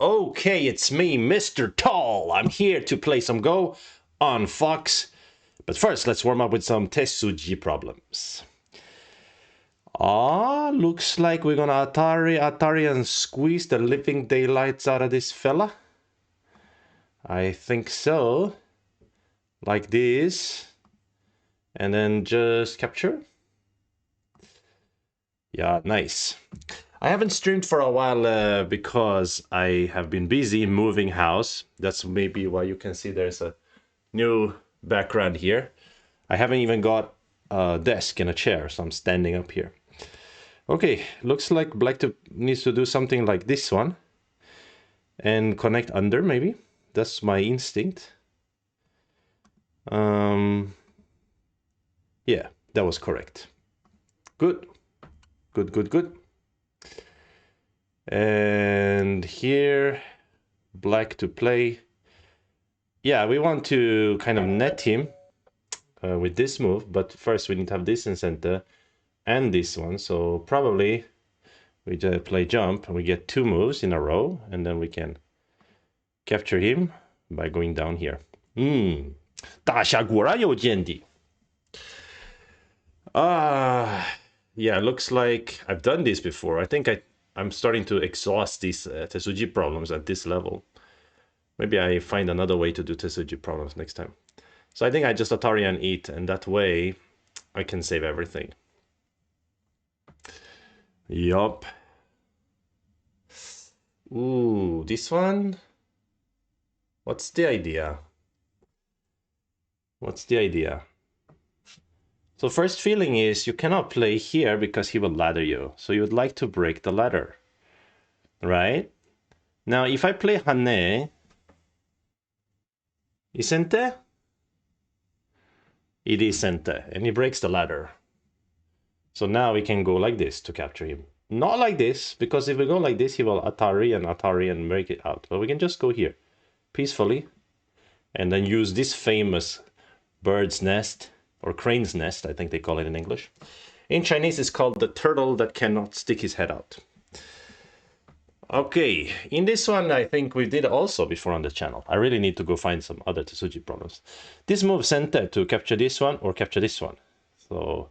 Okay, it's me, Mr. Tall. I'm here to play some Go on Fox. But first, let's warm up with some Tesuji problems. Looks like we're gonna Atari and squeeze the living daylights out of this fella. I think so. Like this. And then just capture. Yeah, nice. I haven't streamed for a while because I have been busy moving house. That's maybe why you can see there's a new background here. I haven't even got a desk and a chair, so I'm standing up here. Okay, looks like black needs to do something like this one. And connect under, maybe. That's my instinct. Yeah, that was correct. Good. Good, good, good. And here, black to play. Yeah, we want to kind of net him with this move, but first we need to have this in center and this one. So probably we just play jump and we get 2 moves in a row, and then we can capture him by going down here. 大侠果然有见地. Yeah, looks like I've done this before. I think I'm starting to exhaust these Tesuji problems at this level. Maybe I find another way to do Tesuji problems next time. So I think I just Atari and eat, and that way I can save everything. Yup. Ooh, this one? What's the idea? What's the idea? So first feeling is you cannot play here because he will ladder you. So you would like to break the ladder, right? Now if I play Hane, isn't it? It isn't, and he breaks the ladder. So now we can go like this to capture him. Not like this, because if we go like this, he will Atari and break it out. But we can just go here peacefully and then use this famous bird's nest, or crane's nest, I think they call it in English. In Chinese, it's called the turtle that cannot stick his head out. Okay, in this one, I think we did also before on the channel. I really need to go find some other Tesuji problems. This move center to capture this one or capture this one. So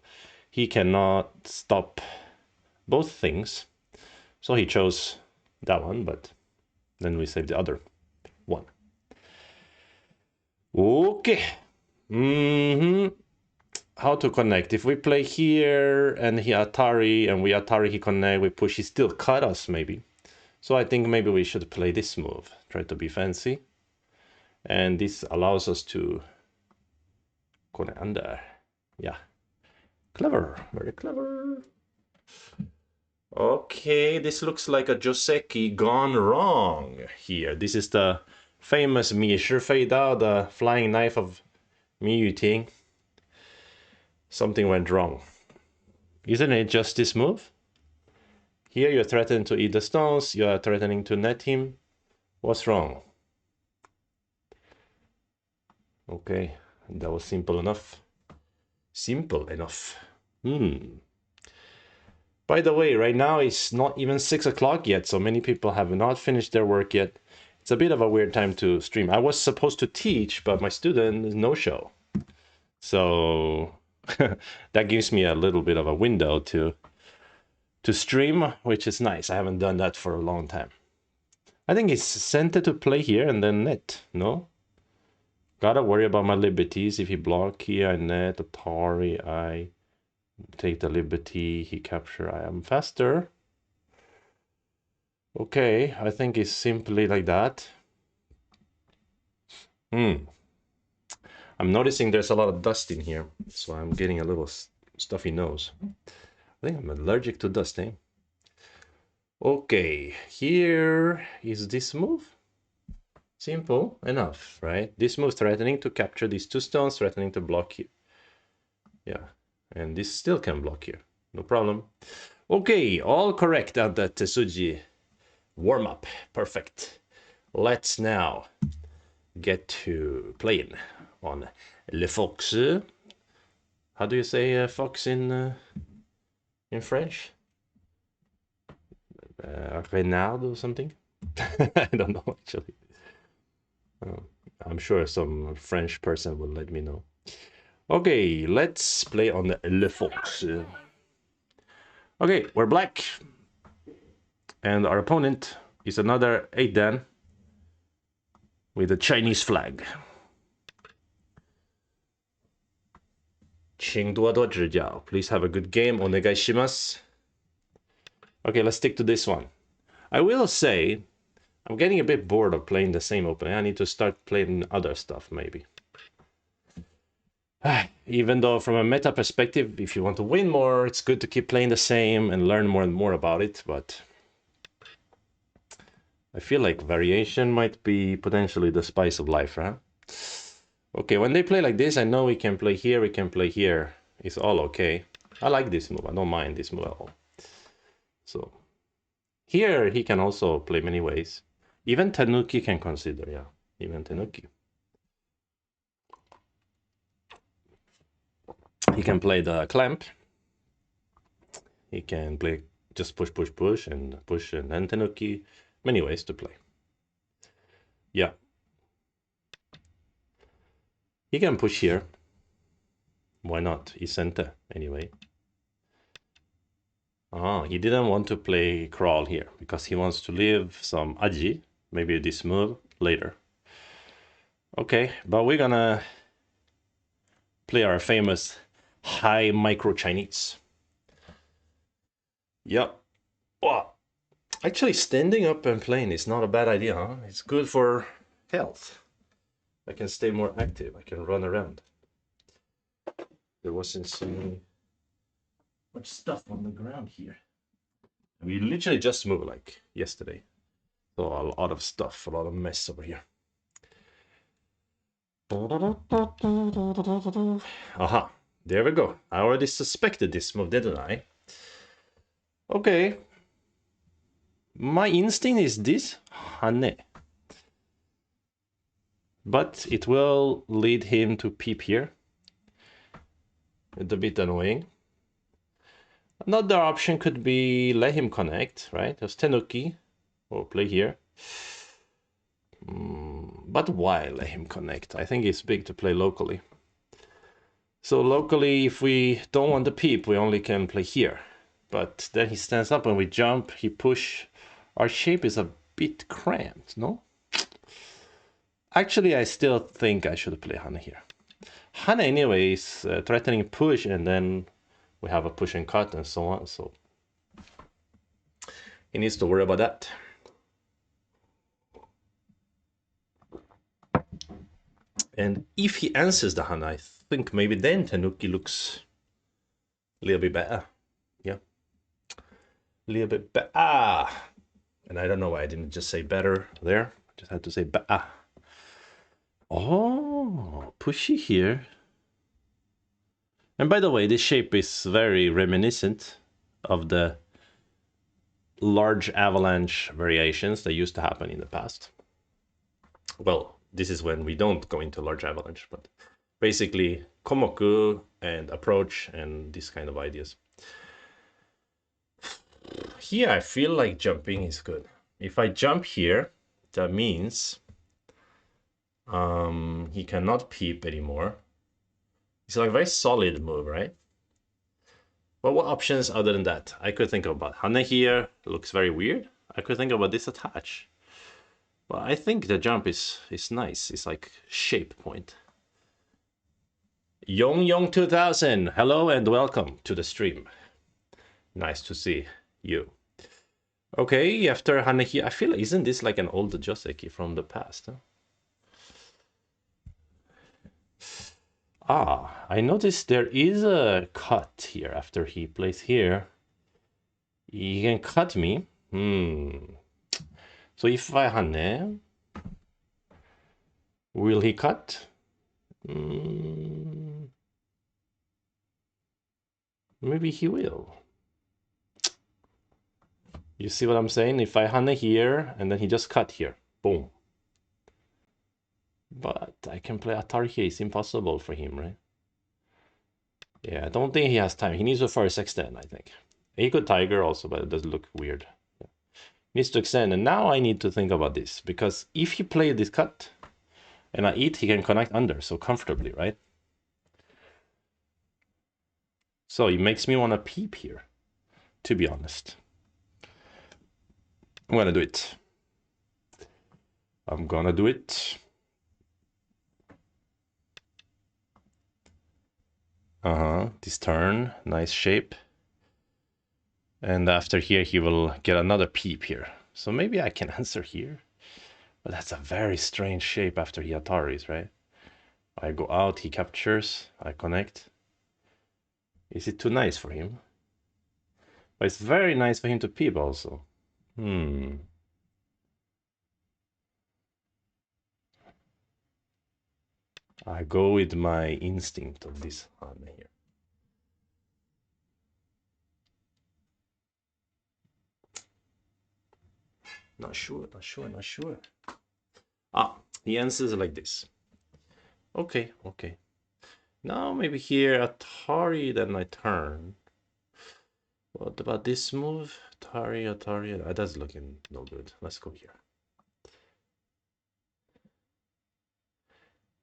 he cannot stop both things. So he chose that one, but then we save the other one. Okay. How to connect? If we play here and he Atari and we Atari, he connect, we push, he still cut us maybe. So I think maybe we should play this move, try to be fancy. And this allows us to connect under. Yeah. Clever, very clever. Okay, this looks like a Joseki gone wrong here. This is the famous Mi Shifei Dao, the flying knife of Mi Yuting. Something went wrong. Isn't it just this move? Here you're threatening to eat the stones, you are threatening to net him. What's wrong? Okay, that was simple enough. Simple enough. By the way, right now it's not even 6 o'clock yet, so many people have not finished their work yet. It's a bit of a weird time to stream. I was supposed to teach, but my student is no-show. So that gives me a little bit of a window to stream, which is nice. I haven't done that for a long time. I think it's center to play here and then net, no? Gotta worry about my liberties. If he block here, I net, Atari, I take the liberty, he capture, I am faster. Okay, I think it's simply like that. I'm noticing there's a lot of dust in here, so I'm getting a little stuffy nose. I think I'm allergic to dust, eh? Okay, here is this move. Simple enough, right? This move threatening to capture these 2 stones, threatening to block here. Yeah, and this still can block here. No problem. Okay, all correct at the Tesuji warm-up. Perfect. Let's now get to playing on Le Fox. How do you say fox in French? Renard or something? I don't know actually. I'm sure some French person will let me know. Okay, let's play on the Le Fox. Okay, we're black. And our opponent is another 8 Dan with a Chinese flag. 请多多指教. Please have a good game. お願いします. Okay, let's stick to this one. I will say, I'm getting a bit bored of playing the same opening. I need to start playing other stuff, maybe. Even though from a meta perspective, if you want to win more, it's good to keep playing the same and learn more and more about it, but I feel like variation might be potentially the spice of life, huh? Okay, when they play like this, I know we can play here, we can play here. It's all okay. I like this move. I don't mind this move at all. So here he can also play many ways. Even Tanuki can consider, yeah. Even Tanuki. He can play the clamp. He can play just push, push, push, and then Tanuki. Many ways to play. Yeah. He can push here. Why not? He's center anyway. Ah, he didn't want to play crawl here because he wants to leave some aji, maybe this move later. Okay, but we're gonna play our famous high micro Chinese. Yep. Wow. Actually, standing up and playing is not a bad idea, huh? It's good for health. I can stay more active. I can run around. There wasn't so much stuff on the ground here. We literally just moved like yesterday. So a lot of stuff, a lot of mess over here. Aha, there we go. I already suspected this move, didn't I? Okay. My instinct is this, Hane. But it will lead him to peep here. It's a bit annoying. Another option could be let him connect, right? There's Tenuki, or play here. But why let him connect? I think it's big to play locally. So locally, if we don't want the peep, we only can play here. But then he stands up and we jump, he push. Our shape is a bit cramped, no? Actually, I still think I should play Hana here. Hana anyway is threatening push, and then we have a push and cut and so on, so he needs to worry about that. And if he answers the Hana, I think maybe then Tanuki looks a little bit better. Yeah. A little bit better. And I don't know why I didn't just say better there. I just had to say better. Oh, pushy here. And by the way, this shape is very reminiscent of the large avalanche variations that used to happen in the past. Well, this is when we don't go into large avalanche, but basically komoku and approach and these kind of ideas. Here, I feel like jumping is good. If I jump here, that means he cannot peep anymore. It's like a very solid move, right? But what options other than that? I could think about Hana here, looks very weird. I could think about this attach. Well, I think the jump is nice. It's like shape point. Yong 2000, hello and welcome to the stream. Nice to see you. Okay, after Hana here, I feel, isn't this like an old Joseki from the past? Huh? Ah, I noticed there is a cut here after he plays here. He can cut me. So if I Hane, will he cut? Maybe he will. You see what I'm saying? If I Hane here, and then he just cut here. Boom. But I can play Atari here. It's impossible for him, right? Yeah, I don't think he has time. He needs to first extend, I think. He could Tiger also, but it does look weird. Yeah. needs to extend. And now I need to think about this, because if he plays this cut and I eat, he can connect under so comfortably, right? So it makes me want to peep here, to be honest. I'm gonna do it. I'm gonna do it. This turn, nice shape. And after here, he will get another peep here. So maybe I can answer here. But that's a very strange shape after he Ataris, right? I go out, he captures, I connect. Is it too nice for him? But it's very nice for him to peep also. I go with my instinct of this hand here. Not sure, not sure, not sure. Ah, the answer is like this. Okay, okay. Now maybe here Atari, then I turn. What about this move? Atari, Atari. That's looking no good. Let's go here.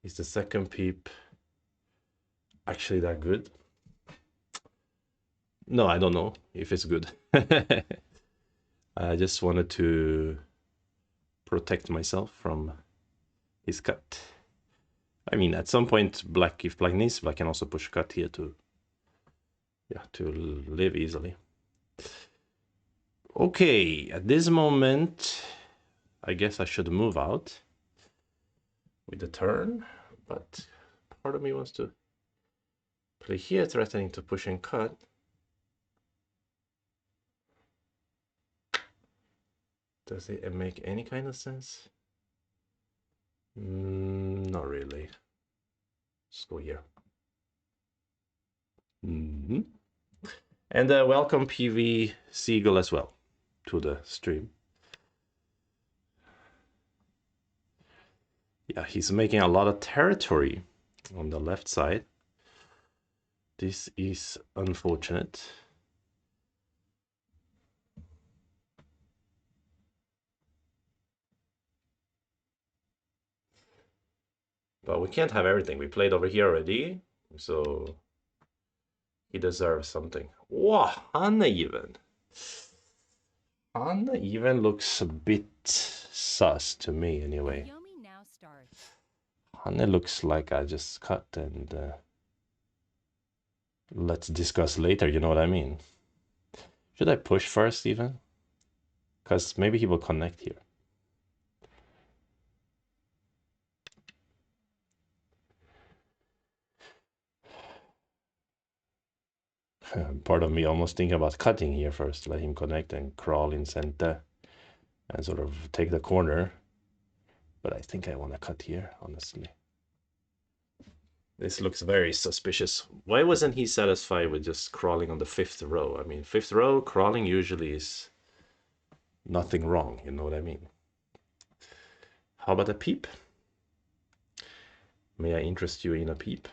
Is the second peep actually that good? No, I don't know if it's good. I just wanted to protect myself from his cut. I mean, at some point, black, if black needs, black can also push cut here to, yeah, to live easily. Okay, at this moment, I guess I should move out with the turn, but part of me wants to play here, threatening to push and cut. Does it make any kind of sense? Not really. Let's go here. And welcome PV Seagull as well to the stream. Yeah, he's making a lot of territory on the left side. This is unfortunate. But we can't have everything. We played over here already, so he deserves something. Wow, Hanna even. Hanna even looks a bit sus to me anyway. Hanna looks like I just cut and let's discuss later, you know what I mean? Should I push first even? Because maybe he will connect here. Part of me almost thinking about cutting here first, let him connect and crawl in center and sort of take the corner. But I think I want to cut here, honestly. This looks very suspicious. Why wasn't he satisfied with just crawling on the fifth row? I mean, fifth row, crawling usually is nothing wrong, you know what I mean? How about a peep? May I interest you in a peep?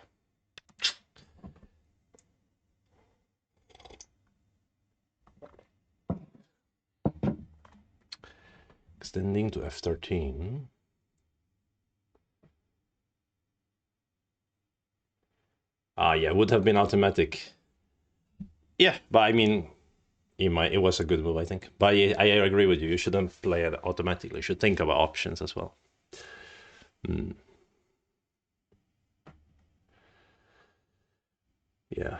Extending to f13. Ah, yeah, would have been automatic. Yeah, but I mean, it was a good move, I think. But I agree with you. You shouldn't play it automatically. You should think about options as well. Yeah.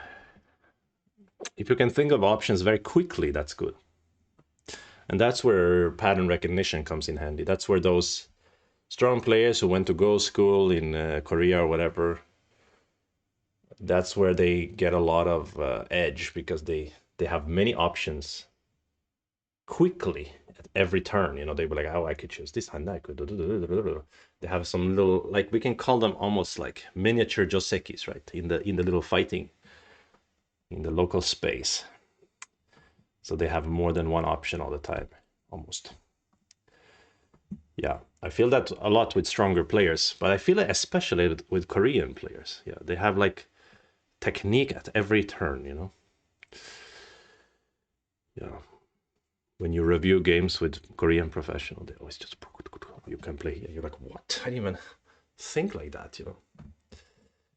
If you can think of options very quickly, that's good. And that's where pattern recognition comes in handy. That's where those strong players who went to Go school in Korea or whatever, that's where they get a lot of edge, because they have many options quickly at every turn. You know, they were like, oh, I could choose this hand, I could. They have some little, like, we can call them almost like miniature josekis, right? In the little fighting in the local space. So they have more than one option all the time, almost. Yeah, I feel that a lot with stronger players, but I feel it especially with Korean players. Yeah, they have like technique at every turn, you know? Yeah. when you review games with Korean professional, they always just you can play. You're like, what? I didn't even think like that, you know.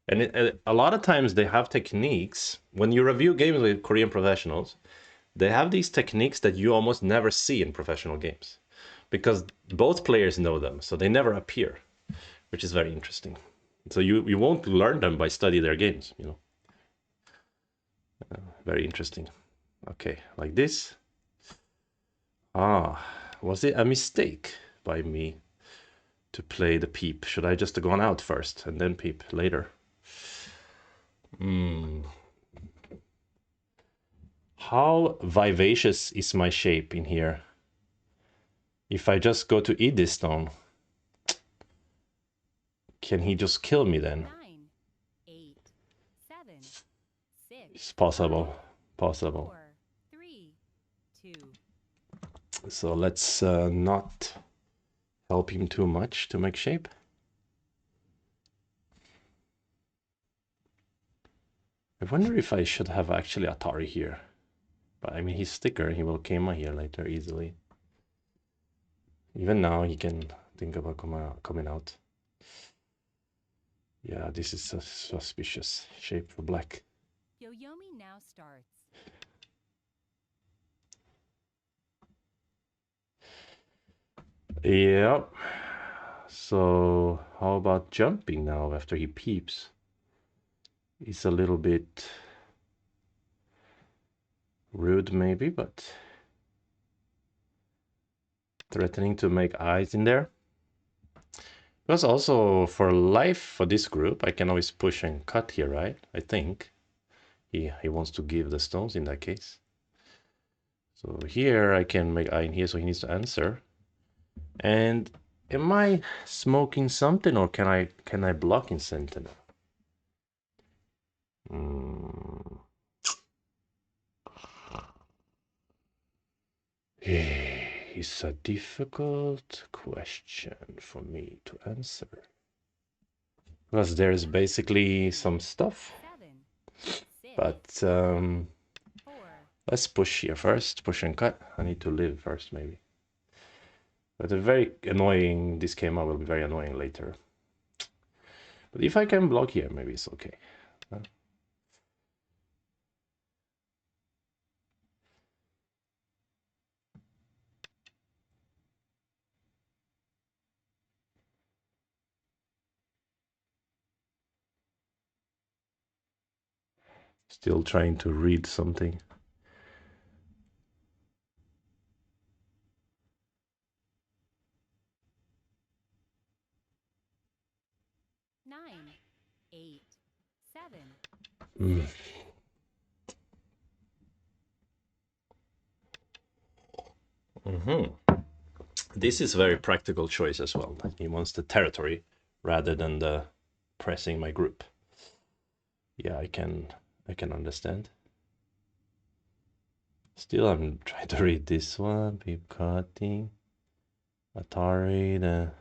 And a lot of times they have techniques when you review games with Korean professionals. They have these techniques that you almost never see in professional games because both players know them, so they never appear, which is very interesting. So you won't learn them by studying their games, you know. Very interesting. Okay, like this. Ah, was it a mistake by me to play the peep? Should I just have gone out first and then peep later? How vivacious is my shape in here? If I just go to eat this stone, can he just kill me then? 9, 8, 7, 6. It's possible. Possible. 4, 3, 2. So let's not help him too much to make shape. I wonder if I should have actually Atari here. But I mean, he's thicker. He will Kema here later easily. Even now, he can think about coming out. Yeah, this is a suspicious shape for black. Yoyomi now starts. Yep. So how about jumping now after he peeps? It's a little bit rude maybe, but threatening to make eyes in there. Because also for life for this group, I can always push and cut here, right? I think he wants to give the stones in that case. So here I can make eye in here, so he needs to answer. And am I smoking something, or can I block in Sentinel? It's a difficult question for me to answer. Because there's basically some stuff. 7, 6, But 4. let's push here first. Push and cut. I need to live first, maybe. But a very annoying, this came out will be very annoying later. But if I can block here, maybe it's okay. Still trying to read something. Nine, 8, 7. This is a very practical choice as well. He wants the territory rather than the pressing my group. Yeah, I can understand. Still, I'm trying to read this one. Peep cutting. Atari, the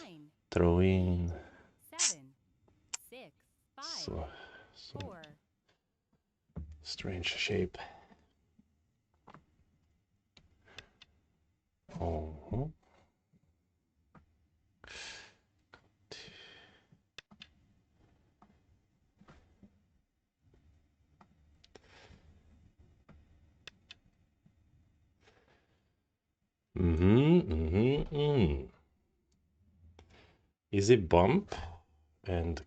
9, throwing. 7, 6, 5, So 4. strange shape. Oh. Is it bump and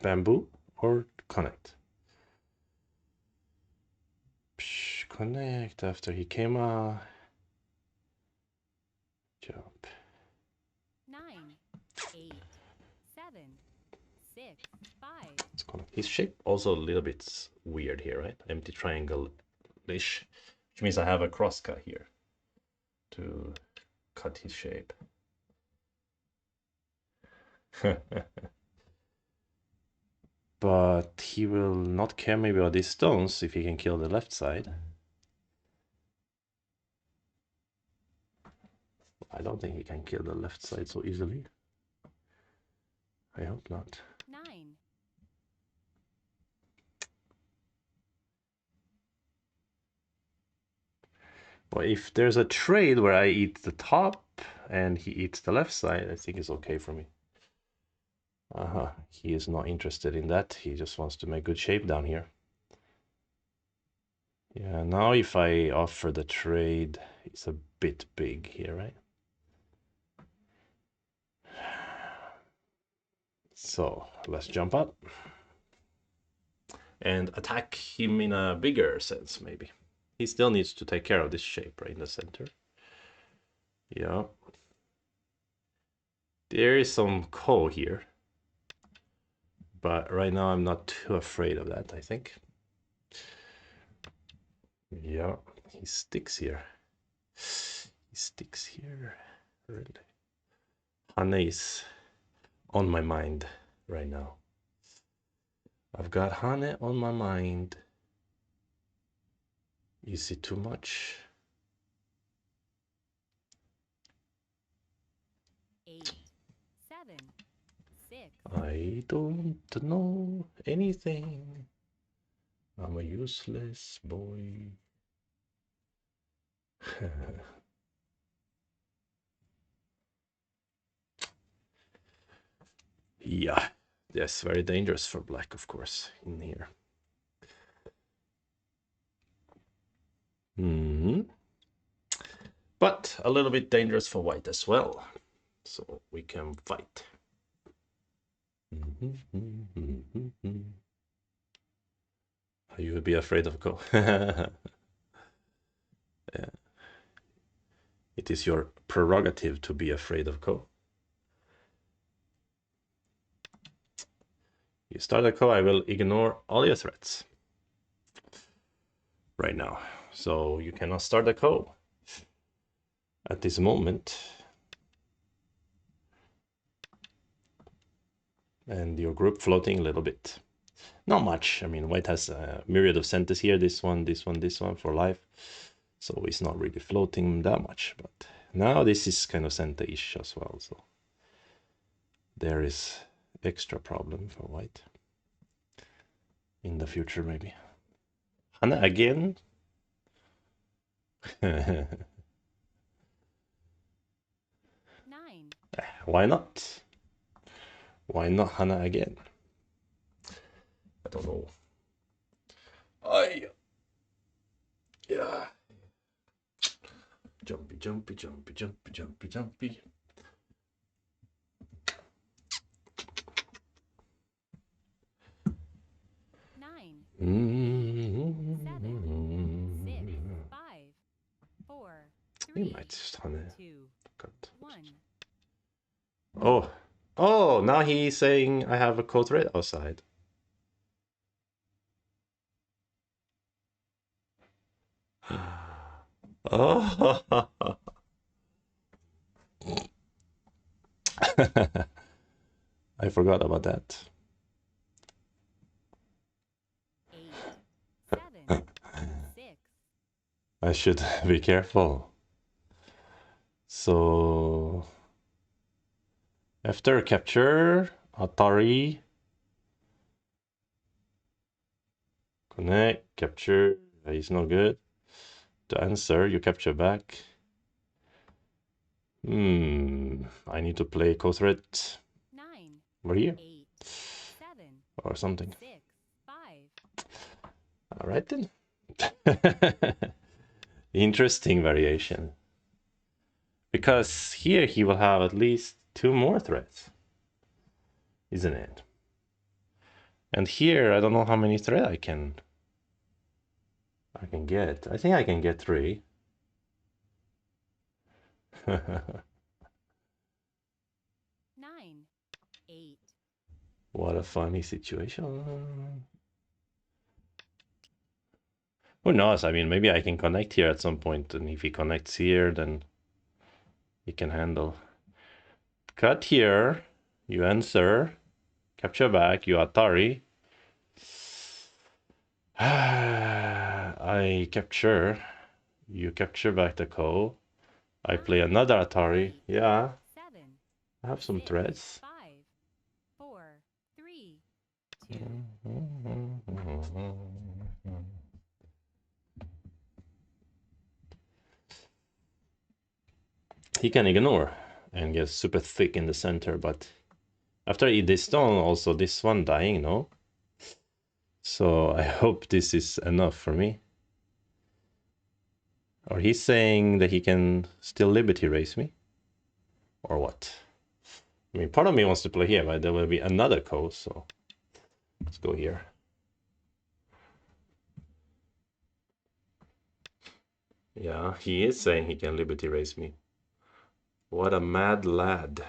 bamboo or connect? Connect after he came out. Jump. 9, 8, 7, 6, 5. It's connect. His shape also a little bit weird here, right? Empty triangle-ish, which means I have a crosscut here to cut his shape. But he will not care maybe about these stones if he can kill the left side. I don't think he can kill the left side so easily. I hope not. 9. Well, if there's a trade where I eat the top and he eats the left side, I think it's okay for me. He is not interested in that. He just wants to make good shape down here. Yeah, now if I offer the trade, it's a bit big here, right? So let's jump up and attack him in a bigger sense, maybe. He still needs to take care of this shape right in the center. Yeah. There is some ko here. But right now I'm not too afraid of that, I think. Yeah, he sticks here. He sticks here. Really. Hane is on my mind right now. I've got Hane on my mind. Is it too much? 8, 7, 6. I don't know anything. I'm a useless boy. Yeah, yes, very dangerous for black, of course, in here. But a little bit dangerous for white as well. So we can fight. You would be afraid of go. Yeah. It is your prerogative to be afraid of ko. You start a ko, I will ignore all your threats right now. So you cannot start a ko at this moment. And your group floating a little bit. Not much. I mean, white has a myriad of centers here. This one, this one, this one for life. So it's not really floating that much. But now this is kind of center-ish as well. So there is extra problem for white in the future, maybe. Hana again. 9. Why not? Why not Hana again? I don't know. Yeah. Jumpy, jumpy, jumpy, jumpy, jumpy, jumpy. 9, 8, 7, 6, Mm-hmm. 5, 4, You 3, might just Hana 2, cut. 1. Oh. Oh, now he's saying I have a coat red outside. Oh. I forgot about that. 8, 7, 6. I should be careful. So after capture, Atari, connect, capture. He's no good. To answer, you capture back. I need to play co-threat 9, over here 8, 7, or something. 6, 5. All right then. Interesting variation. Because here he will have at least 2 more threads, isn't it? And here I don't know how many threads I can get. I think I can get 3. 9, 8. What a funny situation. Who knows? I mean, maybe I can connect here at some point, and if he connects here, then he can handle. Cut here, you answer, capture back, you Atari. I capture, you capture back the ko. I play 9, another Atari. 8, Yeah, 7, I have some 6, threads. 5, 4, 3, 2. he can ignore and get super thick in the center, but after I eat this stone, also this one dying, no? So I hope this is enough for me. Or he's saying that he can still liberty race me? Or what? I mean, part of me wants to play here, but there will be another coast, so let's go here. Yeah, he is saying he can liberty race me. What a mad lad.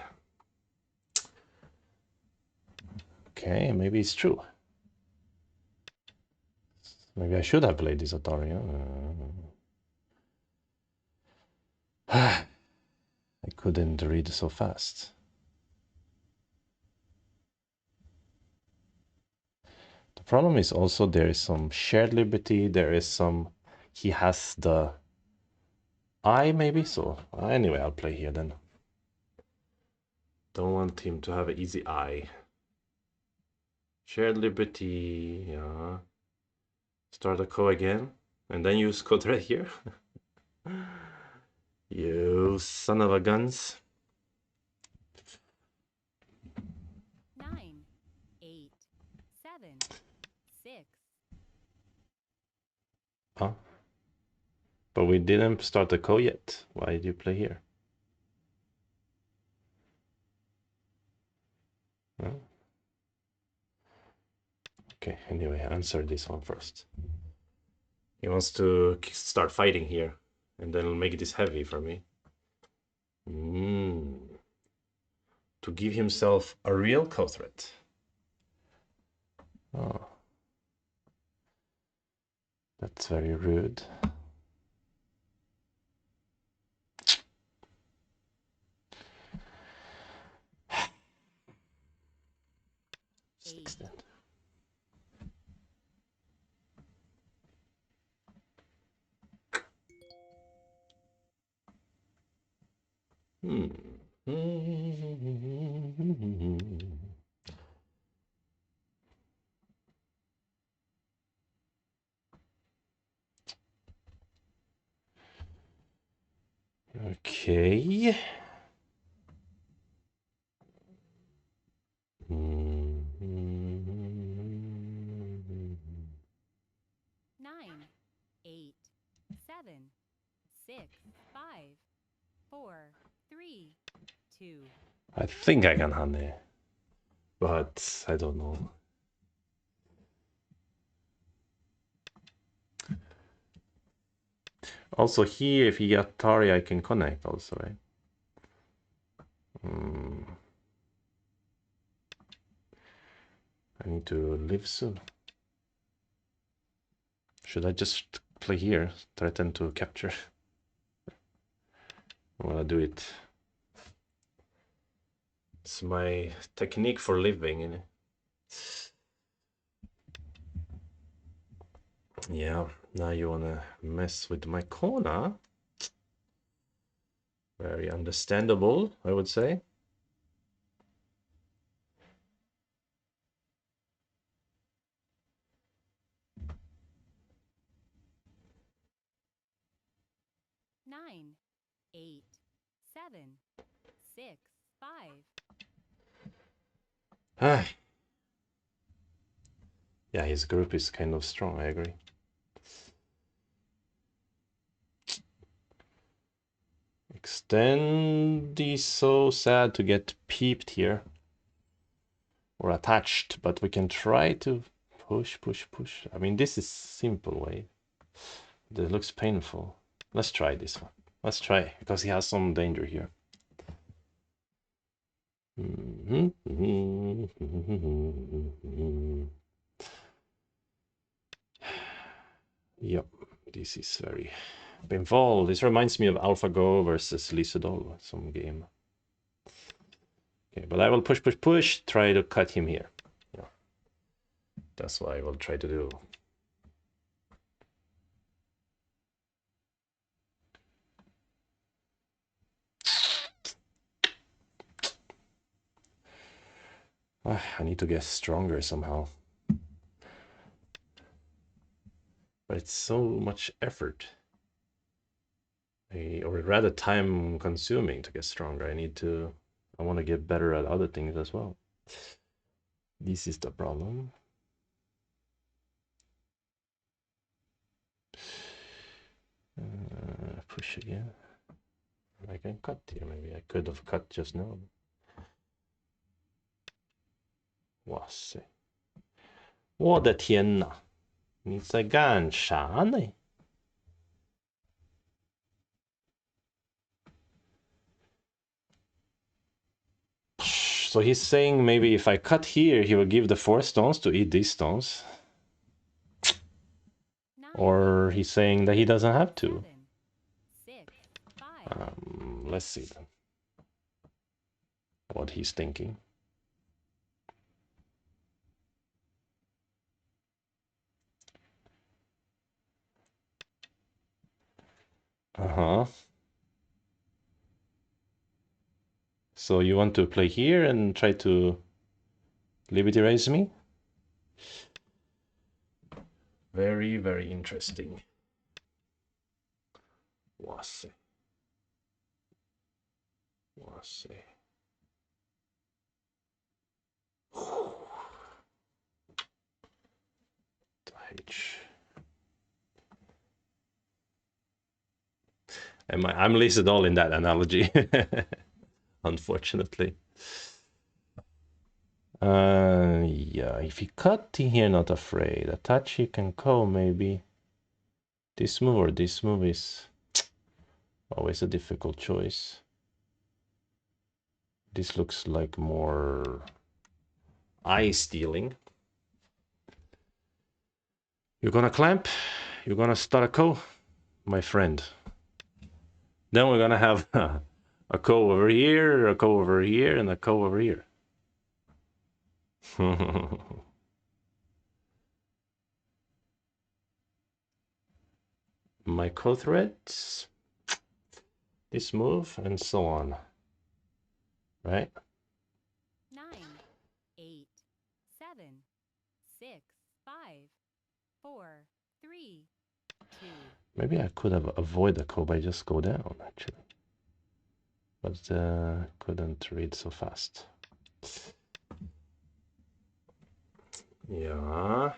Okay, maybe it's true. Maybe I should have played this Atari. I couldn't read so fast. The problem is also there is some shared liberty. There is some... He has the eye, maybe? So anyway, I'll play here then. Don't want him to have an easy eye. Shared liberty, yeah. Start a co again. And then use code right here. You son of a guns. 9, 8, 7, 6. Huh? But we didn't start the co yet. Why did you play here? Huh? Okay, anyway, answer this one first. He wants to start fighting here, and then make this heavy for me. To give himself a real co-threat. Oh. That's very rude. Eight. Okay. 9, 8, 7, 6, 5, 4, 3, 2. I think I can honey, but I don't know. Also here, if he get Tari, I can connect also, right? I need to live soon. Should I just play here, threaten to capture? I wanna do it. It's my technique for living, you know? Yeah, now you wanna mess with my corner. Very understandable, I would say. Nine, 8, 7, 6, 5. Ah. Yeah, his group is kind of strong, I agree. Extend is so sad to get peeped here. Or attached, but we can try to push. I mean, this is simple way. That looks painful. Let's try this one. Let's try, because he has some danger here. Yep, this is very painful. This reminds me of AlphaGo versus Lisodol, some game. Okay, but I will push, try to cut him here. Yeah, that's what I will try to do. I need to get stronger somehow. But it's so much effort. or rather time consuming to get stronger. I want to get better at other things as well. This is the problem. Push again. I can cut here. Maybe I could have cut just now. 哇塞！我的天哪！你在干啥呢？ So he's saying maybe if I cut here, he will give the 4 stones to eat these stones. Or he's saying that he doesn't have to. Let's see then what he's thinking. Uh-huh. So you want to play here and try to liberty raise me? Very, very interesting. 哇塞！哇塞！ H. I'm listed all in that analogy, unfortunately. Yeah, if he cut here, not afraid. Atachi can go, maybe. This move or this move is always a difficult choice. This looks like more eye stealing. You're gonna clamp? You're gonna start a ko? My friend. Then we're gonna have a ko over here, a ko over here, and a ko over here. My ko threads, this move, and so on. Right? 9, 8, 7, 6, 5, 4, 3, 2. Maybe I could have avoided the ko by just go down, actually. But couldn't read so fast. Yeah.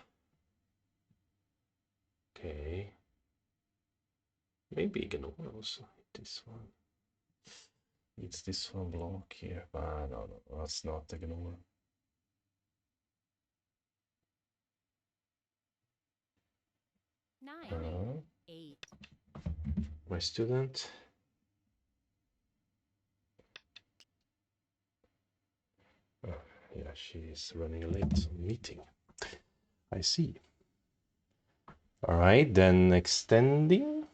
Okay. Maybe ignore also this one. It's this one block here, but no, that's not ignore. Nine, 8. My student. Yeah, she's running late meeting. I see. All right, then extending.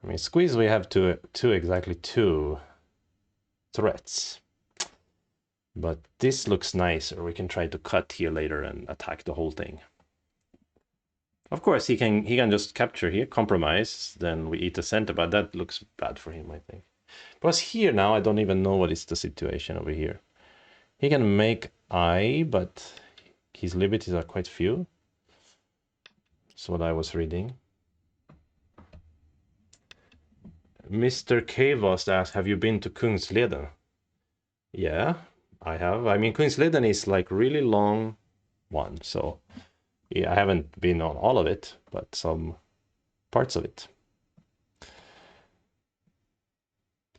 I mean, squeeze, we have exactly two threats. But this looks nicer. We can try to cut here later and attack the whole thing. Of course, he can just capture here, compromise, then we eat the center, but that looks bad for him, I think. Because here now, I don't even know what is the situation over here. He can make I, but his liberties are quite few. That's what I was reading. Mr. Kavos asked, have you been to Kungsleden? Yeah, I have. I mean, Kungsleden is like really long one, so yeah, I haven't been on all of it, but some parts of it.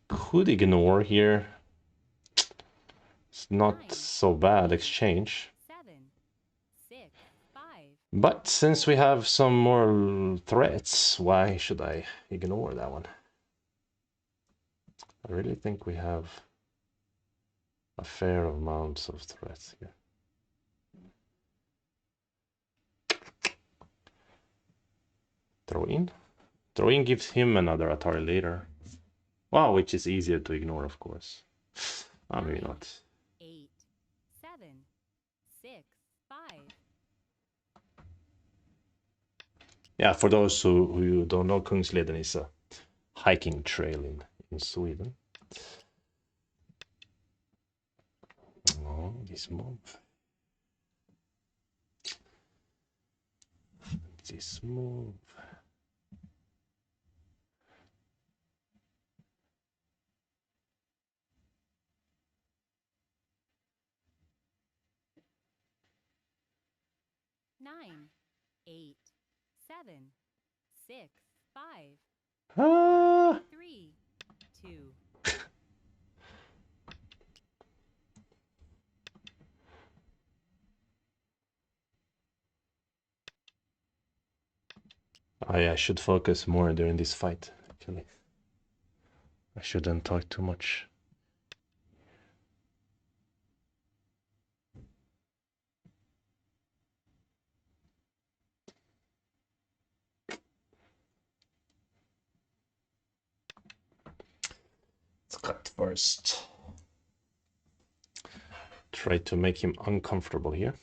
Could ignore here. It's not so bad exchange. 7, 6, 5. But since we have some more threats, why should I ignore that one? I really think we have a fair amount of threats here. Throw in. Throw in gives him another Atari later. Wow, which is easier to ignore, of course. Maybe not. 8, 7, 6, 5. Yeah, for those who don't know, Kungsleden is a hiking trail in Sweden. Oh, this move. This move. 9, 8, 7, 6, 5, Ah! 3, 2. I should focus more during this fight, actually. I shouldn't talk too much. Let's cut first. Try to make him uncomfortable here.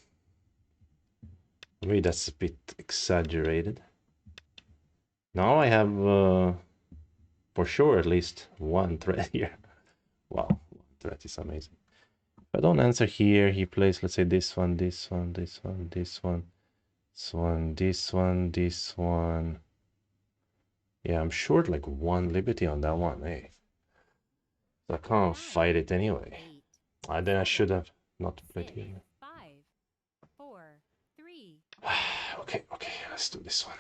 Maybe that's a bit exaggerated. Now I have, for sure, at least one threat here. Wow, one threat is amazing. If I don't answer here, he plays, let's say, this one, this one, this one, this one, this one, this one, this one. Yeah, I'm short like one liberty on that one, eh? So I can't fight it anyway. Then I should have not played here. 5, 4, 3. Okay, let's do this one.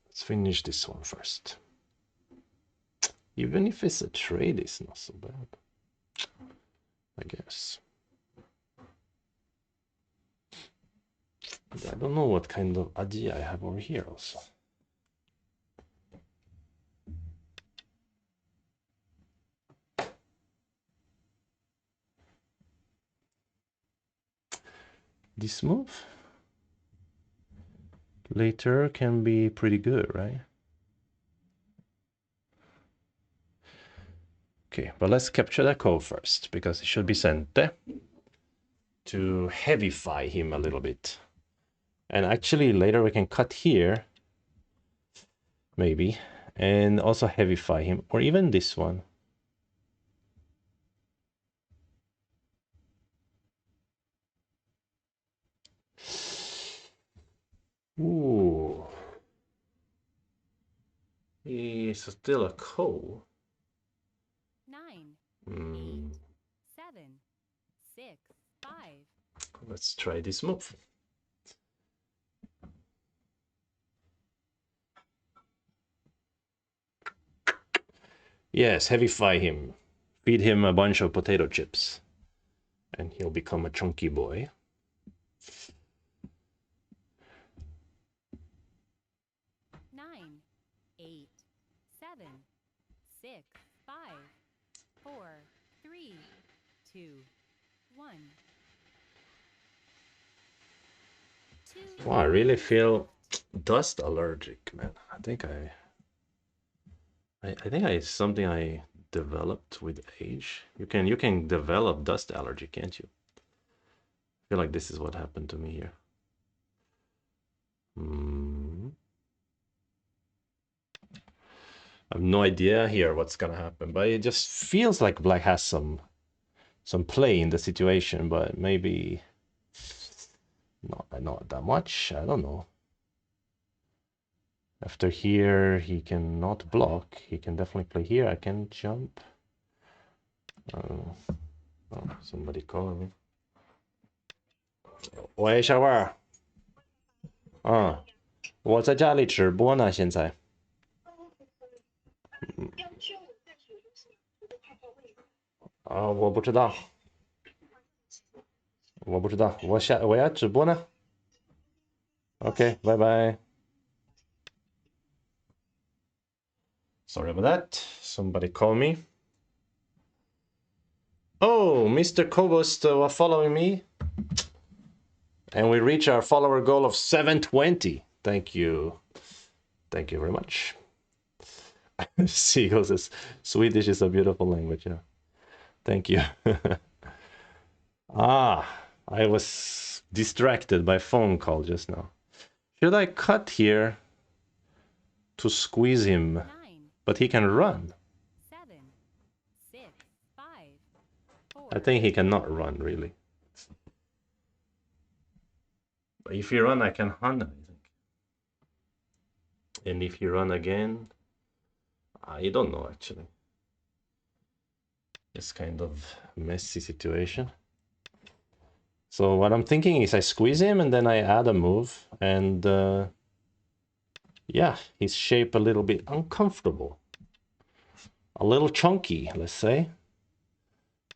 Let's finish this one first. Even if it's a trade, it's not so bad, I guess. I don't know what kind of aji I have over here also. This move later can be pretty good, right? Okay, but let's capture that cove first, because it should be sent there to heavify him a little bit. And actually later we can cut here, maybe, and also heavify him, or even this one. Ooh. He's still a cove. 9, 8, 7, 6, 5. Let's try this move. Yes, heavify him. Feed him a bunch of potato chips. And he'll become a chunky boy. Nine, 8, 7, 6, 5, 4, 3, 2, 1. Wow, I really feel dust allergic, man. I think it's something I developed with age. You can develop dust allergy, can't you? I feel like this is what happened to me here. I have no idea here what's gonna happen, but it just feels like black has some play in the situation, but maybe not that much. I don't know. After here, he cannot block. He can definitely play here. I can jump. Oh, somebody calling me. 喂，小万儿。我在家里直播呢，现在。我不知道。我要直播呢。OK，拜拜。Sorry about that. Somebody call me. Oh, Mr. Kobost was following me. And we reach our follower goal of 720. Thank you. Thank you very much. Seagull says, Swedish is a beautiful language. Yeah. Thank you. I was distracted by phone call just now. Should I cut here to squeeze him? 9, But he can run. 7, 6, 5, 4. I think he cannot run, really. But if he run, I can hunt him, I think. And if he run again, I don't know, actually. It's kind of messy situation. So what I'm thinking is I squeeze him and then I add a move, and yeah, his shape a little bit uncomfortable. A little chunky, let's say.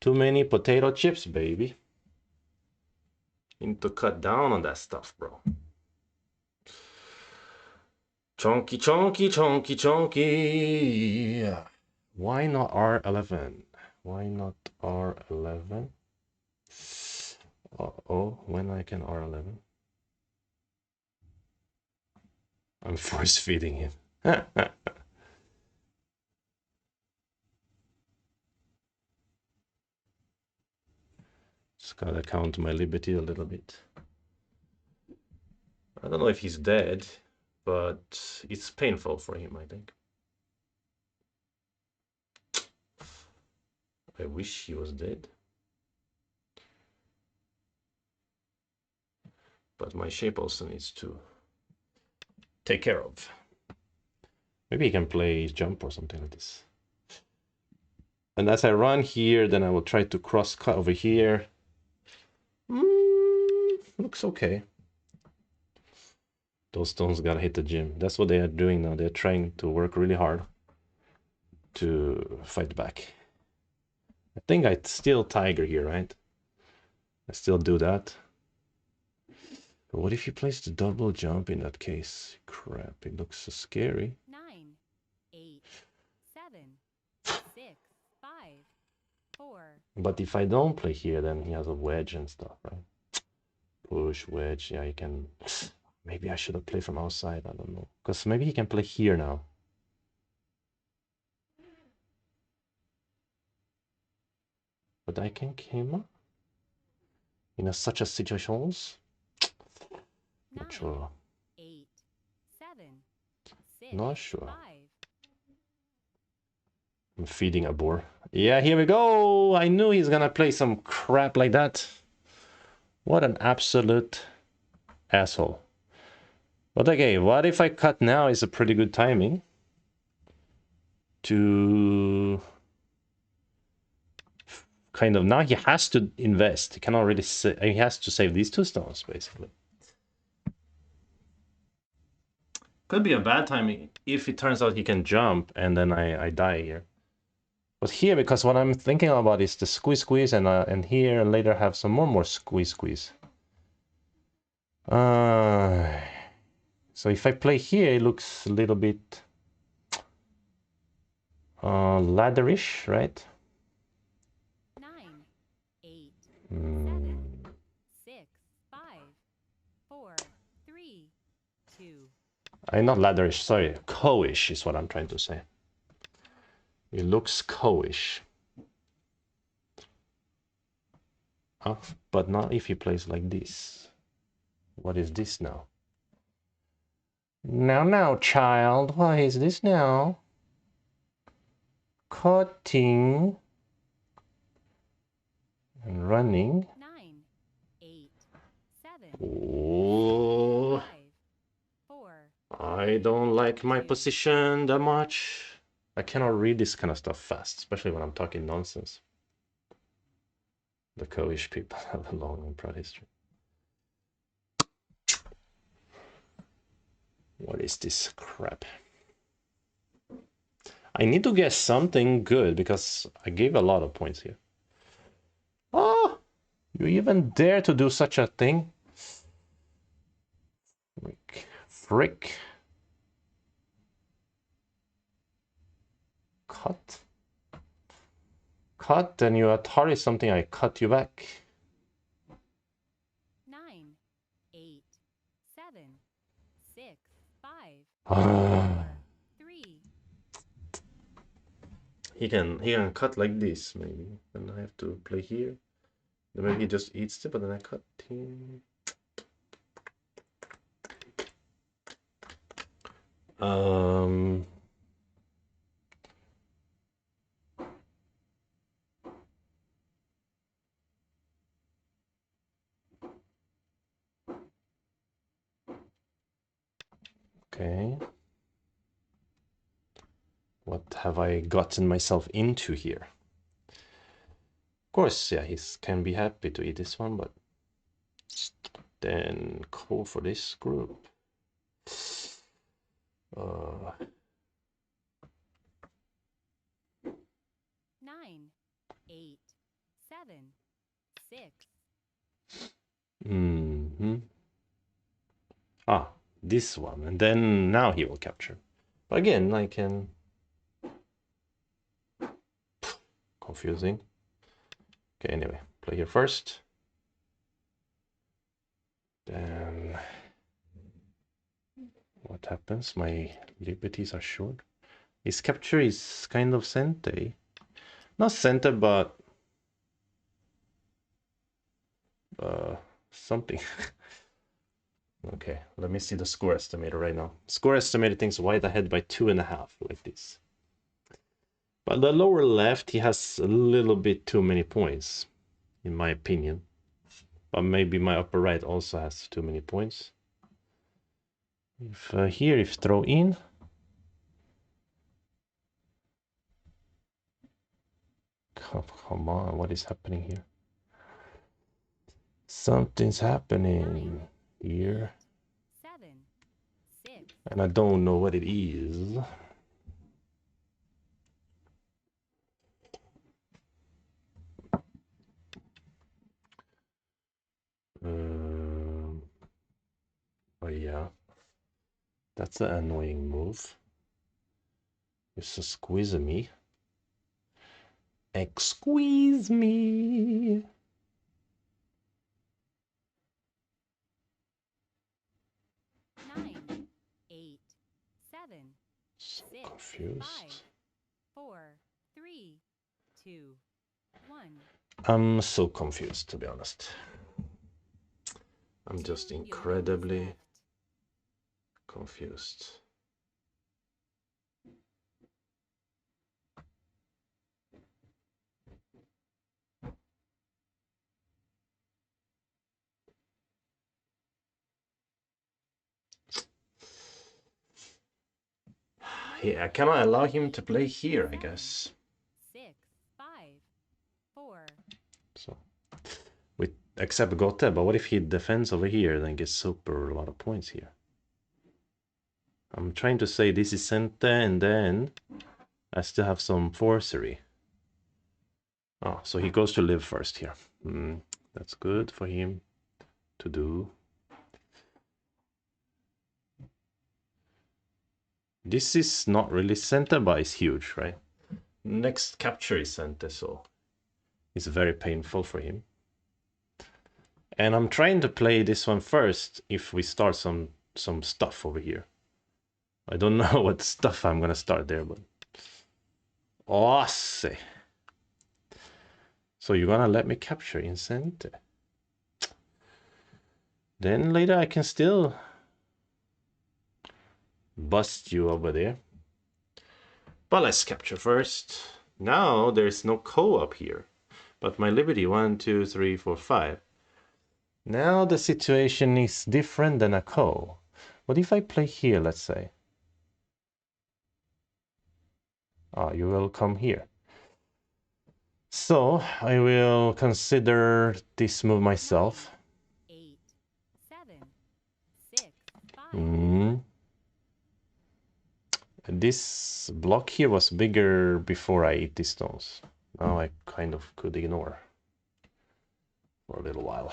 Too many potato chips, baby. You need to cut down on that stuff, bro. Chunky, chunky, chunky, chunky. Why not R11? Why not R11? Uh-oh, when I can R11? I'm force feeding him. Just gotta count my liberty a little bit. I don't know if he's dead, but it's painful for him, I think. I wish he was dead. But my shape also needs to take care of. Maybe he can play jump or something like this. And as I run here, then I will try to cross cut over here. Looks okay. Those stones gotta hit the gym. That's what they are doing now. They're trying to work really hard to fight back. I think I still tiger here, right? I still do that. But what if he plays the double jump in that case? Crap, it looks so scary. 9, 8, 7, 6, 5, 4. But if I don't play here, then he has a wedge and stuff, right? Push, wedge, yeah, he can... Maybe I should have played from outside, I don't know. Because maybe he can play here now. But I can him in such a situations. Not sure. 8, 7, 6, Not sure. 5. I'm feeding a boar. Yeah, here we go. I knew he's gonna play some crap like that. What an absolute asshole. But okay, what if I cut now is a pretty good timing to kind of now he has to invest. He cannot really he has to save these 2 stones basically. Could be a bad timing if it turns out he can jump and then I die here. But here, because what I'm thinking about is the squeeze and here and later have some more squeeze. So if I play here, it looks a little bit ladderish, right? 9, 8, 7, 6, 5, 4, 3, 2. Not ladderish, sorry. Co-ish is what I'm trying to say. It looks co-ish. But not if he plays like this. What is this now? Now, child. What is this now? Cutting. And running. 9, 8, 7, Oh, 5, 4. I don't like my position that much. I cannot read this kind of stuff fast, especially when I'm talking nonsense. The co-ish people have a long and proud history. What is this crap? I need to get something good because I gave a lot of points here. Oh, you even dare to do such a thing? Frick. Cut, and you Atari something, I cut you back. 9, 8, 7, 6, 5, 4, 3. He can cut like this, maybe. And I have to play here. Then maybe he just eats it, but then I cut him. Okay. What have I gotten myself into here? Of course, yeah, he can be happy to eat this one, but Then code for this group. 9, 8, 7, 6. Ah, this one. And then now he will capture. But again, I can... Confusing. Okay, anyway, play here first. Then... What happens? My liberties are short. His capture is kind of sente. Not sente, but... something. Okay, let me see the score estimator right now. Score estimator thinks white ahead by 2.5, like this. But the lower left, he has a little bit too many points, in my opinion. But maybe my upper right also has too many points. If here, if throw in, come on, what is happening here? Something's happening here, 7, 6. and I don't know what it is. Oh yeah, that's an annoying move. It's a squeeze me. Squeeze me. 9, 8, 7, So 6, confused. 5, 4, 3, 2, 1. I'm so confused, to be honest. I'm just 2 units incredibly left. confused. Yeah, I cannot allow him to play here, I guess. 6, 5, 4. So we accept Gote, but what if he defends over here, then gets super a lot of points here? I'm trying to say this is Sente, and then I still have some forcery. Oh, so he goes to live first here. That's good for him to do. This is not really Sente, but it's huge, right? Next capture is Sente, so it's very painful for him. And I'm trying to play this one first if we start some stuff over here. I don't know what stuff I'm gonna start there, but... Awesome. So you're gonna let me capture in Sente. Then later I can still bust you over there. But let's capture first. Now there's no co-op here. But my liberty, 1, 2, 3, 4, 5. Now the situation is different than a co. What if I play here, let's say? Ah, you will come here. So I will consider this move myself. 8, 7, 6, 5. This block here was bigger before I ate these stones. Now I kind of could ignore for a little while.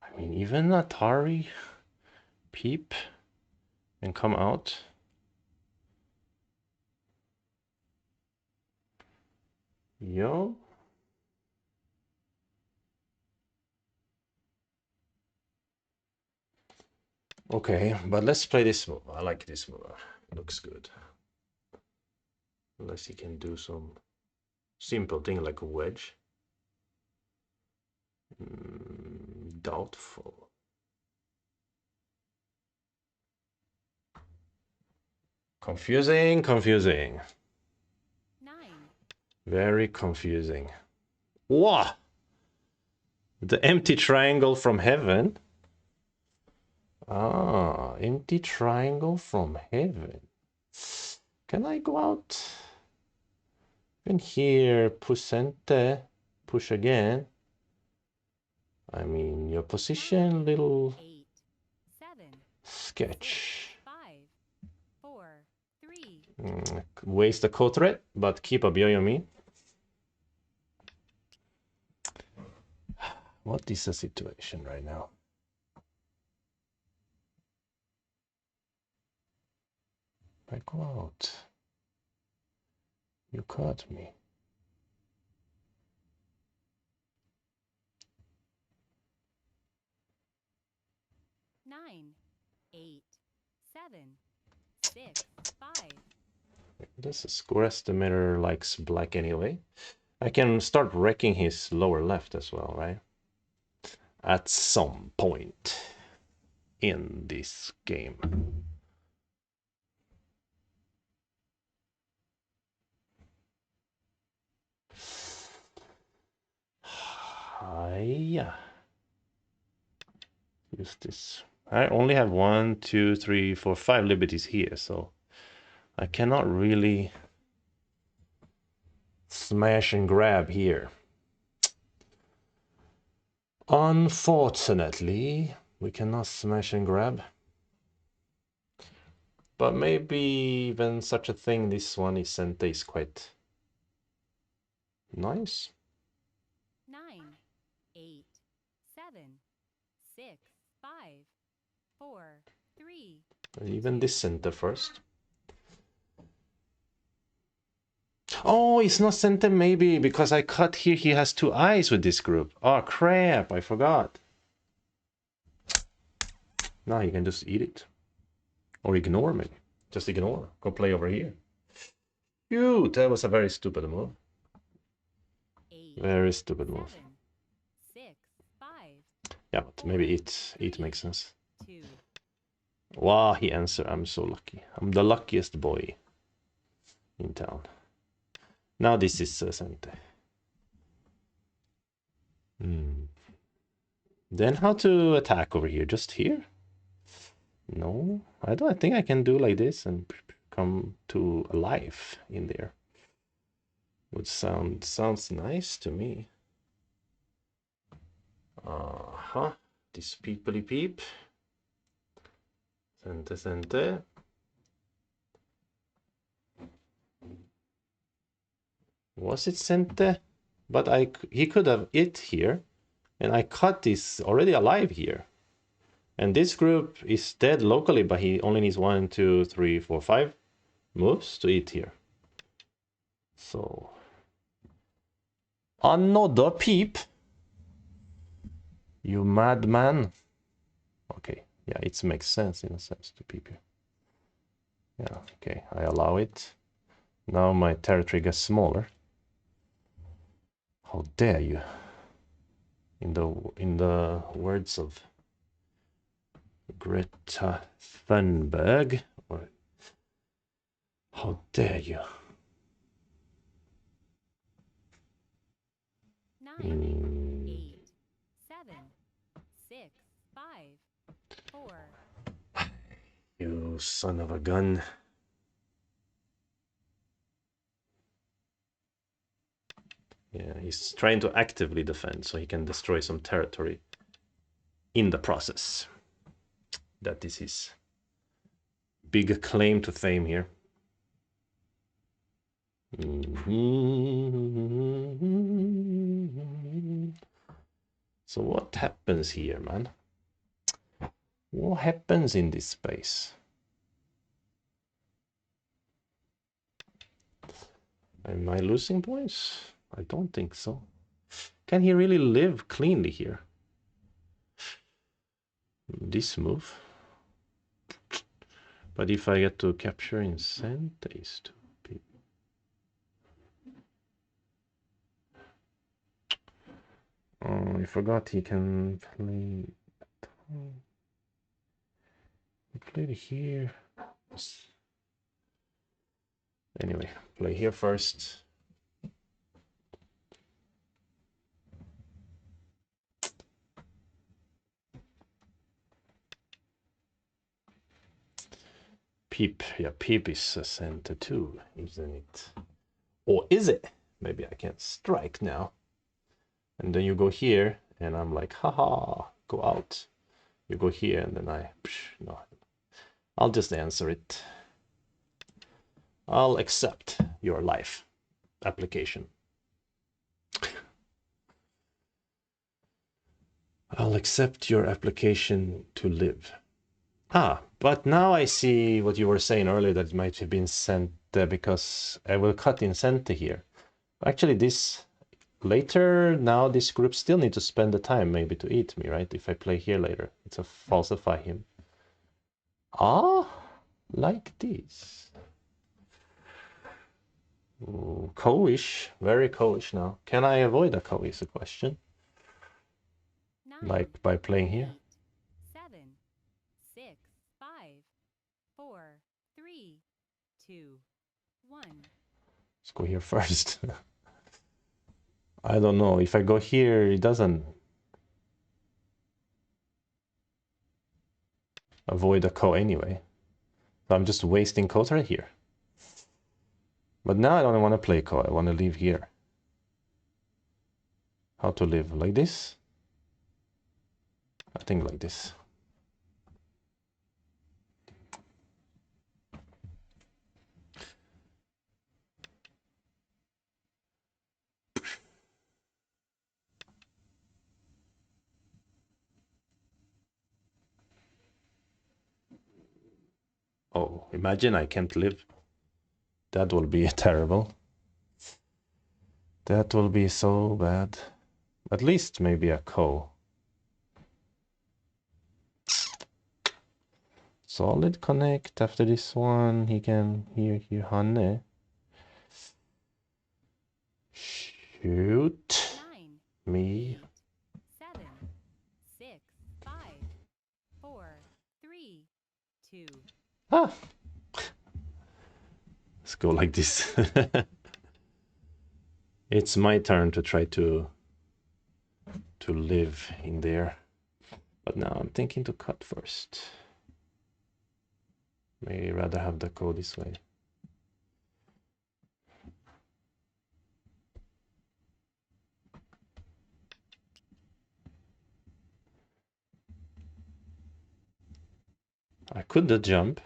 I mean, even Atari peep and come out. Yo. Okay, but let's play this move. I like this move. Looks good. Unless he can do some simple thing like a wedge. Doubtful. Confusing. 9. Very confusing. Wow! The empty triangle from heaven. Ah, empty triangle from heaven. Can I go out And here, pusente, push again. I mean, your position, little 8, 7, sketch. 6, 5, 4, 3. Waste the code thread, but keep a byoyomi. What is the situation right now? I go out. You caught me. Nine, 8, 7, 6, 5. This score estimator likes black anyway. I can start wrecking his lower left as well, right? At some point in this game. Yeah. Use this. I only have 1, 2, 3, 4, 5 liberties here, so I cannot really smash and grab here. Unfortunately, we cannot smash and grab. But maybe even such a thing, this one is sente is quite nice. 9, 8, 7, 6, 5, 4, 3. Even this center first. Oh, it's not center maybe because I cut here. He has 2 eyes with this group. Oh, crap. I forgot. Now you can just eat it. Or ignore me. Just ignore. Go play over here. Shoot, that was a very stupid move. 8, Very stupid move. 7, 6, 5. Yeah, but maybe it makes sense. 2. Wow, he answered. I'm so lucky. I'm the luckiest boy in town. Now this is Sente. Then how to attack over here? Just here? No, I don't think I can do like this and come to life in there. Would sounds nice to me. This peeply peep. Sente sente. Was it sente? But he could have it here, and I cut this already alive here. And this group is dead locally, but he only needs 1, 2, 3, 4, 5 moves to eat here. So another peep. You madman. Okay, yeah, it makes sense in a sense to peep here. Yeah, okay, I allow it. Now my territory gets smaller. How dare you? In the words of Greta Thunberg, or how dare you? 9, 8, 7, 6, 5, 4. You son of a gun. Yeah, he's trying to actively defend so he can destroy some territory in the process. That is his big claim to fame here. So what happens here, man? What happens in this space? Am I losing points? I don't think so. Can he really live cleanly here? This move. But if I get to capture in Sentes too. Oh, I forgot he can play. He played here. Anyway, play here first. Peep, yeah, Peep is a center too, isn't it? Or is it? maybe I can strike now. And then you go here, and I'm like, haha, go out. You go here, and then no. I'll just answer it. I'll accept your life application. I'll accept your application to live. Ah, but now I see what you were saying earlier, that it might have been sent because I will cut in center here. Actually, this later, now this group still need to spend the time maybe to eat me, right? If I play here later, it's a falsify him. Ah, like this. Co-ish, very co-ish now. Can I avoid a co is a question? 9, Like by playing here? 8, 7, 6, 5, 4, 3, 2, 1. Let's go here first. I don't know. If I go here, it doesn't avoid a co anyway. So I'm just wasting codes right here. But now I don't want to play co. I want to leave here. How to live? Like this? I think like this. Oh, imagine I can't live. That will be terrible. That will be so bad. At least maybe a co. Solid connect. After this one, he can here Hanne. Shoot 9, me. 8, 7, 6, 5, 4, 3, 2. Ah. Let's go like this. It's my turn to try to live in there. But now I'm thinking to cut first. May rather have the code this way. I could jump,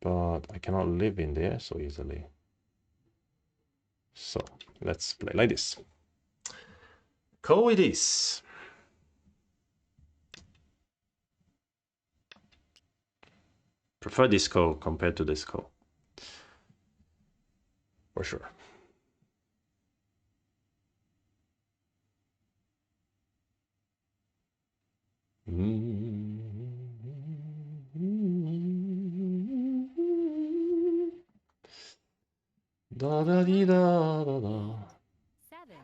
but I cannot live in there so easily. So let's play like this. Co it is. Prefer this co compared to this co. For sure. Da da dee da da da. 7,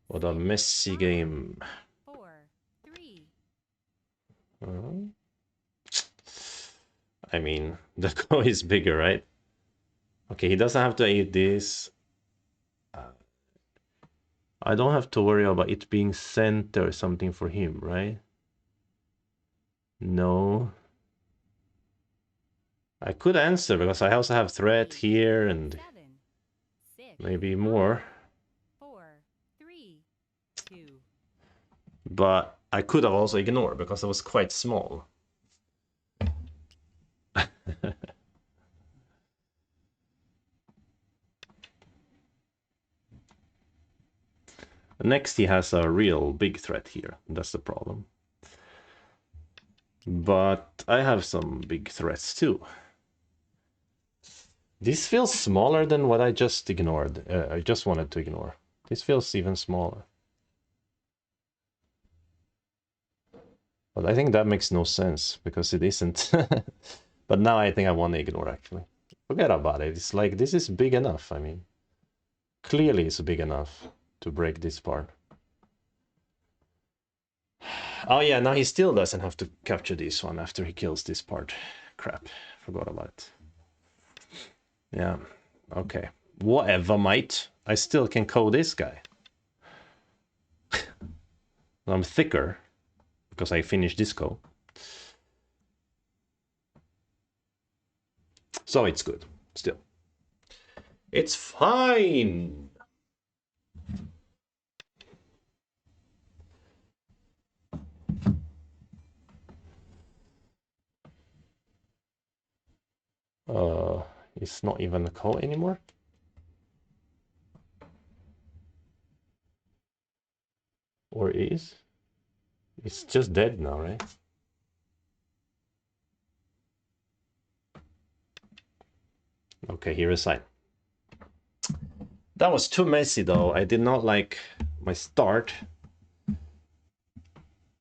What a messy game. 4, 3. I mean, the co is bigger, right? Okay, he doesn't have to eat this. I don't have to worry about it being sent or something for him, right? No. I could answer because I also have threat here and 7, 6, maybe more. 4, 3, 2. But I could have also ignored because it was quite small. Next, he has a real big threat here. That's the problem. But I have some big threats too. This feels smaller than what I just ignored. I just wanted to ignore. This feels even smaller. But I think that makes no sense because it isn't. But now I think I want to ignore actually. Forget about it. It's like this is big enough. I mean, clearly it's big enough to break this part. Oh yeah, now he still doesn't have to capture this one after he kills this part. Crap, forgot about it. Yeah, okay. Whatever, mate. I still can code this guy. I'm thicker because I finished this code. So it's good, still. It's fine. It's not even a call anymore. Or is? It's just dead now, right? Okay, here is sign. That was too messy though. I did not like my start.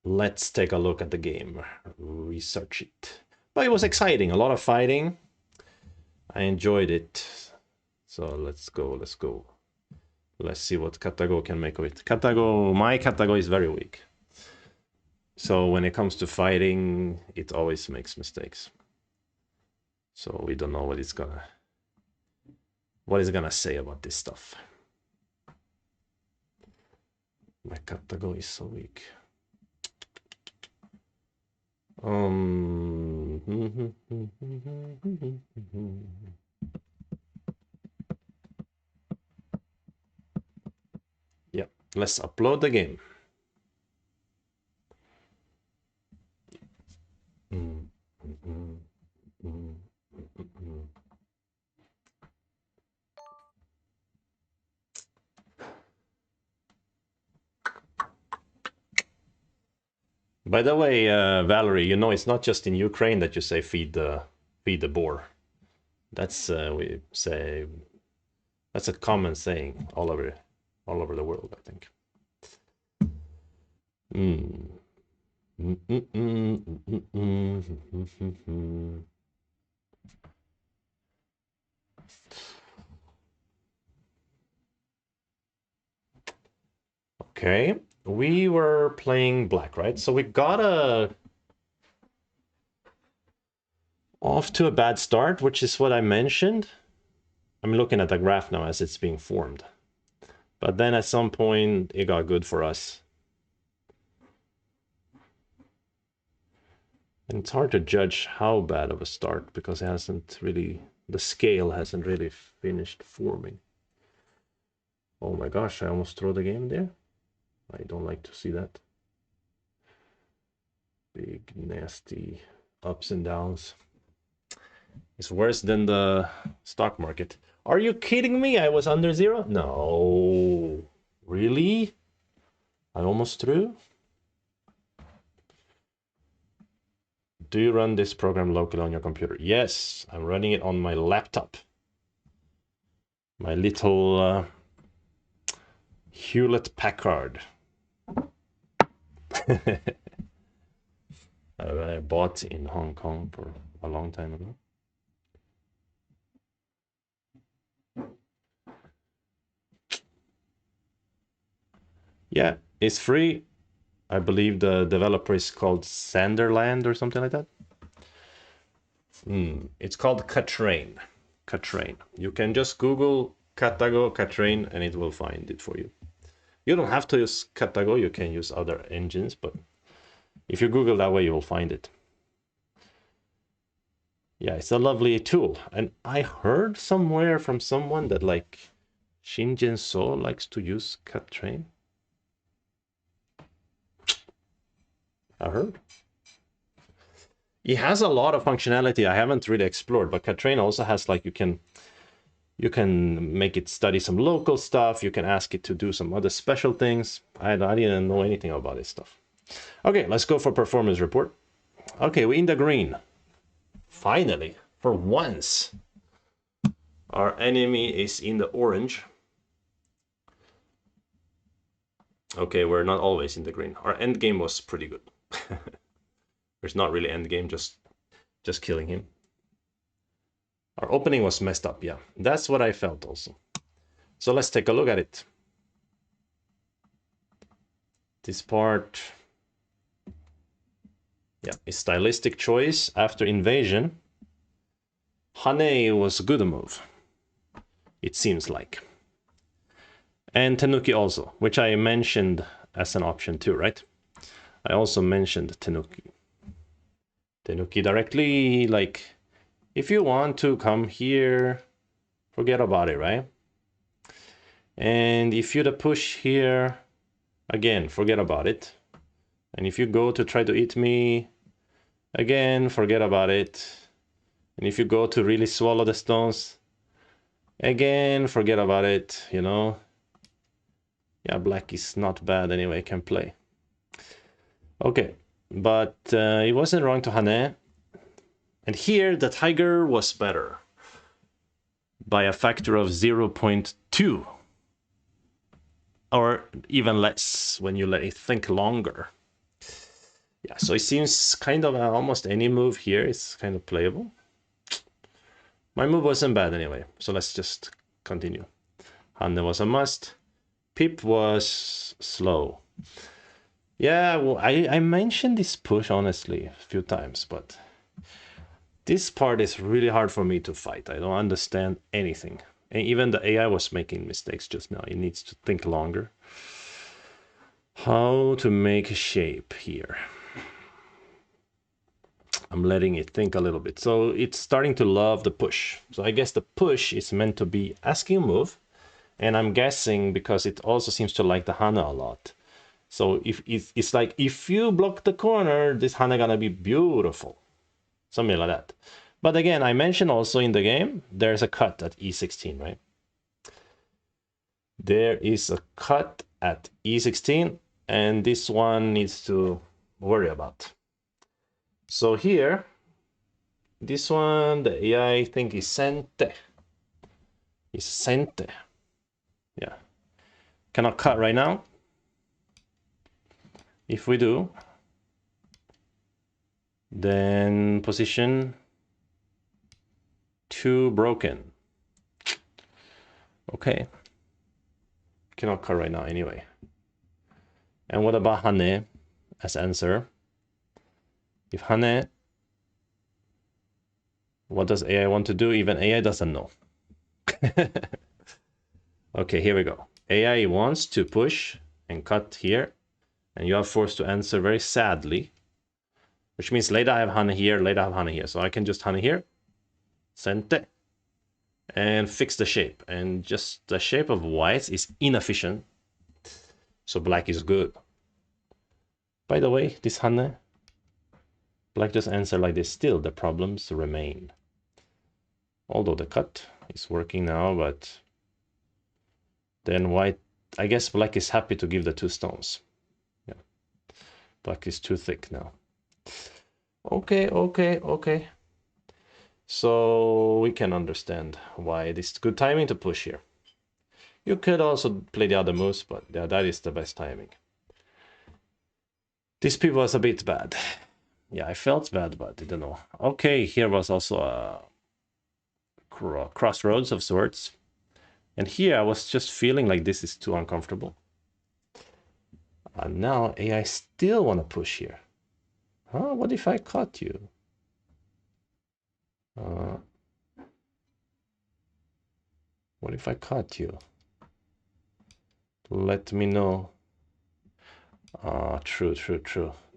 Let's take a look at the game. Research it. But it was exciting. A lot of fighting. I enjoyed it. So let's go, let's go. Let's see what Katago can make of it. My Katago is very weak. So when it comes to fighting, it always makes mistakes. So we don't know what it's gonna say about this stuff. My Katago is so weak. Yeah, let's upload the game. By the way, Valerie, you know it's not just in Ukraine that you say feed the boar. That's we say that's a common saying all over the world, I think. Okay, we were playing black, right? So we got off to a bad start, which is what I mentioned. I'm looking at the graph now as it's being formed. But then at some point, it got good for us. And it's hard to judge how bad of a start because it hasn't really, the scale hasn't really finished forming. Oh my gosh, I almost threw the game there. I don't like to see that. Big, nasty ups and downs. It's worse than the stock market. Are you kidding me? I was under zero? No. Really? I almost threw? Do you run this program locally on your computer? Yes, I'm running it on my laptop. My little Hewlett Packard. I bought in Hong Kong for a long time ago. Yeah, it's free. I believe the developer is called Sanderland or something like that. It's called Katrain. Katrain. You can just Google Katago Katrain and it will find it for you. You don't have to use Katago, you can use other engines, but if you Google that way, you will find it. Yeah, it's a lovely tool. And I heard somewhere from someone that like Shinjen So likes to use Katrain. I heard. It has a lot of functionality I haven't really explored, but Katrain also has like you can make it study some local stuff. You can ask it to do some other special things. I didn't know anything about this stuff. Okay, let's go for performance report. Okay, we're in the green. Finally, for once, our enemy is in the orange. Okay, we're not always in the green. Our end game was pretty good. There's not really end game, just killing him. Our opening was messed up, yeah. That's what I felt also. So let's take a look at it. This part, yeah, is stylistic choice after invasion. Hane was a good move, it seems like. And Tenuki also, which I mentioned as an option too, right? I also mentioned Tenuki. Tenuki directly, like, if you want to come here Forget about it, right? And if you push here, again, forget about it. And if you go to try to eat me, again, forget about it. And if you go to really swallow the stones, again, forget about it, you know. Yeah, black is not bad anyway, can play. Okay, but it wasn't wrong to Hane. And here, the tiger was better by a factor of 0.2. Or even less when you let it think longer. Yeah, so it seems kind of almost any move here is kind of playable. My move wasn't bad anyway, so let's just continue. Hane was a must. Pip was slow. Yeah, well, I mentioned this push honestly a few times, but this part is really hard for me to fight. I don't understand anything. And even the AI was making mistakes just now. It needs to think longer. How to make a shape here. I'm letting it think a little bit. So it's starting to love the push. So I guess the push is meant to be asking a move. And I'm guessing because it also seems to like the Hana a lot. So if it's like, if you block the corner, this Hana gonna be beautiful. Something like that. But again, I mentioned also in the game, there's a cut at E16, right? There is a cut at E16, and this one needs to worry about. So here, this one, the AI think is sente. Is sente. Yeah. Cannot cut right now. If we do, then position 2 broken. Okay. Cannot cut right now anyway. And what about Hane as answer? If Hane, what does AI want to do? Even AI doesn't know. Okay, here we go. AI wants to push and cut here, and you are forced to answer very sadly, which means later I have Hane here, later I have Hane here. So I can just Hane here, sente, and fix the shape. And just the shape of whites is inefficient, so black is good. By the way, this Hane, black just answer like this, still the problems remain. Although the cut is working now, but then white, I guess black is happy to give the 2 stones. Yeah, black is too thick now. Okay. So we can understand why it is good timing to push here. You could also play the other moves, but yeah, that is the best timing. This pip was a bit bad. Yeah, I felt bad, but I don't know. Okay, here was also a crossroads of sorts. And here I was just feeling like this is too uncomfortable. And now AI still want to push here. Huh? What if I caught you? What if I caught you? Let me know. True.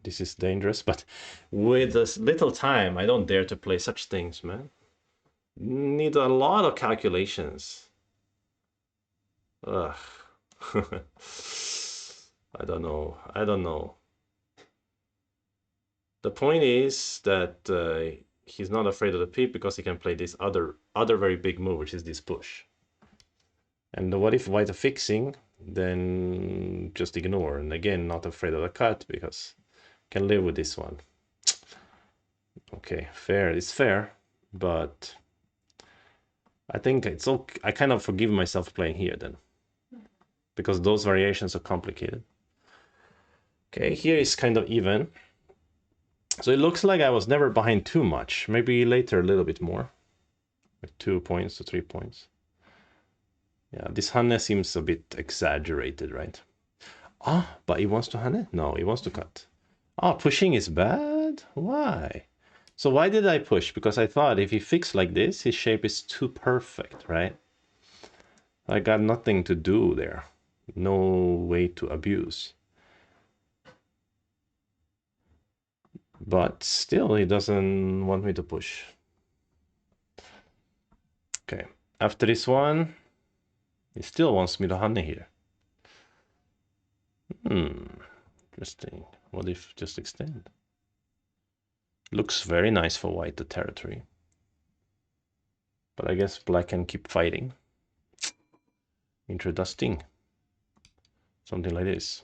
This is dangerous, but with this little time, I don't dare to play such things, man. Need a lot of calculations. Ugh. I don't know. The point is that he's not afraid of the pip because he can play this other very big move, which is this push. And what if white are fixing? Then just ignore. And again, not afraid of the cut because can live with this one. Okay, fair. It's fair, but I think it's okay. I kind of forgive myself playing here then, because those variations are complicated. Okay, here is kind of even. So it looks like I was never behind too much. Maybe later a little bit more, like 2 points to 3 points. Yeah, this Hane seems a bit exaggerated, right? But he wants to Hane? No, he wants to cut. Pushing is bad? Why? So why did I push? Because I thought if he fixed like this, his shape is too perfect, right? I got nothing to do there. No way to abuse. But still, he doesn't want me to push. Okay, after this one, he still wants me to honey here. Interesting. What if just extend? Looks very nice for white, the territory. But I guess black can keep fighting. Interesting. Something like this.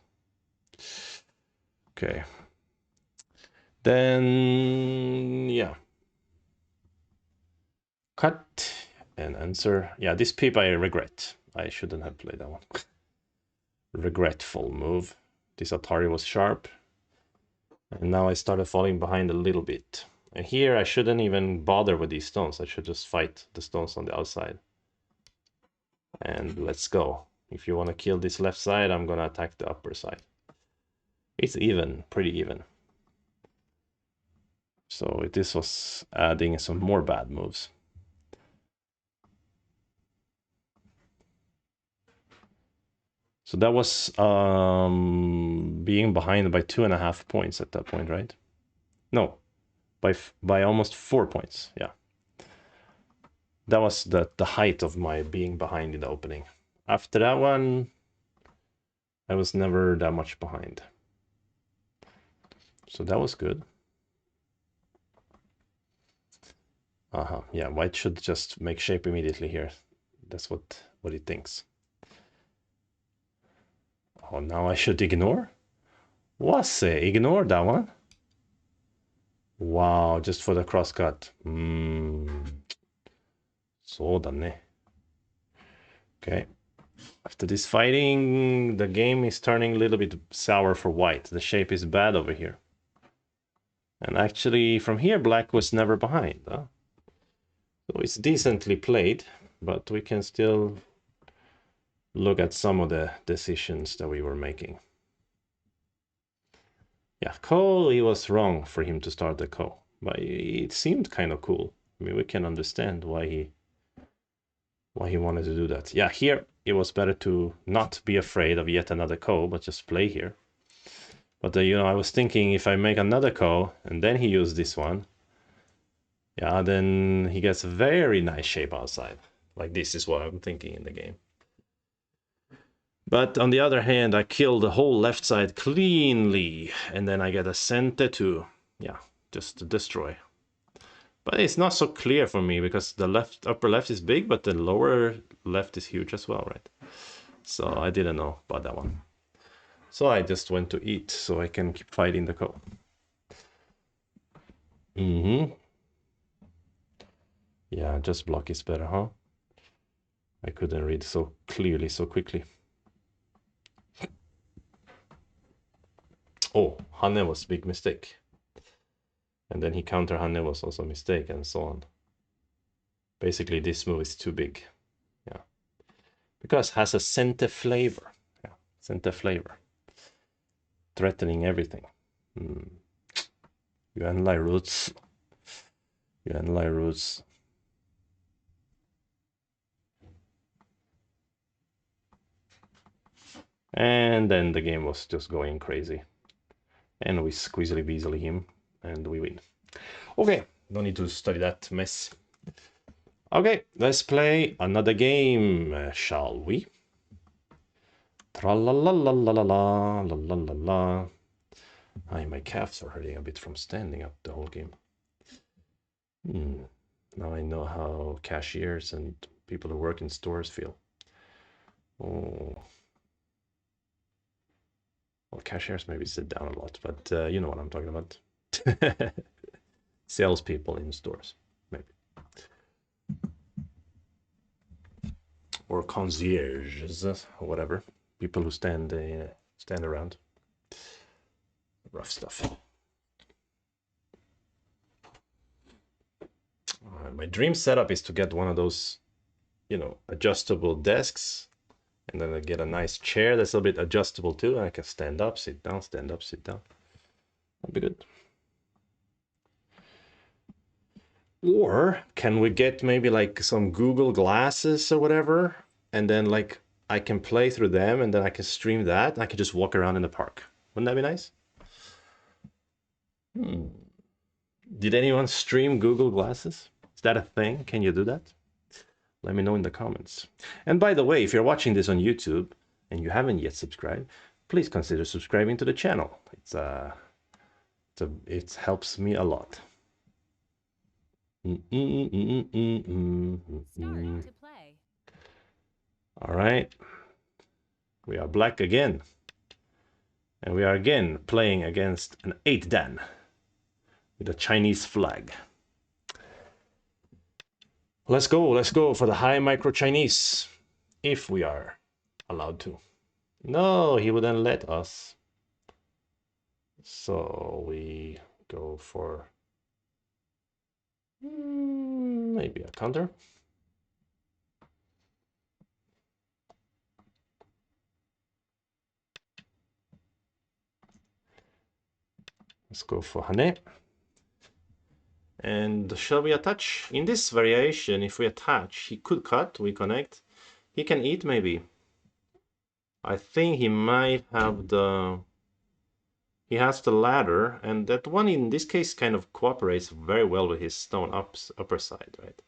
Okay. Then, yeah. Cut and answer. Yeah, this peep I regret. I shouldn't have played that one. Regretful move. This Atari was sharp. And now I started falling behind a little bit. And here I shouldn't even bother with these stones. I should just fight the stones on the outside. And let's go. If you want to kill this left side, I'm going to attack the upper side. It's even, pretty even. So this was adding some more bad moves. So that was being behind by 2.5 points at that point, right? No, by almost 4 points, yeah. That was the height of my being behind in the opening. After that one, I was never that much behind. So that was good. Yeah, white should just make shape immediately here. That's what he thinks. Oh, now I should ignore? Was ignore that one? Wow, just for the crosscut. そうだね. Okay. After this fighting, the game is turning a little bit sour for white. The shape is bad over here. And actually, from here, black was never behind. Huh? So it's decently played, but we can still look at some of the decisions that we were making. Yeah, Cole, he was wrong for him to start the Ko, but it seemed kind of cool. I mean, we can understand why he wanted to do that. Yeah, here it was better to not be afraid of yet another Ko, but just play here. But you know, I was thinking if I make another Ko and then he used this one, yeah, then he gets a very nice shape outside. Like this is what I'm thinking in the game. But on the other hand, I kill the whole left side cleanly, and then I get a center to, yeah, just to destroy. But it's not so clear for me because the upper left is big, but the lower left is huge as well, right? So I didn't know about that one. So I just went to eat so I can keep fighting the Ko. Yeah, just block is better, huh? I couldn't read so clearly so quickly. Oh, Hane was a big mistake. And then he counter Hane was also a mistake, and so on. Basically, this move is too big. Yeah. Because it has a center flavor. Yeah, center flavor. Threatening everything. Yuan Lai roots. Yuan Lai roots. And then the game was just going crazy. And we squeezily beazily him, and we win. Okay, no need to study that mess. Okay, let's play another game, shall we? Tra-la-la-la-la-la-la-la-la-la. My calves are hurting a bit from standing up the whole game. Now I know how cashiers and people who work in stores feel. Oh. Well, cashiers maybe sit down a lot, but you know what I'm talking about. Salespeople in stores, maybe. Or concierges, or whatever. People who stand around. Rough stuff. My dream setup is to get one of those, you know, adjustable desks, and then I get a nice chair that's a bit adjustable too. I can stand up, sit down, stand up, sit down. That'd be good. Or can we get maybe like some Google glasses or whatever, and then like I can play through them, and then I can stream that, and I can just walk around in the park. Wouldn't that be nice? Did anyone stream Google glasses? Is that a thing? Can you do that? Let me know in the comments. And by the way, if you're watching this on YouTube and you haven't yet subscribed, please consider subscribing to the channel. It helps me a lot. Start to play. All right. We are black again. And we are again playing against an 8 dan with a Chinese flag. Let's go for the high micro Chinese, if we are allowed to. No, he wouldn't let us. So we go for maybe a counter. Let's go for Hane. And shall we attach? In this variation, if we attach, he could cut, we connect. He can eat maybe. I think he might have the... He has the ladder, and that one in this case kind of cooperates very well with his stone upper side, right?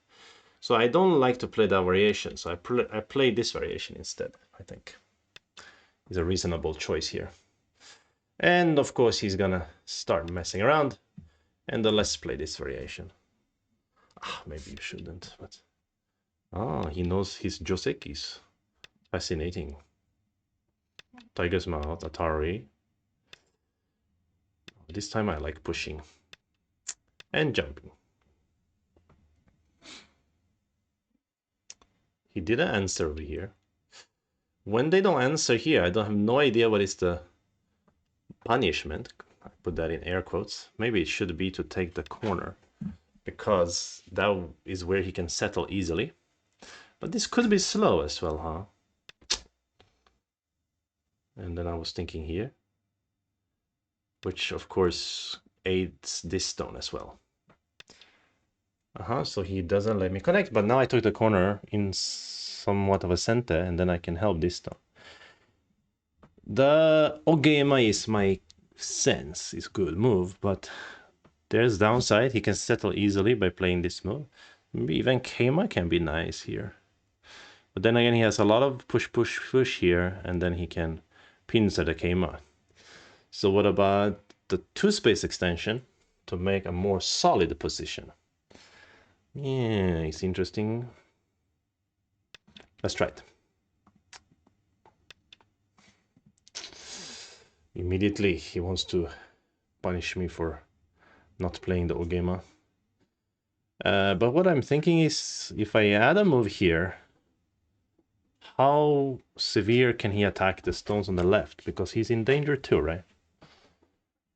So I don't like to play that variation, so I play this variation instead, I think. It's a reasonable choice here. And of course he's gonna start messing around, and let's play this variation. Maybe you shouldn't, but... he knows his Josekis. Fascinating. Tiger's Mouth, Atari. This time I like pushing and jumping. He didn't answer over here. When they don't answer here, I don't have no idea what is the punishment. I put that in air quotes. Maybe it should be to take the corner, because that is where he can settle easily. But this could be slow as well, huh? And then I was thinking here, which of course aids this stone as well. So he doesn't let me connect, but now I took the corner in somewhat of a center, and then I can help this stone. The Ogema is my sense, is good move, but there's downside. He can settle easily by playing this move. Maybe even Keima can be nice here. But then again, he has a lot of push here, and then he can pincer the Keima. So what about the 2-space extension to make a more solid position? Yeah, it's interesting. Let's try it. Immediately he wants to punish me for not playing the Ogema. But what I'm thinking is, if I add a move here, how severe can he attack the stones on the left? Because he's in danger too, right?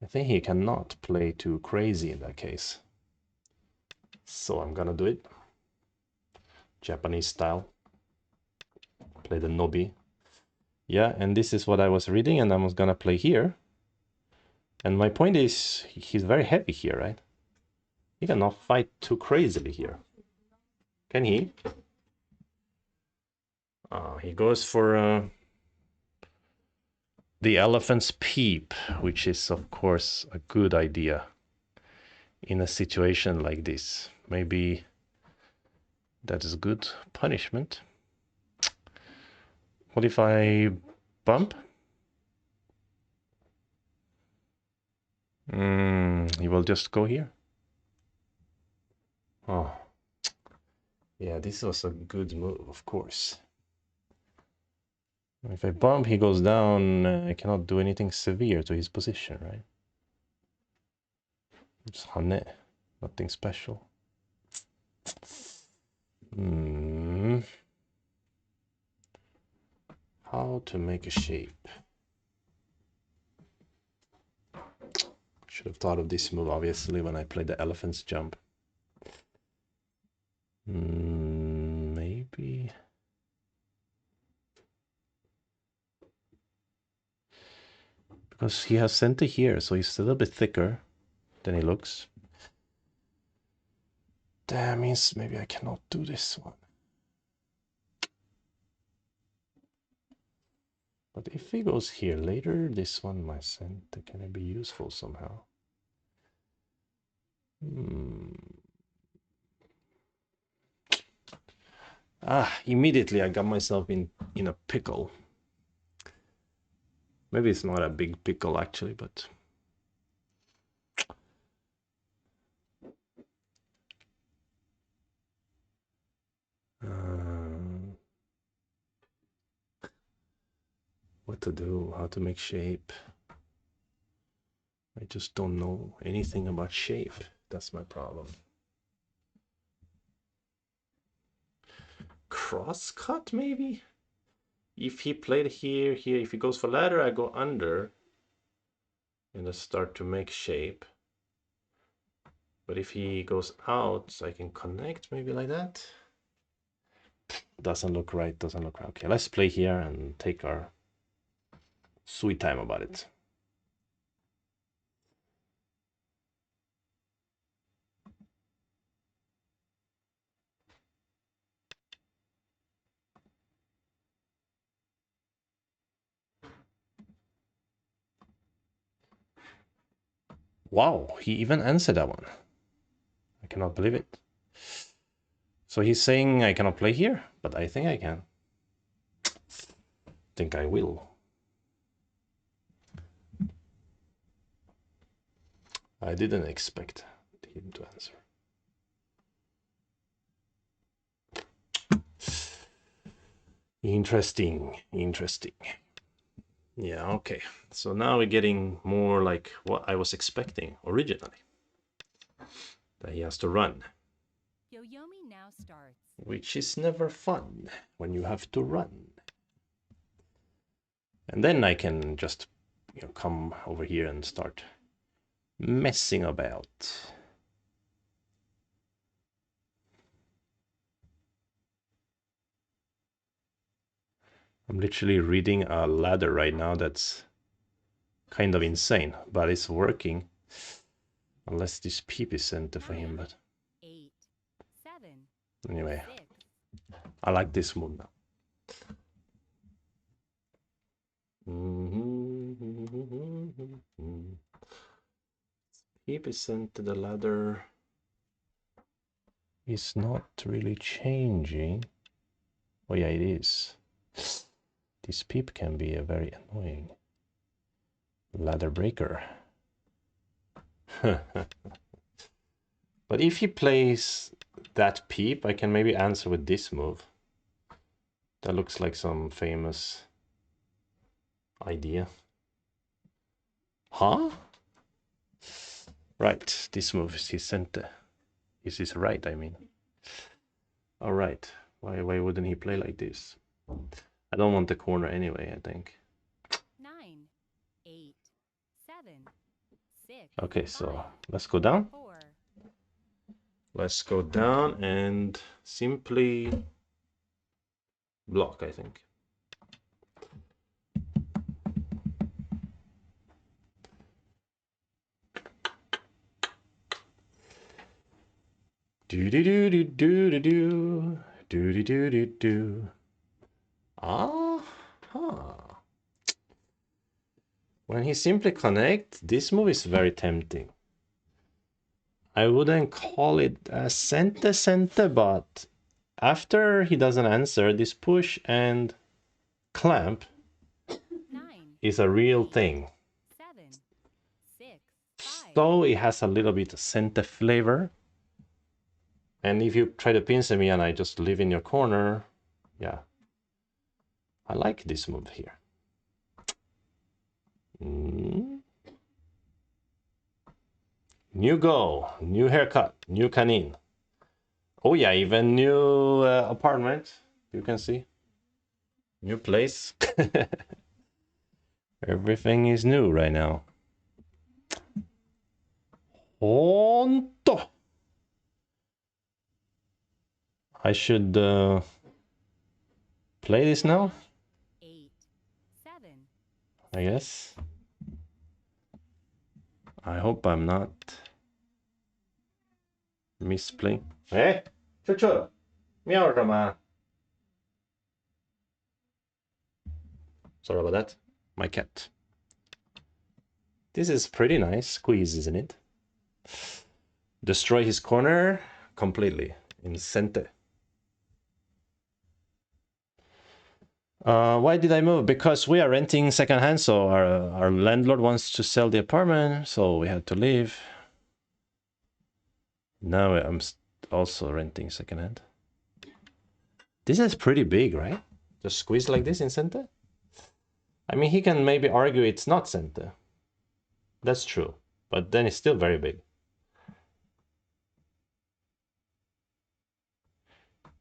I think he cannot play too crazy in that case. So I'm gonna do it. Japanese style. Play the Nobi. Yeah, and this is what I was reading, and I was gonna play here. And my point is, he's very heavy here, right? He cannot fight too crazily here. Can he? He goes for the elephant's peep, which is of course a good idea in a situation like this. Maybe that is good punishment. What if I bump? He will just go here. Oh, yeah, this was a good move, of course. If I bump, he goes down. I cannot do anything severe to his position, right? It's Hane, nothing special. How to make a shape? Should have thought of this move, obviously, when I played the elephant's jump. Maybe... Because he has center here, so he's a little bit thicker than he looks. That means maybe I cannot do this one. But if he goes here later, this one, my center, can it be useful somehow? Immediately I got myself in a pickle. Maybe it's not a big pickle actually, but what to do, how to make shape. I just don't know anything about shape. That's my problem. Cross cut maybe? If he played here, if he goes for ladder, I go under and I start to make shape. But if he goes out, I can connect maybe like that. Doesn't look right, doesn't look right. Okay, let's play here and take our sweet time about it. Wow, he even answered that one. I cannot believe it. So he's saying I cannot play here, but I think I can. Think I will. I didn't expect him to answer. Interesting. Yeah, okay. So now we're getting more like what I was expecting originally. That he has to run. Yoyomi now starts. Which is never fun when you have to run. And then I can just come over here and start messing about. I'm literally reading a ladder right now that's kind of insane, but it's working. Unless this peep is center for him, but 8, 7. Anyway, 6. I like this move now. Peep is sent to the ladder. It's not really changing. Oh yeah, it is. This peep can be a very annoying ladder breaker. But if he plays that peep, I can maybe answer with this move. That looks like some famous idea. Huh? Right, this move is his center. Is his right, I mean. All right. Why wouldn't he play like this? I don't want the corner anyway, I think. 9, 8, 7, 6. Okay, so let's go down. 4. Let's go down and simply block, I think. Do do do do do do do do do do do. Ah. When he simply connects, this move is very tempting. I wouldn't call it a center, but after he doesn't answer, this push and clamp 9, is a real thing. 7, 6, 5. So it has a little bit of center flavor. And if you try to pincer me and I just live in your corner, yeah. I like this move here. New goal, new haircut, new Kanin. Oh yeah, even new apartment. You can see. New place. Everything is new right now. Honto. I should play this now. 8, 7. I guess. I hope I'm not misplaying. Hey, Chuchu, meow, Rama. Sorry about that. My cat. This is pretty nice squeeze, isn't it? Destroy his corner completely in center. Why did I move? Because we are renting secondhand, so our landlord wants to sell the apartment, so we had to leave. Now I'm also renting secondhand. This is pretty big, right? Just squeeze like this in center? I mean, he can maybe argue it's not center. That's true, but then it's still very big.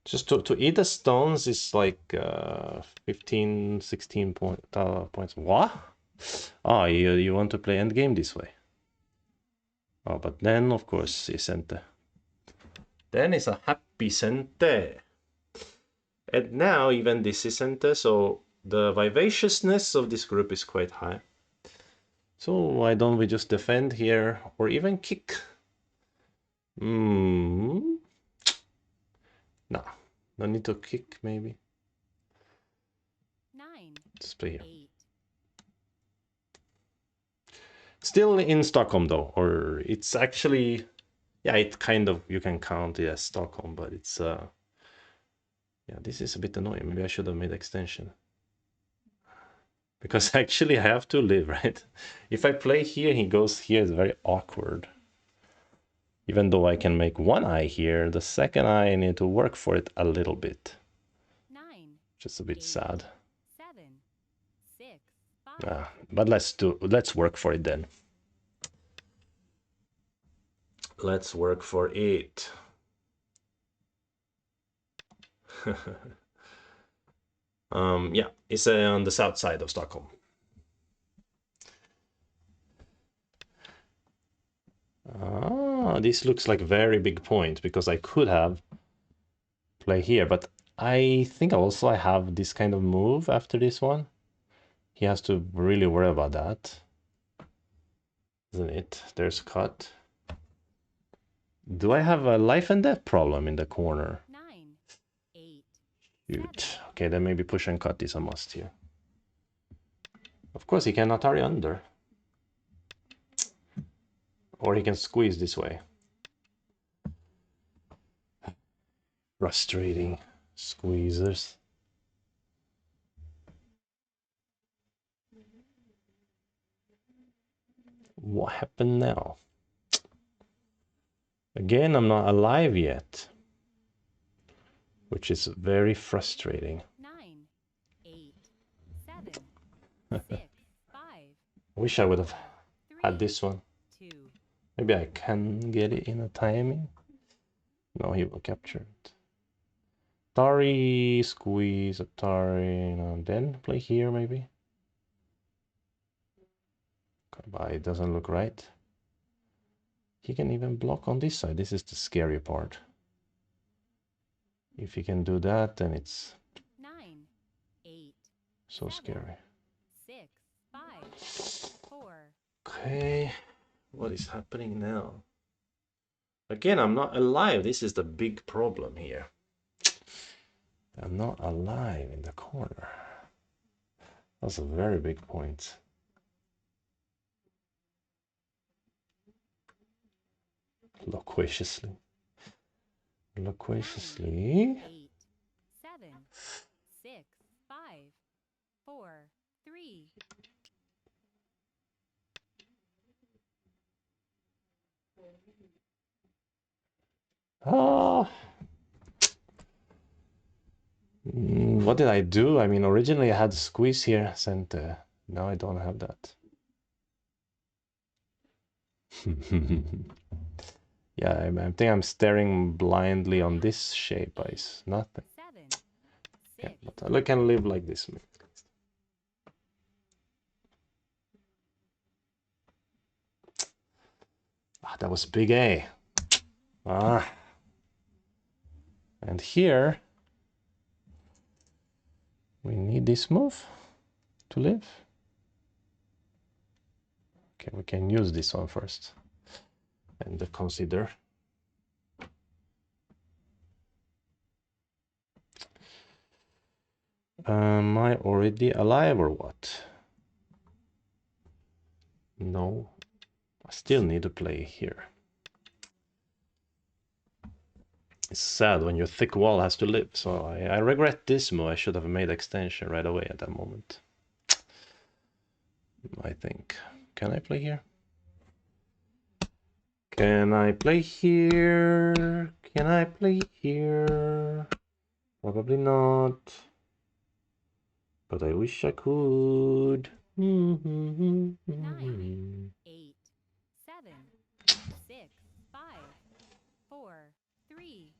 Just to eat the stones is like 15, 16 points. What? Oh, you want to play endgame this way. Oh, but then, of course, it's center. Then it's a happy center. And now even this is center, so the vivaciousness of this group is quite high. So why don't we just defend here or even kick? No, no need to kick maybe. 9. Just play here. 8. Still in Stockholm though, or it's actually, yeah, it kind of, you can count it as Stockholm, but it's, yeah, this is a bit annoying. Maybe I should have made extension. Because actually I have to live, right? If I play here, he goes here, it's very awkward. Even though I can make one eye here, the second eye I need to work for it a little bit. 9. Just a bit 8, sad. 7. 6. 5. But let's work for it then. Let's work for it. Yeah, it's on the south side of Stockholm. This looks like a very big point because I could have play here, but I think also I have this kind of move after this one. He has to really worry about that, isn't it? There's cut. Do I have a life and death problem in the corner? 9. 8. Shoot. Okay, then maybe push and cut is a must here. Of course, he can Atari under. Or he can squeeze this way. Frustrating squeezers. What happened now? Again, I'm not alive yet. Which is very frustrating. 9. 8. 7. 6. 5. I wish I would have 3. had this one. 2. Maybe I can get it in a timing. No, he will capture it. Atari, squeeze, Atari, and then play here maybe. But it doesn't look right. He can even block on this side. This is the scary part. If he can do that, then it's 9. 8. so 7, scary. 6. 5. 4. Okay, what is happening now? Again, I'm not alive. This is the big problem here. I'm not alive in the corner. That's a very big point. Loquaciously. Loquaciously. 8. 7. 6. 5. 4. 3. Ah. What did I do? I mean, originally I had squeeze here, and now I don't have that. Yeah, I think I'm staring blindly on this shape. It's nothing. 7. Yeah, 6. but I can live like this. Ah, that was big A. Ah. And here, we need this move to live. Okay, we can use this one first. And consider. Am I already alive or what? No. I still need to play here. It's sad when your thick wall has to live. So I regret this move. I should have made extension right away at that moment. I think. Can I play here? Can I play here? Can I play here? Probably not. But I wish I could. 9, 8, 7, 6, 5, 4, 3,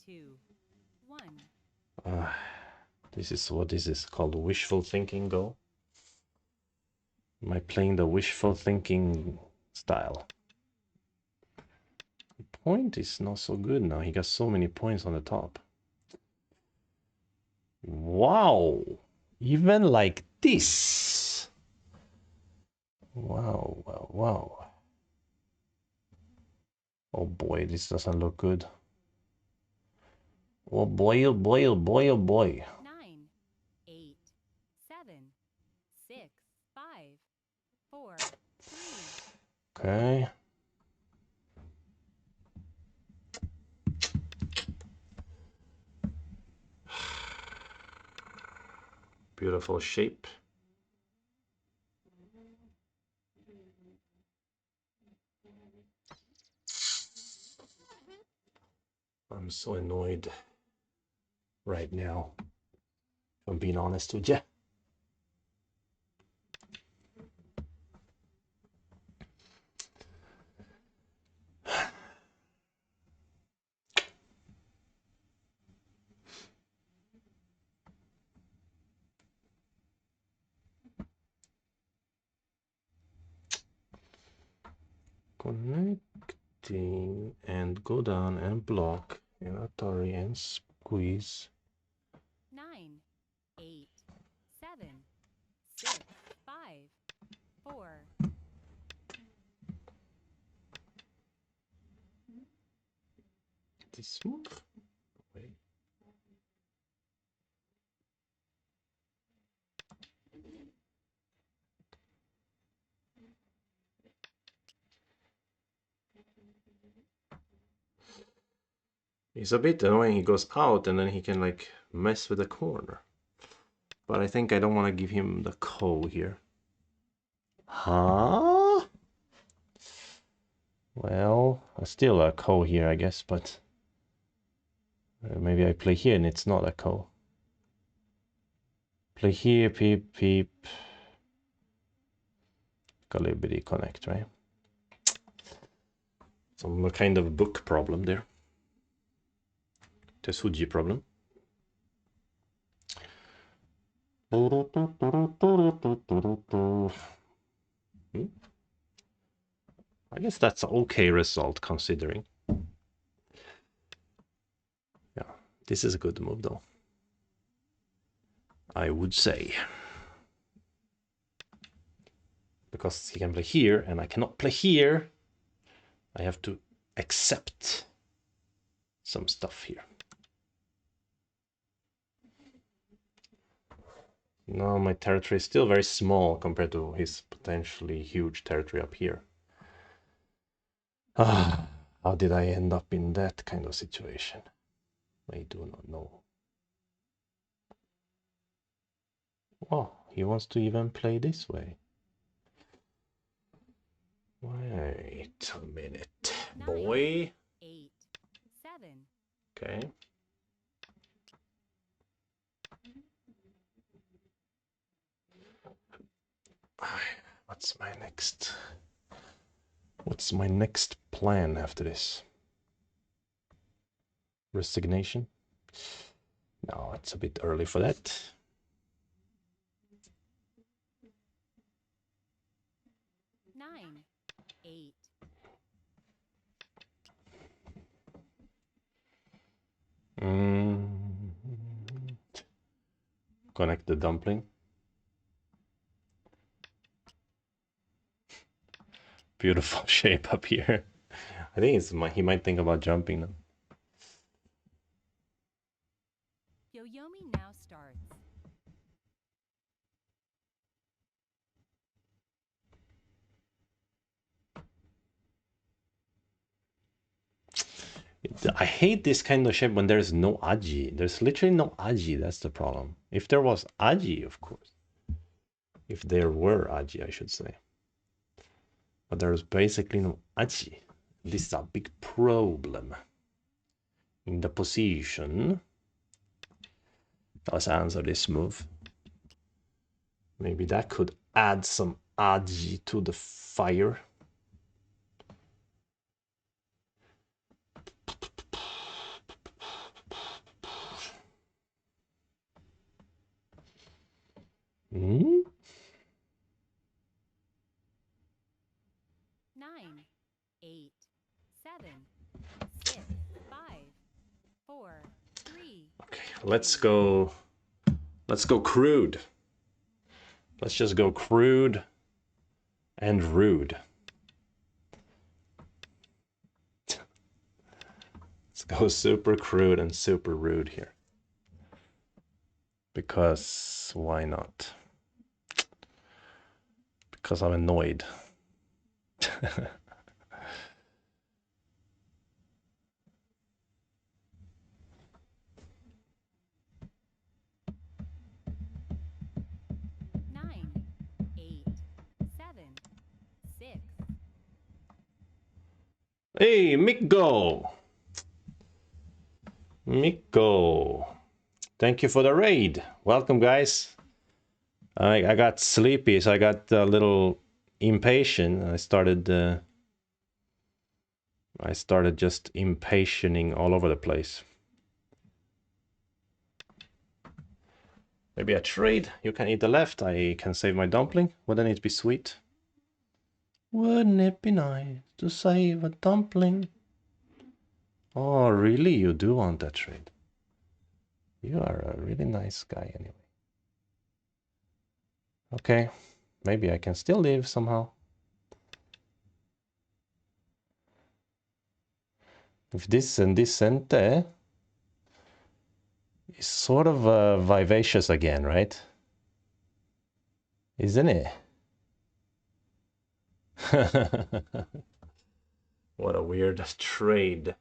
2, 1. This is what this is called wishful thinking go. Am I playing the wishful thinking style? The point is not so good now. He got so many points on the top. Wow. Even like this. Wow, wow, wow. Oh boy, this doesn't look good. Oh boy, oh boy, oh boy, oh boy. 9, 8, 7, 6, 5, 4, 3. Okay. Beautiful shape. I'm so annoyed right now, if I'm being honest with you. Connecting and go down and block and Atari and squeeze. 9, 8, 7, 6, 5, 4. This move. Wait. It's a bit annoying. He goes out and then he can like mess with the corner. But I think I don't want to give him the ko here. Huh? Well, still a ko here, I guess, but maybe I play here and it's not a ko. Play here, peep, peep. Calibri connect, right? Some kind of book problem there. Tesuji problem. I guess that's an okay result considering. Yeah, this is a good move though, I would say. Because he can play here and I cannot play here. I have to accept some stuff here. Now my territory is still very small compared to his potentially huge territory up here. How did I end up in that kind of situation? I do not know. Oh, he wants to even play this way. Wait a minute, 9, boy. 8, 7. Okay. What's my next plan after this? Resignation? No, it's a bit early for that. 9, 8. Connect the dumpling. Beautiful shape up here. I think he might think about jumping now. Yoyomi now starts. I hate this kind of shape when there's no aji. There's literally no aji. That's the problem. If there was aji, of course. If there were aji, I should say. But there's basically no aji. This is a big problem. In the position. Let's answer this move. Maybe that could add some aji to the fire. Hmm? 9, 8, 7, 6, 5, 4, 3. Okay, let's go crude. Let's just go crude and rude. Let's go super crude and super rude here. Because why not? Because I'm annoyed. 9, 8, 7, 6. Hey, Mikko! Mikko! Thank you for the raid. Welcome, guys. I got sleepy, so I got a little impatient. I started just impatienting all over the place. Maybe a trade. You can eat the left. I can save my dumpling. Wouldn't it be sweet? Wouldn't it be nice to save a dumpling? Oh, really? You do want that trade? You are a really nice guy anyway. Okay, maybe I can still live somehow. If this and this ente is sort of vivacious again, right? Isn't it? What a weird trade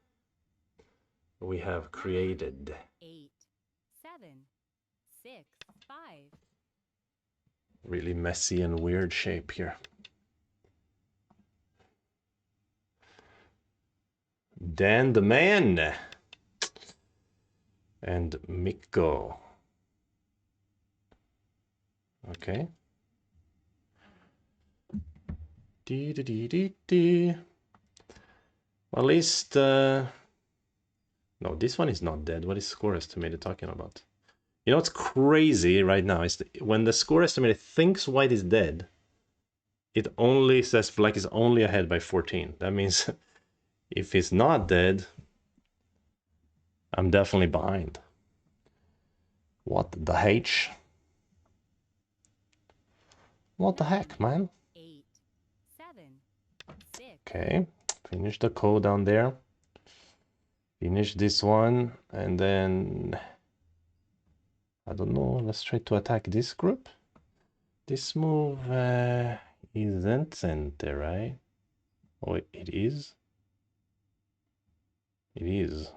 we have created. 8, 7, 6, 5. Really messy and weird shape here. Dan the man and Mikko. Okay. Well, at least no, this one is not dead. What is score estimator talking about? You know what's crazy right now is when the score estimator thinks white is dead, it only says black is only ahead by 14. That means if he's not dead, I'm definitely behind. What the H? What the heck, man? 8, 7, 6. Okay, finish the code down there. Finish this one, and then I don't know. Let's try to attack this group. This move isn't center, right? Oh, it is. It is.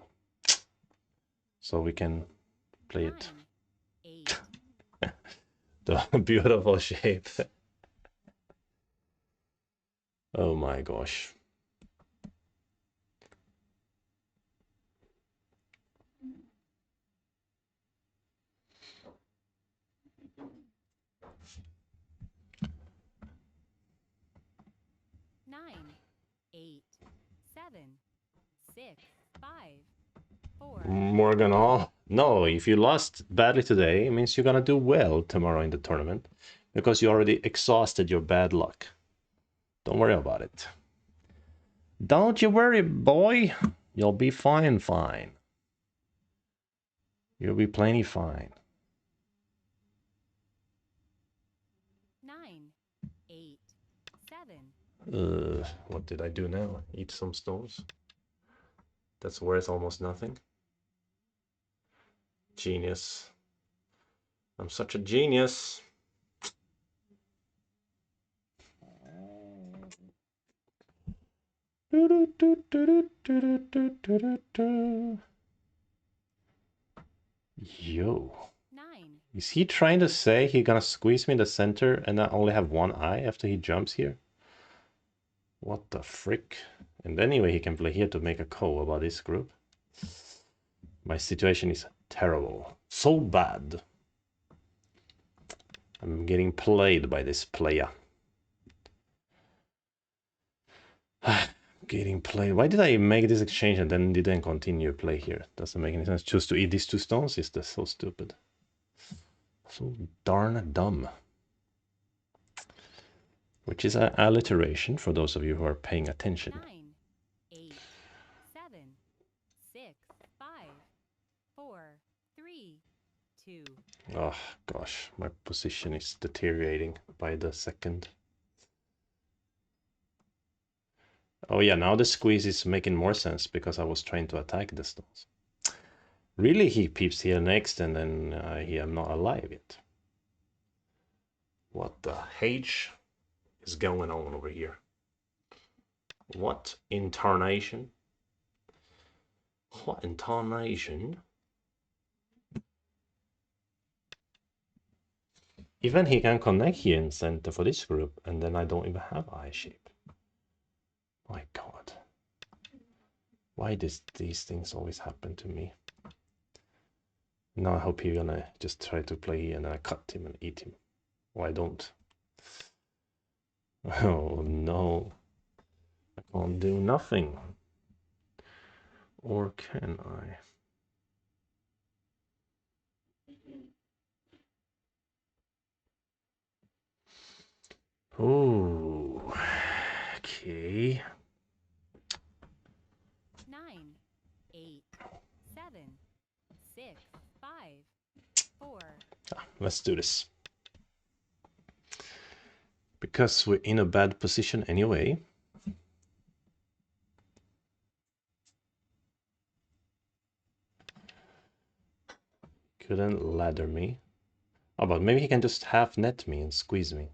So we can play 9, it. 8. The beautiful shape. Oh my gosh. Nine, 8, 7, 6, 5, 4. Morgan Hall. No, if you lost badly today, it means you're gonna do well tomorrow in the tournament because you already exhausted your bad luck. Don't worry about it. Don't you worry, boy. You'll be fine. You'll be plenty fine. 9, 8, 7. What did I do now? Eat some stones? That's worth almost nothing. Genius. I'm such a genius. Yo. 9, Is he trying to say he's gonna squeeze me in the center and I only have one eye after he jumps here? What the frick? And anyway, he can play here to make a call about this group. My situation is terrible. So bad. I'm getting played by this player. Getting played. Why did I make this exchange and then didn't continue play here? Doesn't make any sense. Choose to eat these 2 stones? Is this so stupid? So darn dumb. Which is an alliteration for those of you who are paying attention. 9, 8, 7, 6, 5, 4, 3, 2. Oh gosh, my position is deteriorating by the second. Oh yeah, now the squeeze is making more sense because I was trying to attack the stones. Really, he peeps here next and then I'm not alive yet. What the H is going on over here? What incarnation? What incarnation? Even he can connect here in center for this group, and then I don't even have eye shape. My god. Why does these things always happen to me? Now I hope he's gonna just try to play here and then I cut him and eat him. Why don't? Oh no. I can't do nothing. Or can I? Oh, okay. 9, 8, 7, 6, 5, 4. Let's do this. Because we're in a bad position anyway. Couldn't ladder me. Oh, but maybe he can just half net me and squeeze me.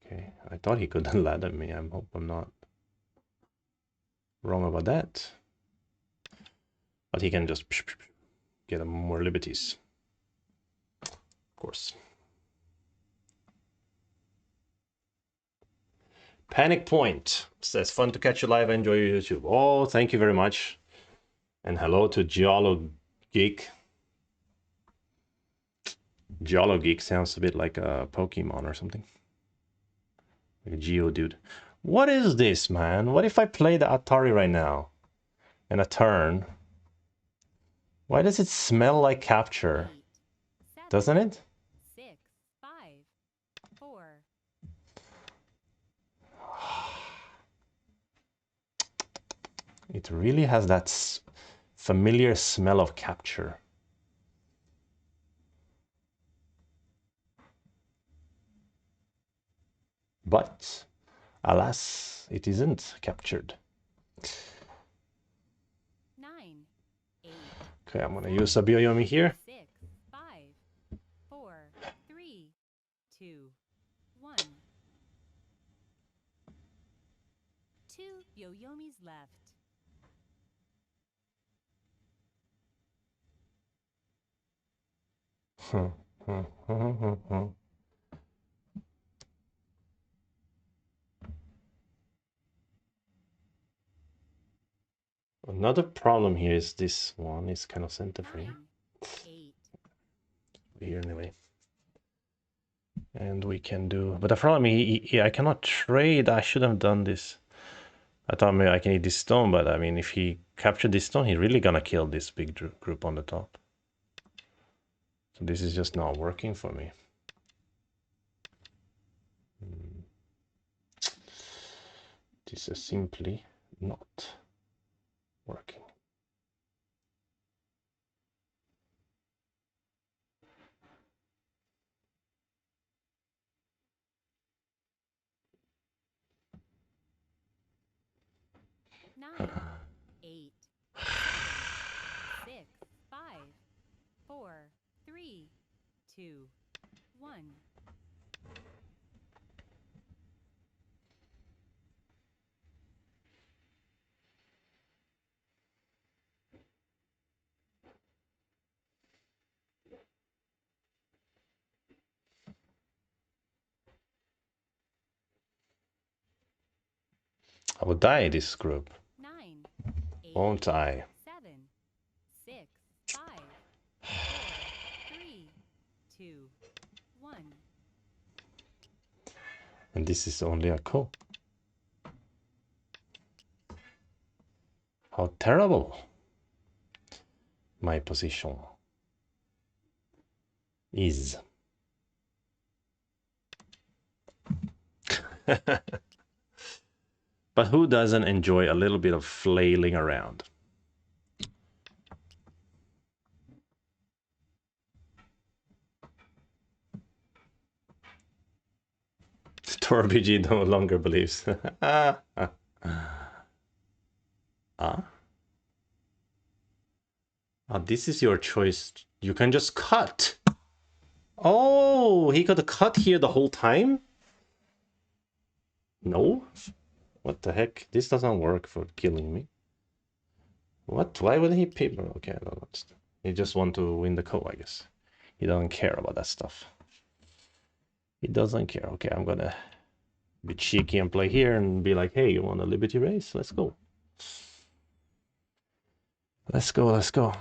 Okay, I thought he couldn't ladder me. I hope I'm not wrong about that. But he can just get more liberties. Of course. Panic Point says, fun to catch you live. Enjoy your YouTube. Oh, thank you very much. And hello to Giallo Geek. Giallo Geek sounds a bit like a Pokemon or something. Like a Geodude. What is this, man? What if I play the Atari right now? In a turn? Why does it smell like capture? 8, 7, Doesn't it? 6, 5, 4. It really has that familiar smell of capture. But, alas, it isn't captured. 9, 8. Okay, I'm gonna use a Bioyomi here. 6, 5, 4, 3, 2, 1. 2 Yoyomis left. Another problem here is this one is kind of center free. 9, 8. Here anyway. And we can do, but the problem is I cannot trade. I should have done this. I thought maybe I can eat this stone, but I mean, if he captured this stone, he's really gonna kill this big group on the top. So this is just not working for me. This is simply not working. Nine, 8, 7, 6, 5, 4, 3, 2, 1. I will die this group. 9, 8, Won't I? 7, 6, 5, 4, 3, 2, 1. And this is only a ko. How terrible my position is. But who doesn't enjoy a little bit of flailing around? Torbiji no longer believes. Ah. This is your choice. You can just cut. Oh, he could cut here the whole time? No? What the heck? This doesn't work for killing me. What? Why would he pay? Okay, I don't understand. He just want to win the ko, I guess. He doesn't care about that stuff. He doesn't care. Okay, I'm gonna be cheeky and play here and be like, hey, you want a Liberty race? Let's go. Let's go, let's go.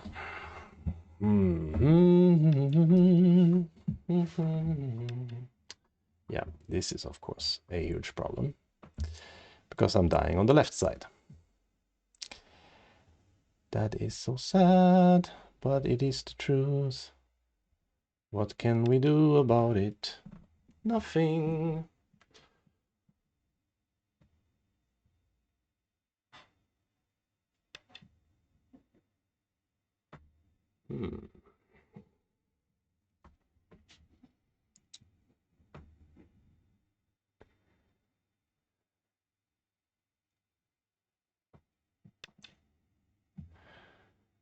Yeah, this is, of course, a huge problem. Because I'm dying on the left side. That is so sad, but it is the truth. What can we do about it? Nothing.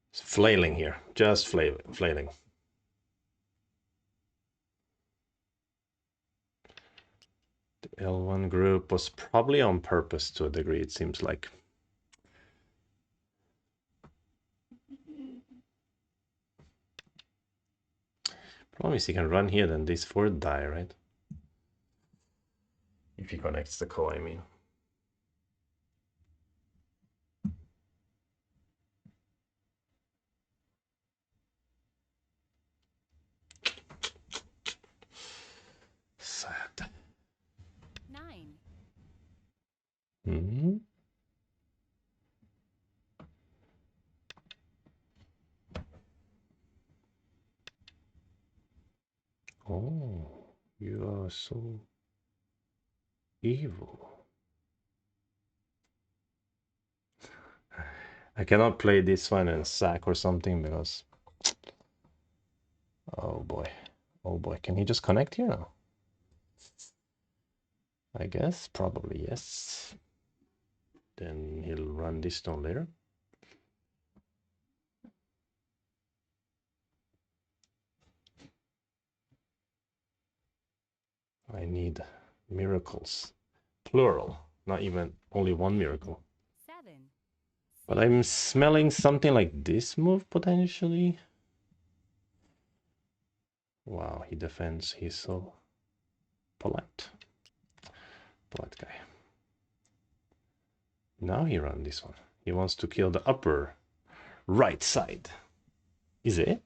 It's flailing here, just flailing. The L1 group was probably on purpose to a degree, it seems like. Problem is he can run here, then these four die, right? If he connects the ko, I mean. Sad. 9. Hmm. Oh, you are so evil. I cannot play this one and sack or something because... Oh boy. Oh boy, can he just connect here now? I guess, probably yes. Then he'll run this stone later. I need miracles. Plural, not even only one miracle. 7. But I'm smelling something like this move, potentially. Wow, he defends. He's so polite. Polite guy. Now he runs this one. He wants to kill the upper right side. Is it?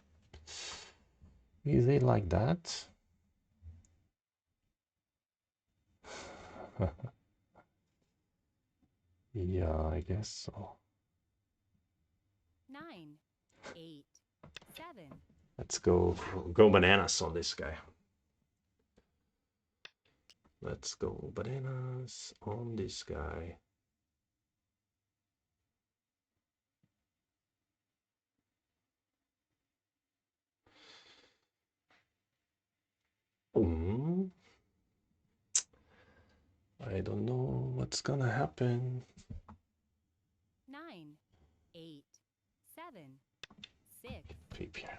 Is it like that? Yeah, I guess so. 9, 8, 7. Let's go bananas on this guy. Let's go bananas on this guy. I don't know what's gonna happen. 9, 8, 7, 6. Peep here.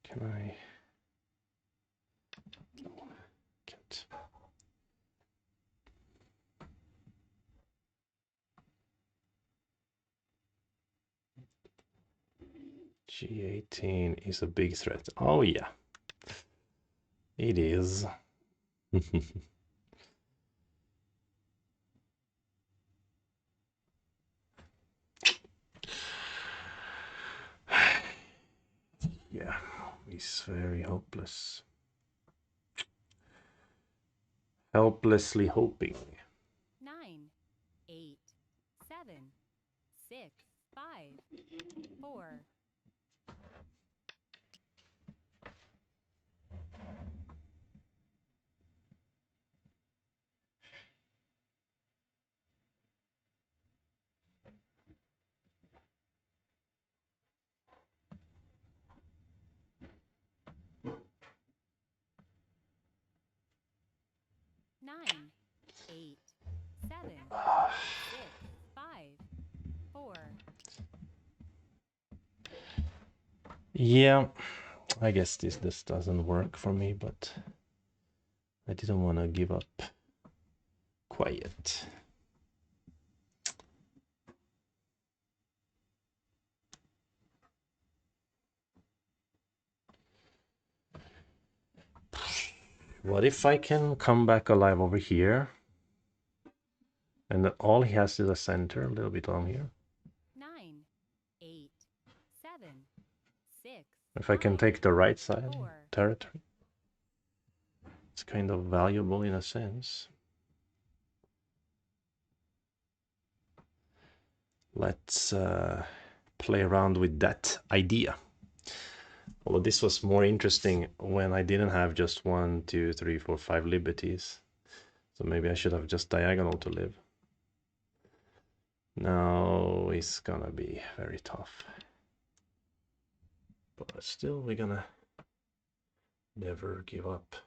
Can I? No, can't. G18 is a big threat. Oh yeah. It is. Yeah, he's very hopeless. Helplessly hoping. 9, 8, 7, 6, 5, 4, 9, 8, 7, 6, 5, 4. Yeah, I guess this doesn't work for me, but I didn't want to give up quiet. What if I can come back alive over here? And then all he has is a center, a little bit down here. 9, 8, 7, 6. If I can take the right side 4. territory, it's kind of valuable in a sense. Let's play around with that idea. Although this was more interesting when I didn't have just 1, 2, 3, 4, 5 liberties. So maybe I should have just diagonal to live. Now it's gonna be very tough. But still, we're gonna never give up.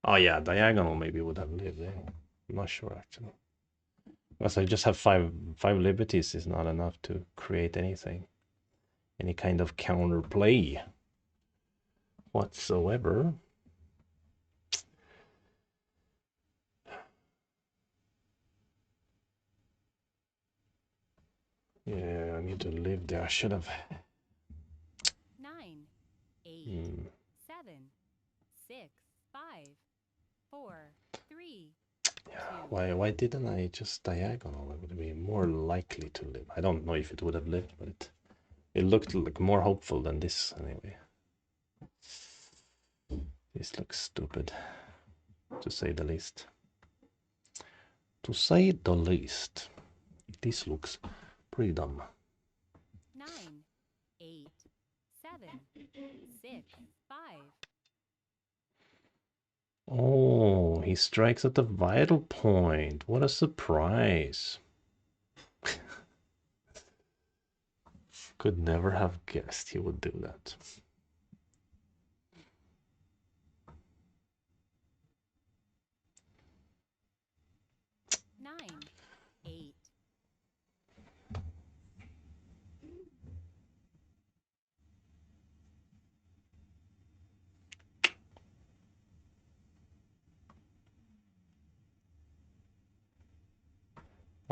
Oh yeah, diagonal maybe would have lived there. I'm not sure actually. Because I just have five liberties is not enough to create anything. Any kind of counterplay whatsoever. Yeah, I need to live there. I should have. 9, 8, 7, 6, 5, 4, 3. Yeah, why didn't I just diagonal? It would be more likely to live. I don't know if it would have lived, but it looked like more hopeful than this anyway. This looks stupid, to say the least. To say the least, this looks pretty dumb. 9, 8, 7, 6, 5. Oh, he strikes at the vital point. What a surprise. Could never have guessed he would do that. Nine, 8.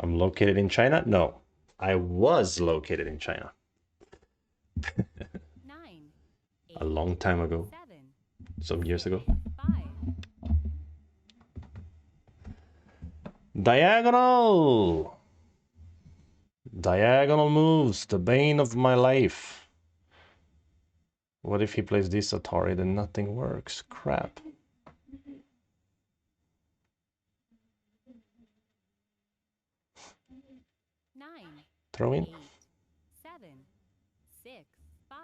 I'm located in China? No, I was located in China. 9, 8. A long time ago. 7, Some years ago. 5. Diagonal! Diagonal moves, the bane of my life. What if he plays this Atari, then nothing works? Crap. Nine, Throw in. 8, 7, 6, 5,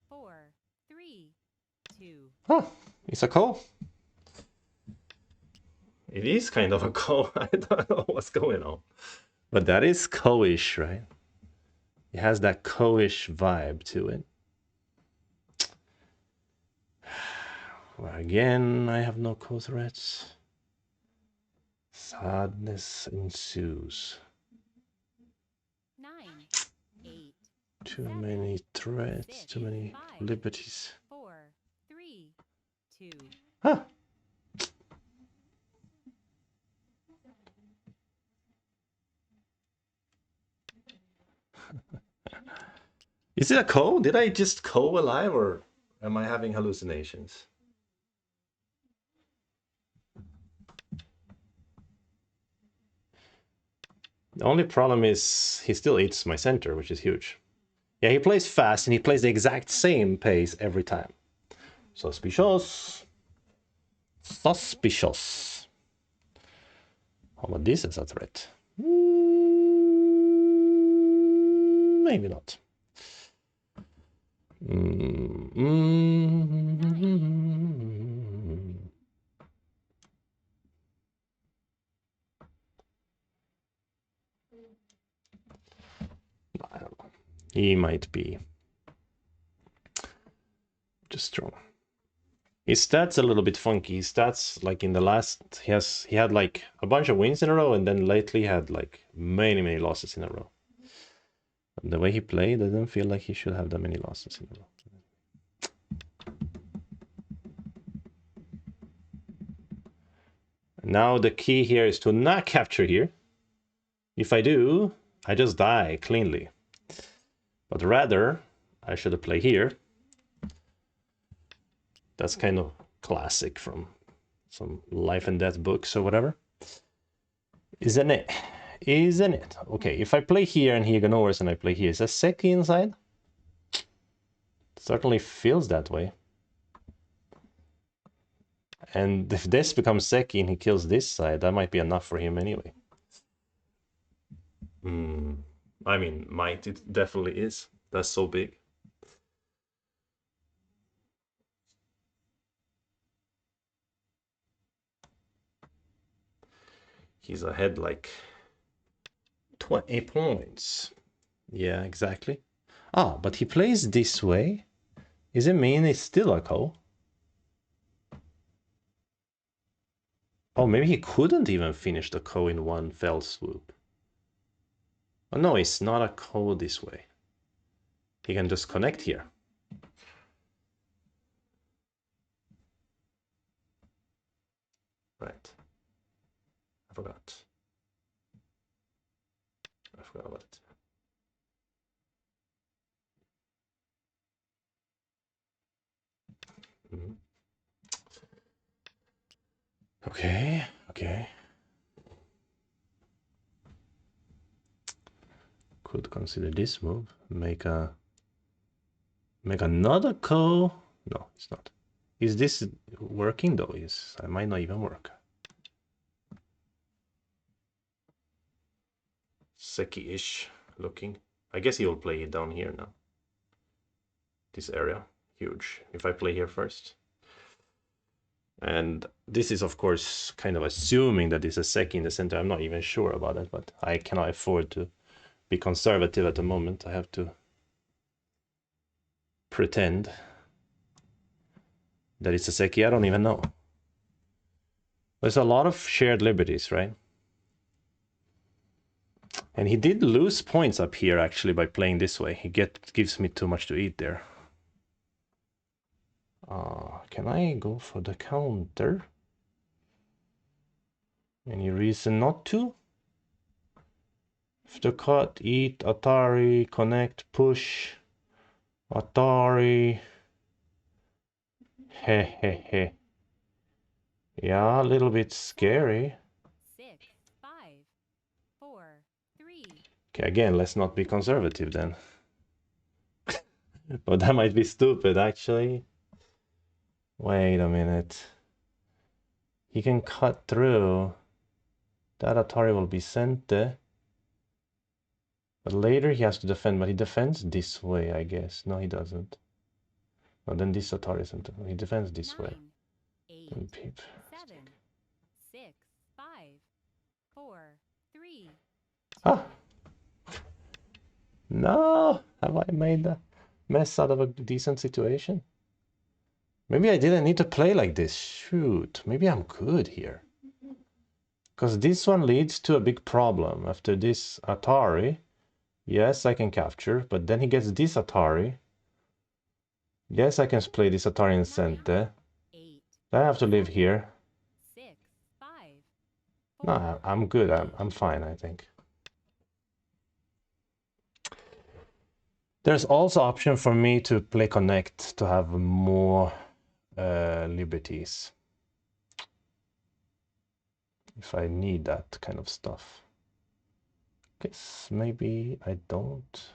4, 3, 2. Oh, it's a call. It is kind of a call. I don't know what's going on. But that is co-ish, right? It has that co-ish vibe to it. Well, again, I have no co-threats. Sadness ensues. 9, 8. Too many threats, 6, too many 5, liberties. 4, 3, 2. Huh. Is it a ko? Did I just ko alive, or am I having hallucinations? The only problem is he still eats my center, which is huge. Yeah, he plays fast and he plays the exact same pace every time. Suspicious. Suspicious. How about this as a threat? Maybe not. I don't know. He might be just strong. His stats a little bit funky. His stats, like in the last, he had like a bunch of wins in a row, and then lately had like many losses in a row. And the way he played, I don't feel like he should have that many losses in a row. Now the key here is to not capture here. If I do, I just die cleanly. But rather, I should have played here. That's kind of classic from some life and death books or whatever. Isn't it? Isn't it? Okay, if I play here and he ignores and I play here, is a seki inside? Certainly feels that way. And if this becomes seki and he kills this side, that might be enough for him anyway. I mean, might, it definitely is. That's so big. He's ahead like 20 points. Yeah, exactly. Ah, but he plays this way. Does it mean it's still a ko? Oh, maybe he couldn't even finish the ko in one fell swoop. Oh, no, it's not a ko this way. He can just connect here. Right. I forgot. I forgot about it. Okay, okay. Could consider this move. Make another ko. No, it's not. Is this working though? Is I might not even work. Seki-ish looking. I guess he will play it down here now. This area, huge. If I play here first. And this is, of course, kind of assuming that it's a seki in the center. I'm not even sure about it, but I cannot afford to be conservative at the moment. I have to pretend that it's a seki. I don't even know. There's a lot of shared liberties, right? And he did lose points up here, actually, by playing this way. He gives me too much to eat there. Can I go for the counter? Any reason not to? If the cut, eat, Atari, connect, push, Atari. Hehehe. Yeah, a little bit scary. 6, 5, 4, 3. Okay, again, let's not be conservative then. But that might be stupid, actually. Wait a minute. He can cut through. That Atari will be sent there. But later he has to defend, but he defends this way, I guess. No, he doesn't. No, then this Atari isn't. He defends this 9, way. 8, Then peep. 7, 6, 5, 4, 3. Ah! No! Have I made a mess out of a decent situation? Maybe I didn't need to play like this. Shoot, maybe I'm good here. Because this one leads to a big problem. After this Atari, yes, I can capture, but then he gets this Atari. Yes, I can play this Atari in center. 8, I have to live here. 6, 5, 4. No, I'm good. I'm fine, I think. There's also option for me to play connect to have more liberties. If I need that kind of stuff. Guess maybe I don't.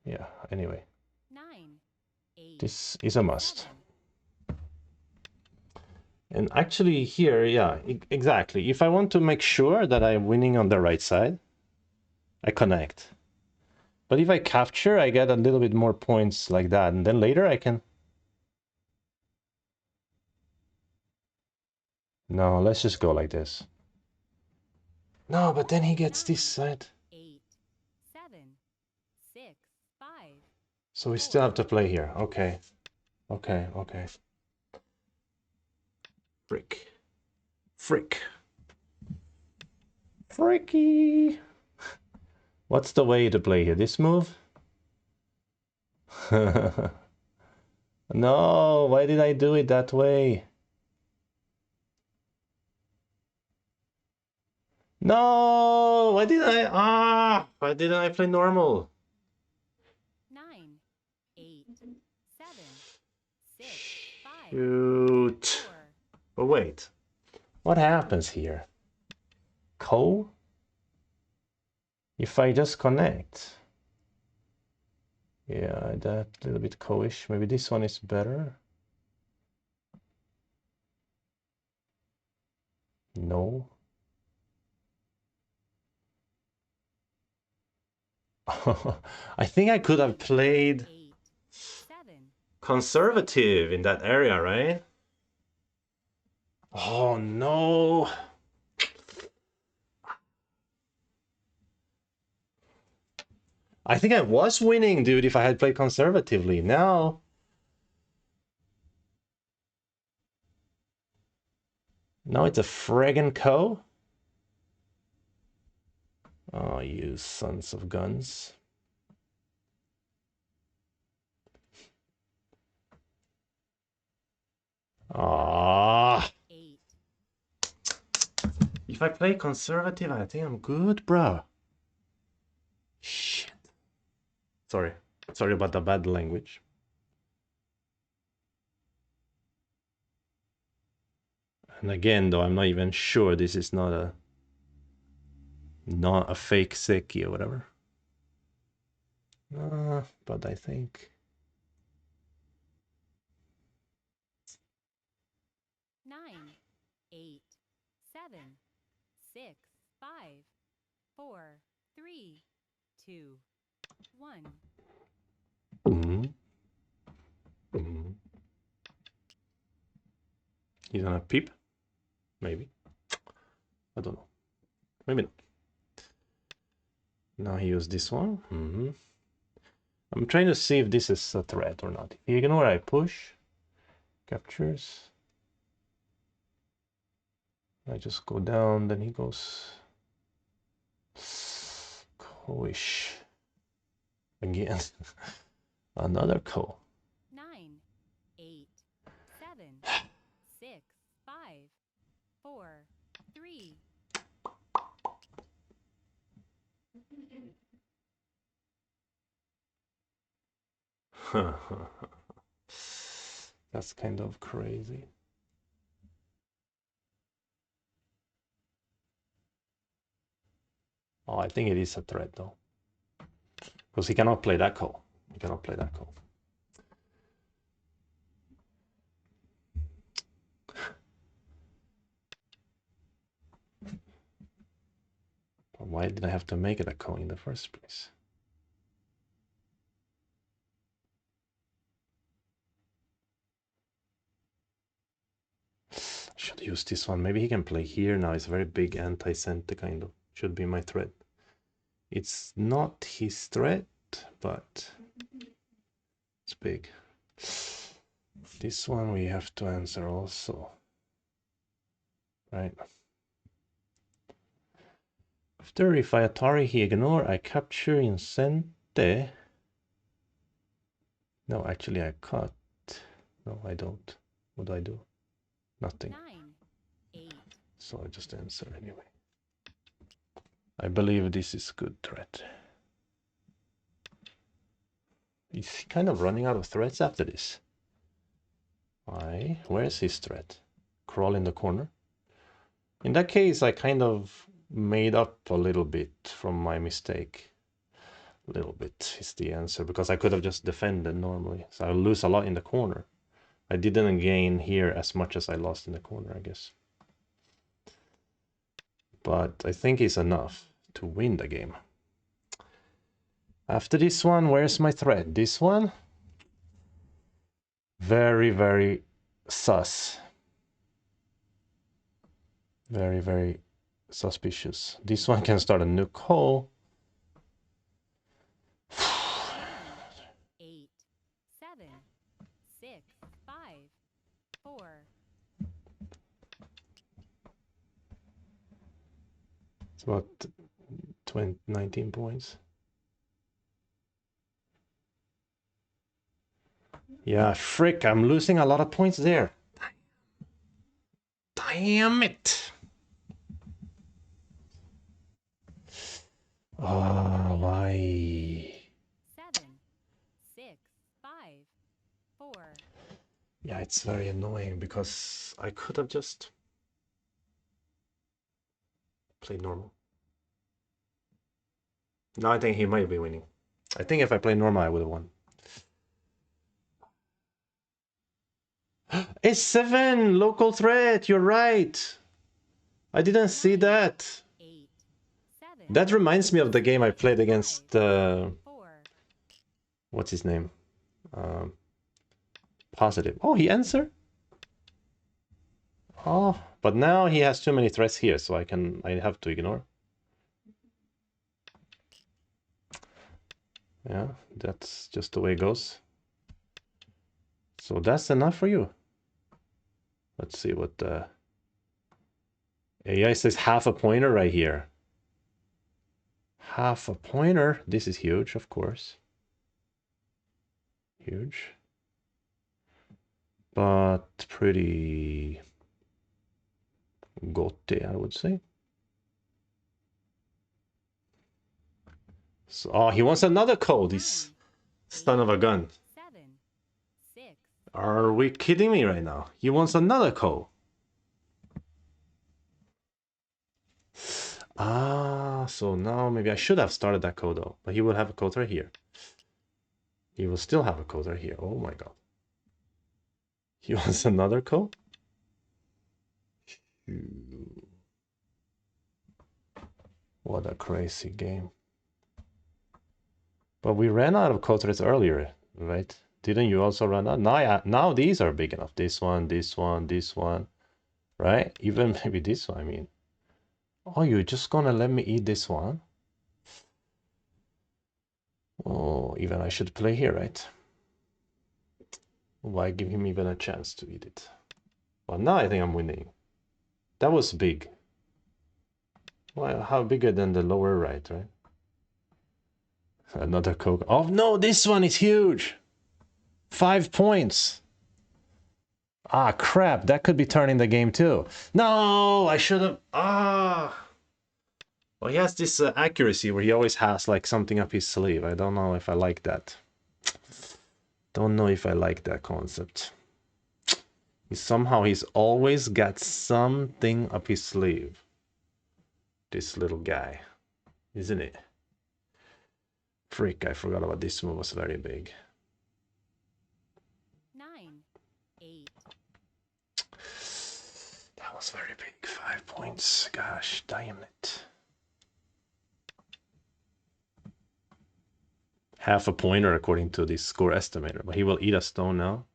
Yeah, anyway. 9, 8, This is a must. 7. And actually here, yeah, exactly. If I want to make sure that I'm winning on the right side, I connect. But if I capture, I get a little bit more points like that. And then later I can... No, let's just go like this. No, but then he gets this side. 8, 7, 6, 5. So we still have to play here. Okay. Okay, okay. Frick. Frick. Fricky. What's the way to play here? This move? No, why did I do it that way? No, why didn't I play normal? 9, 8, 7, 6, 5. Shoot. 4. But wait, what happens here? Co? If I just connect. Yeah, that little bit co-ish. Maybe this one is better. No. I think I could have played 8, 7. conservative in that area, right? Oh no. I think I was winning, dude, if I had played conservatively. Now it's a friggin' co. Oh, you sons of guns. Ah. 8. If I play conservative, I think I'm good, bro. Shit. Sorry. Sorry about the bad language. And again, though, I'm not even sure this is not a fake Seki or whatever. But I think 9, 8, 7, 6, 5, 4, 3, 2, 1. He's gonna peep. Maybe. I don't know. Maybe not. Now he used this one. I'm trying to see if this is a threat or not. If you ignore, I push. Captures. I just go down, then he goes co-ish. Again. Another co. 9, 8, 7, 6, 5, 4, 3. That's kind of crazy. Oh, I think it is a threat though. Because he cannot play that call. He cannot play that call. Why did I have to make it a call in the first place? I should use this one. Maybe he can play here now. It's very big anti-center kind of. Should be my threat. It's not his threat, but it's big. This one we have to answer also. Right. After if I Atari he ignore, I capture in center. No, actually I cut. No, I don't. What do I do? Nothing. 9, 8. So I just answer anyway. I believe this is good threat. He's kind of running out of threats after this. Why? Where's his threat? Crawl in the corner. In that case, I kind of made up a little bit from my mistake. A little bit is the answer, because I could have just defended normally. So I lose a lot in the corner. I didn't gain here as much as I lost in the corner, I guess. But I think it's enough to win the game. After this one, where's my threat? This one? Very, very sus. Very, very suspicious. This one can start a new call. 8, 7, 6, 5, 4. It's about 19 points. Yeah, frick, I'm losing a lot of points there. Damn it. Oh, why? 7, 6, 5, 4. Yeah, it's very annoying because I could have just played normal. No, I think he might be winning. I think if I played normal, I would have won. It's 7! Local threat! You're right! I didn't see that. 8, 7. That reminds me of the game I played against... 4. what's his name? Positive. Oh, he answered? Oh, but now he has too many threats here, so I have to ignore. Yeah, that's just the way it goes. So that's enough for you. Let's see what the AI says. Half a pointer right here. Half a pointer. This is huge, of course. Huge. But pretty gaudy, I would say. So, oh, he wants another code. This son of a gun. 7, 6. Are we kidding me right now? He wants another code. Ah, so now maybe I should have started that code though. But he will have a code right here. He will still have a code right here. Oh my god. He wants another code? What a crazy game. But we ran out of code threads earlier, right? Didn't you also run out? Now these are big enough. This one, this one, this one, right? Even maybe this one, I mean. Oh, you're just gonna let me eat this one? Oh, even I should play here, right? Why give him even a chance to eat it? Well, now I think I'm winning. That was big. Well, how bigger than the lower right, right? Another Coke. Oh, no, this one is huge. 5 points. Ah, crap. That could be turning the game too. No, I should have. Ah. Well, he has this accuracy where he always has like something up his sleeve. I don't know if I like that. Don't know if I like that concept. He's always got something up his sleeve. This little guy, isn't it? Frick, I forgot about this move, was very big. 9, 8. That was very big. 5 points. Gosh, damn it. Half a pointer according to the score estimator. But he will eat a stone now.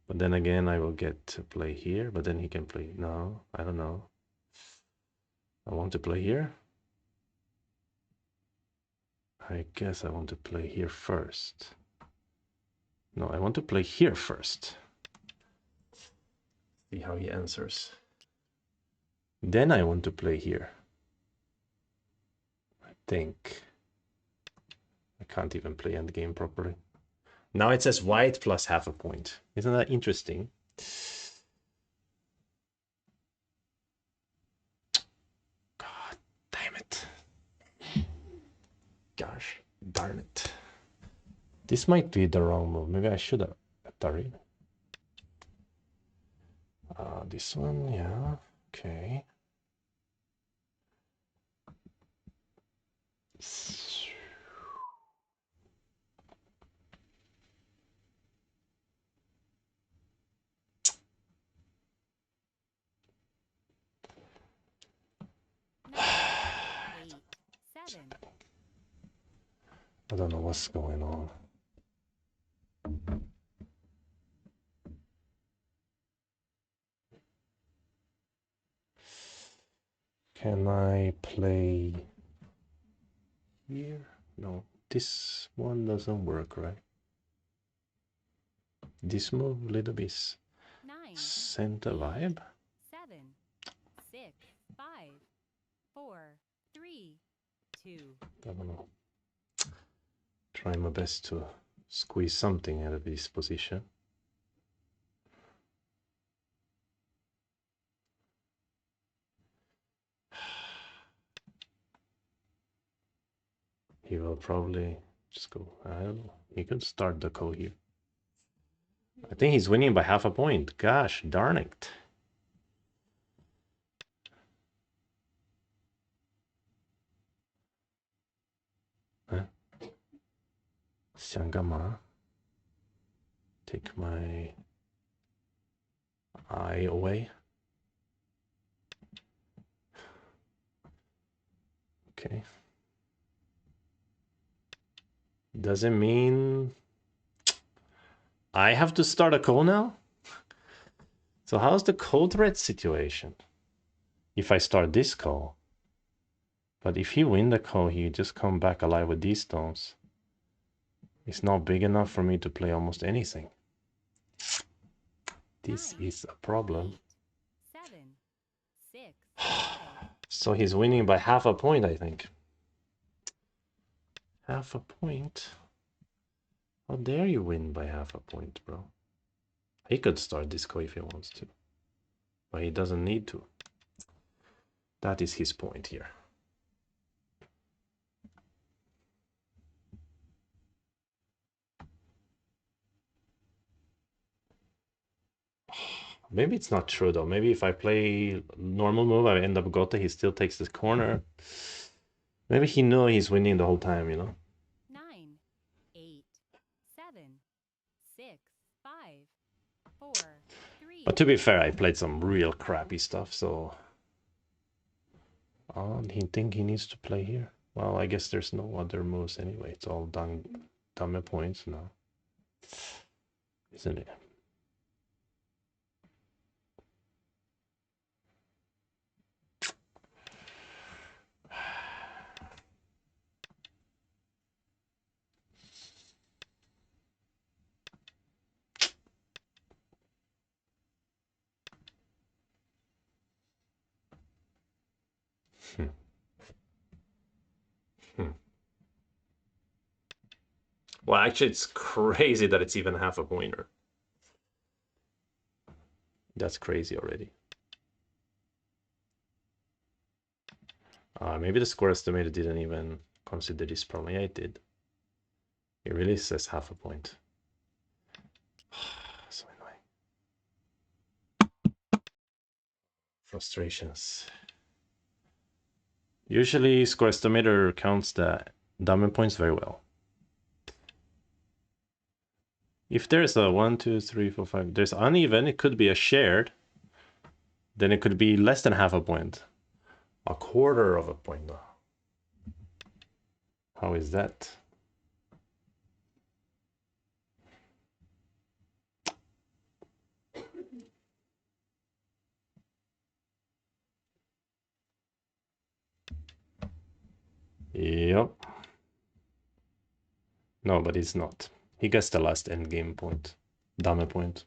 But then again, I will get to play here. But then he can play... No, I don't know. I want to play here. I guess I want to play here first. No, I want to play here first. See how he answers. Then I want to play here. I think. I can't even play endgame properly. Now it says white plus half a point. Isn't that interesting? God damn it. Gosh darn it. This might be the wrong move. Maybe I should have atari. This one, yeah. Okay. Nine, 8, 7. I don't know what's going on. Can I play here? No, this one doesn't work, right? This move a little bit 9, sent a 8, vibe. 7, 6, 5, 4, 3, 2. I don't know. Try my best to squeeze something out of this position. He will probably just go, I don't know. He can start the ko here. I think he's winning by half a point. Gosh, darn it. Huh? Xiangama. Take my eye away. Okay. Doesn't mean I have to start a ko now? So how's the ko threat situation? If I start this ko. But if he win the ko, he just come back alive with these stones. It's not big enough for me to play almost anything. This 9, is a problem. 8, 7, 6, 5. So he's winning by half a point, I think. Half a point? How dare you win by half a point, bro? He could start this ko if he wants to. But he doesn't need to. That is his point here. Maybe it's not true though. Maybe if I play normal move, I end up gote, he still takes this corner. Maybe he knew he's winning the whole time, you know? 9, 8, 7, 6, 5, 4, 3. But to be fair, I played some real crappy stuff, so... he think he needs to play here? Well, I guess there's no other moves anyway. It's all done dummy points now. Isn't it? Well, actually, it's crazy that it's even half a pointer. That's crazy already. Maybe the score estimator didn't even consider this problem. Yeah, it did. It really says half a point. So annoying. Frustrations. Usually, score estimator counts the diamond points very well. If there's a 1, 2, 3, 4, 5, there's uneven, it could be a shared. Then it could be less than half a point. A quarter of a point though. How is that? Yep. No, but it's not. He gets the last endgame point. Dame point.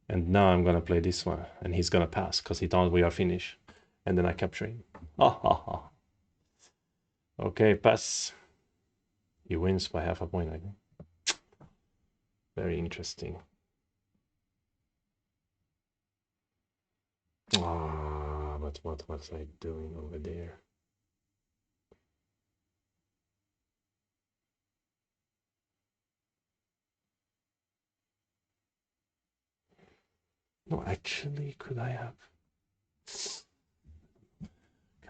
And now I'm gonna play this one. And he's gonna pass, because he thought we are finished. And then I capture him. Ha ha ha. Okay, pass. He wins by half a point, I think. Very interesting. But what was I doing over there? No, actually, could I have?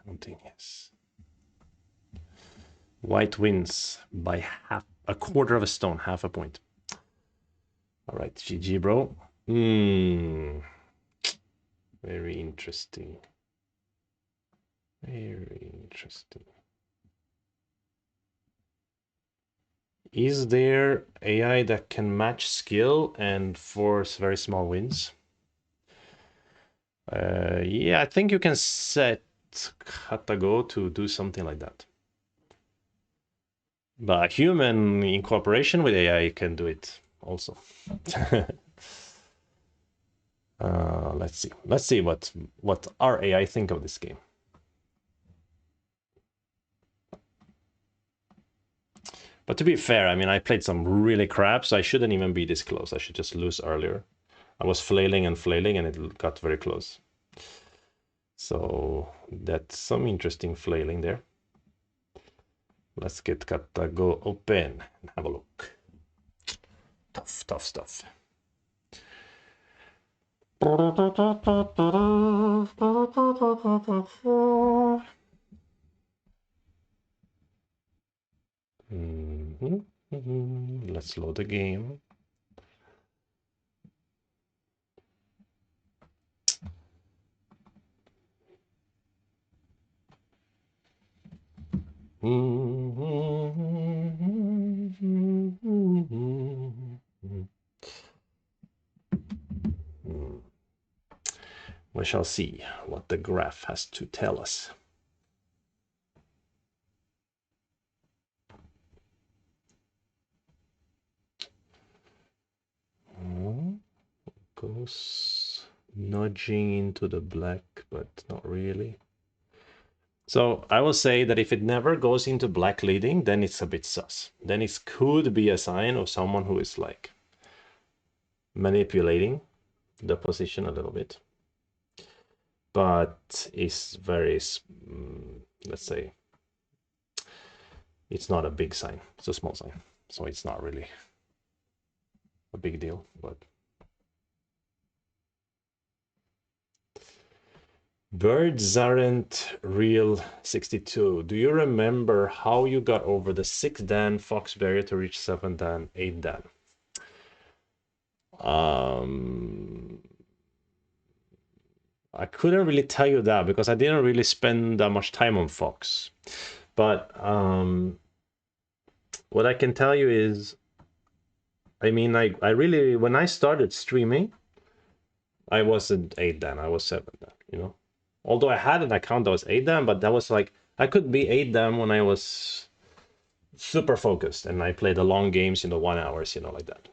Counting, yes. White wins by a quarter of a stone, half a point. All right, GG, bro. Very interesting. Very interesting. Is there AI that can match skill and force very small wins? Yeah, I think you can set Katago to do something like that. But a human in cooperation with AI can do it also. Let's see. Let's see what our AI think of this game. But to be fair, I mean, I played some really crap, so I shouldn't even be this close. I should just lose earlier. I was flailing, and it got very close. So that's some interesting flailing there. Let's get Katago open and have a look. Tough stuff. Let's load the game. We shall see what the graph has to tell us. Goes nudging into the black, but not really. So I will say that if it never goes into black leading, then it's a bit sus. Then it could be a sign of someone who is like manipulating the position a little bit. But it's very, let's say, it's not a big sign. It's a small sign. So it's not really a big deal, but birds aren't real 62. Do you remember how you got over the 6 Dan fox barrier to reach 7 Dan, 8 Dan? I couldn't really tell you that because I didn't really spend that much time on fox. But what I can tell you is, I mean, I really, when I started streaming, I wasn't 8 Dan, I was 7 Dan, you know? Although I had an account that was 8 Dan, but that was like, I could be 8 Dan when I was super focused and I played the long games, 1 hours, like that.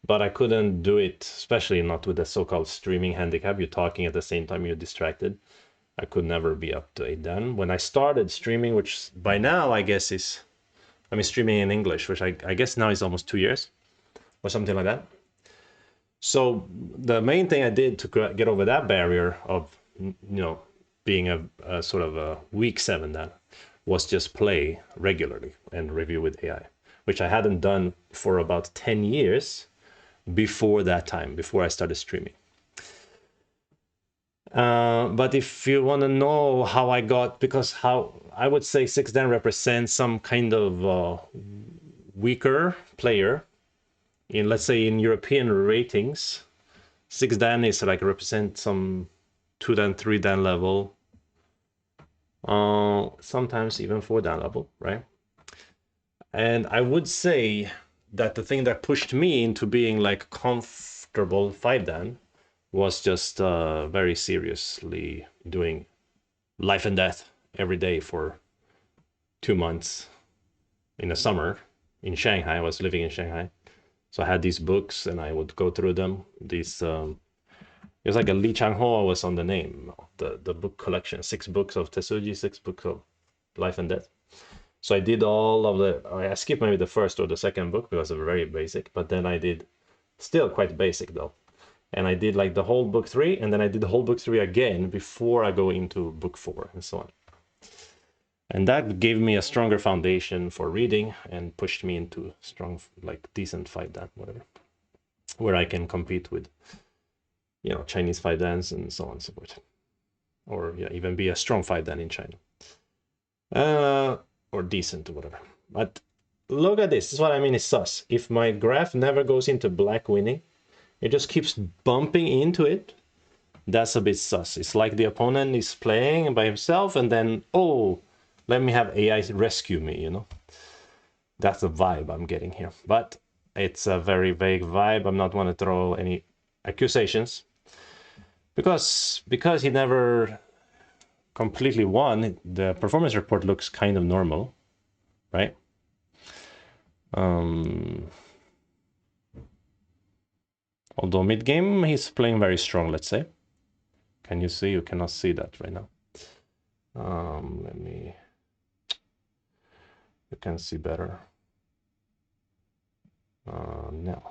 But I couldn't do it, especially not with the so-called streaming handicap. You're talking at the same time, you're distracted. I could never be up to 8 Dan. When I started streaming, which by now I guess is, I mean, streaming in English, which I guess now is almost 2 years or something like that. So the main thing I did to get over that barrier of, being a sort of a weak 7 Dan was just play regularly and review with AI, which I hadn't done for about 10 years before that time, before I started streaming. But if you want to know how I got, because how I would say 6 Dan represents some kind of weaker player in, let's say, in European ratings. 6 Dan is like represent some 2 Dan, 3 Dan level, sometimes even 4 Dan level, right? And I would say that the thing that pushed me into being like comfortable 5 Dan was just very seriously doing life and death every day for 2 months in the summer in Shanghai. I was living in Shanghai, so I had these books and I would go through them. These it was like a Li Changho was on the name of the book collection, 6 books of Tesuji, 6 books of life and death. So I did all of I skipped maybe the first or the second book because they're very basic, but then I did still quite basic though. And I did like the whole book 3, and then I did the whole book 3 again before I go into book 4 and so on. And that gave me a stronger foundation for reading and pushed me into strong, like decent 5 Dan, whatever, where I can compete with you know, Chinese 5-dans and so on and so forth. Or yeah, even be a strong 5-dan in China. Or decent or whatever. But look at this. This is what I mean is sus. If my graph never goes into black winning, it just keeps bumping into it. That's a bit sus. It's like the opponent is playing by himself and then, oh, let me have AI rescue me, you know? That's the vibe I'm getting here. But it's a very vague vibe. I'm not want to throw any accusations. Because he never completely won, the performance report looks kind of normal, right? Although mid-game, he's playing very strong, let's say. Can you see? You cannot see that right now. Let me... You can see better. No.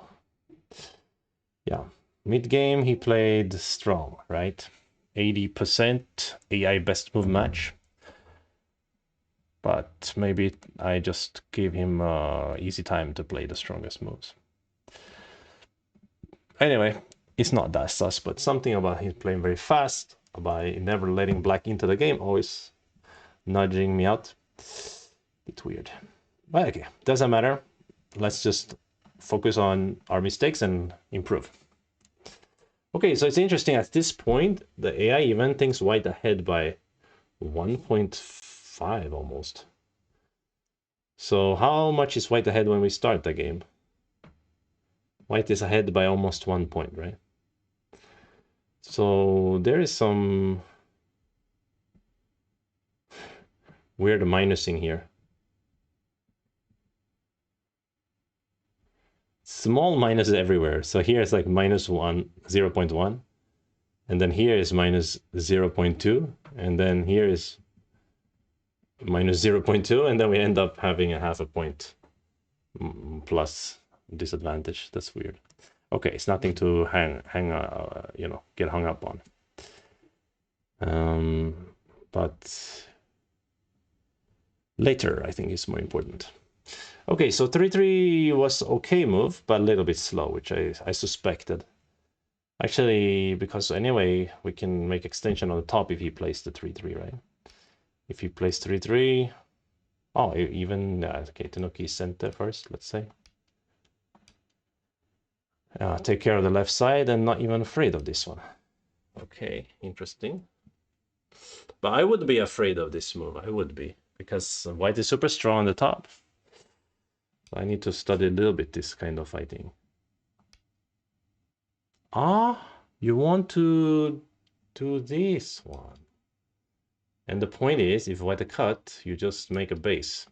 Yeah. Mid-game, he played strong, right? 80% AI best move match. But maybe I just gave him easy time to play the strongest moves. Anyway, it's not that sus, but something about him playing very fast, by never letting black into the game, always nudging me out. Bit weird. But okay, doesn't matter. Let's just focus on our mistakes and improve. Okay, so it's interesting. At this point, the AI even thinks white ahead by 1.5 almost. So how much is white ahead when we start the game? White is ahead by almost 1 point, right? So there is some weird minusing here. Small minuses everywhere. So here it's like minus 1, 0.1. And then here is minus 0.2. And then here is minus 0.2. And then we end up having a half a point plus disadvantage. That's weird. Okay, it's nothing to get hung up on. But later, I think is more important. Okay, so 3-3 was okay move, but a little bit slow, which I suspected. Actually, because anyway, we can make extension on the top if he plays the 3-3, right? If he plays 3-3, oh, even, okay, Tanuki center first, let's say. Take care of the left side and not even afraid of this one. Okay, interesting. But I would be afraid of this move, I would be, because white is super strong on the top. I need to study a little bit this kind of fighting. You want to do this one. And the point is, if white cut, you just make a base.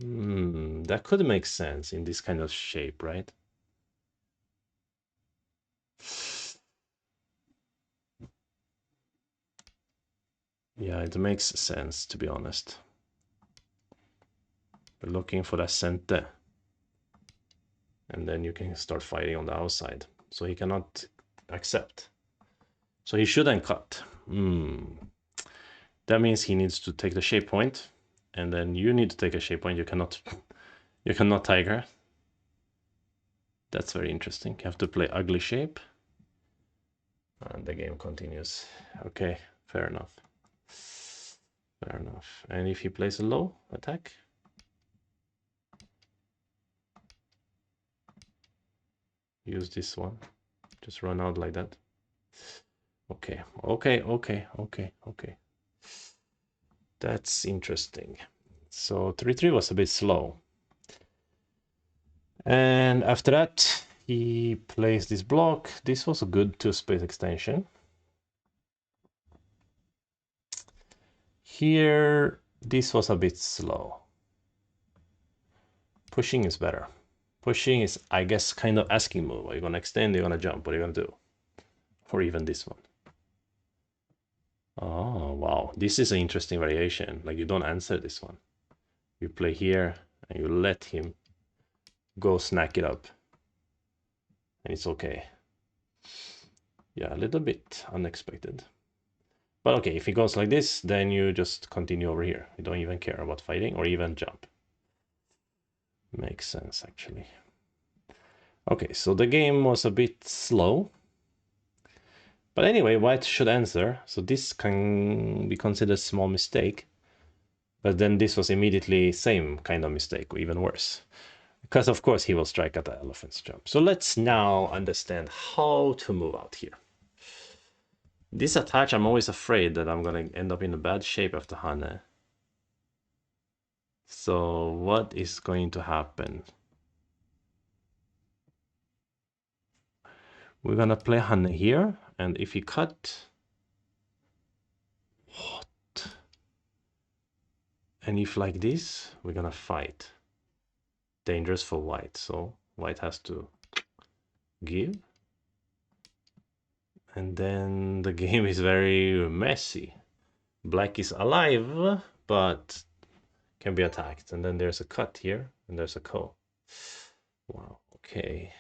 That could make sense in this kind of shape, right? Yeah, it makes sense, to be honest. We're looking for that center. And then you can start fighting on the outside. So he cannot accept. So he shouldn't cut. That means he needs to take the shape point. And then you need to take a shape point. You cannot tiger. That's very interesting. You have to play ugly shape. And the game continues. Okay, fair enough. Fair enough. And if he plays a low attack? Use this one. Just run out like that. Okay, okay. That's interesting. So 3-3 was a bit slow. And after that, he plays this block. This was a good two-space extension. Here, this was a bit slow. Pushing is better. Pushing is, I guess, kind of asking move. Are you going to extend? Are you going to jump? What are you going to do? Or even this one. Oh, wow. This is an interesting variation. Like, you don't answer this one. You play here, and you let him go snack it up. And it's okay. Yeah, a little bit unexpected. But okay, if he goes like this, then you just continue over here. You don't even care about fighting or even jump. Makes sense, actually. Okay, so the game was a bit slow. But anyway, white should answer. So this can be considered a small mistake. But then this was immediately same kind of mistake, or even worse. Because of course he will strike at the elephant's jump. So let's now understand how to move out here. This attach, I'm always afraid that I'm gonna end up in a bad shape after Hane. So what is going to happen? We're gonna play Hane here, and if he cut... What? And if like this, we're gonna fight. Dangerous for white, so white has to give. And then the game is very messy. Black is alive, but can be attacked. And then there's a cut here, and there's a ko. Wow, okay.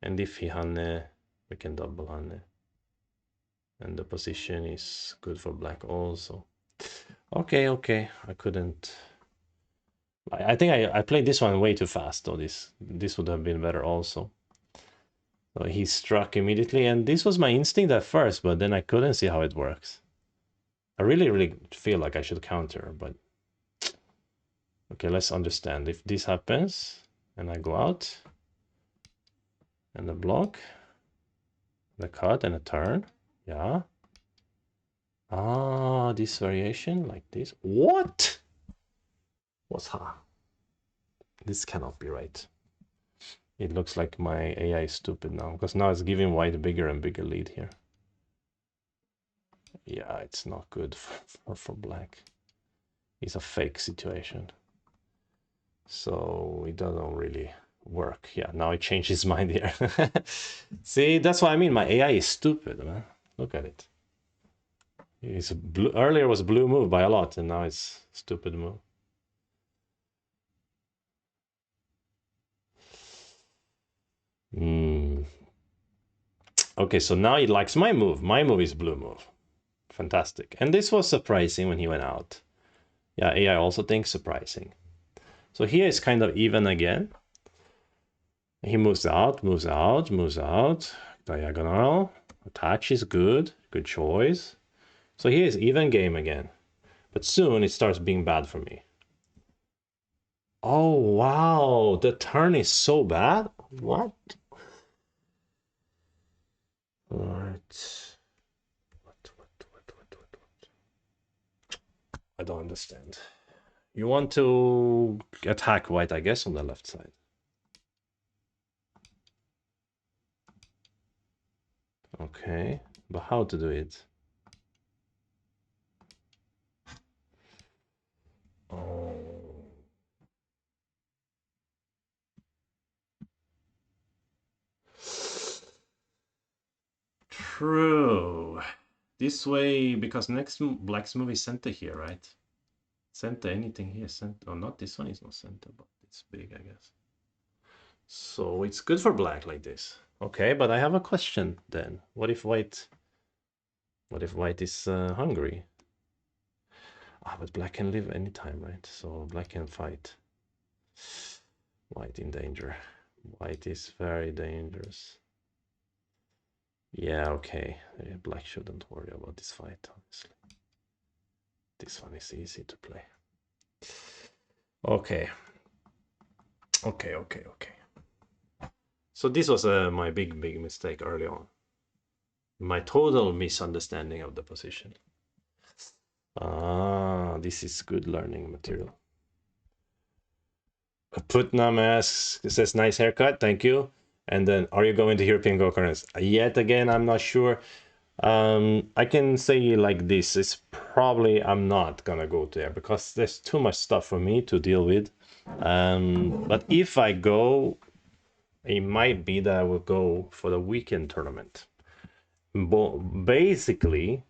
And if he hane, we can double hane. And the position is good for black also. Okay, okay, I couldn't... I think I played this one way too fast, though. This would have been better also. So he struck immediately, and this was my instinct at first, but then I couldn't see how it works. I really feel like I should counter, but... Okay, let's understand. If this happens, and I go out, and the block, the cut, and a turn, yeah. Ah, this variation, like this. What? What's ha? This cannot be right. It looks like my AI is stupid now, because now it's giving white a bigger and bigger lead here. Yeah, it's not good for black. It's a fake situation. So it doesn't really work. Yeah, now it changed his mind here. See, that's what I mean. My AI is stupid, man. Look at it. It's blue. Earlier was a blue move by a lot, and now it's stupid move. Okay, so now he likes my move. My move is blue move. Fantastic. And this was surprising when he went out. Yeah, AI also thinks surprising. So here is kind of even again. He moves out, moves out, moves out. Diagonal. Attach is good. Good choice. So here is even game again. But soon it starts being bad for me. Oh, wow. The turn is so bad. What? What? I don't understand. You want to attack white, I guess, on the left side. Okay, but how to do it? Oh. True. This way, because next black's move is center here, right? Center, anything here, center. Oh, not this one is not center, but it's big, I guess. So it's good for black like this. Okay, but I have a question then. What if white is hungry? Ah, but black can live anytime, right? So black can fight. White in danger. White is very dangerous. Yeah, okay. Black shouldn't worry about this fight, honestly. This one is easy to play. Okay. Okay. So this was my big mistake early on. My total misunderstanding of the position. Ah, this is good learning material. Putnam asks, it says, nice haircut, thank you. And then, are you going to European Go-Karts? Yet again, I'm not sure. I can say like this, it's probably I'm not gonna go there because there's too much stuff for me to deal with. But if I go, it might be that I will go for the weekend tournament. Basically,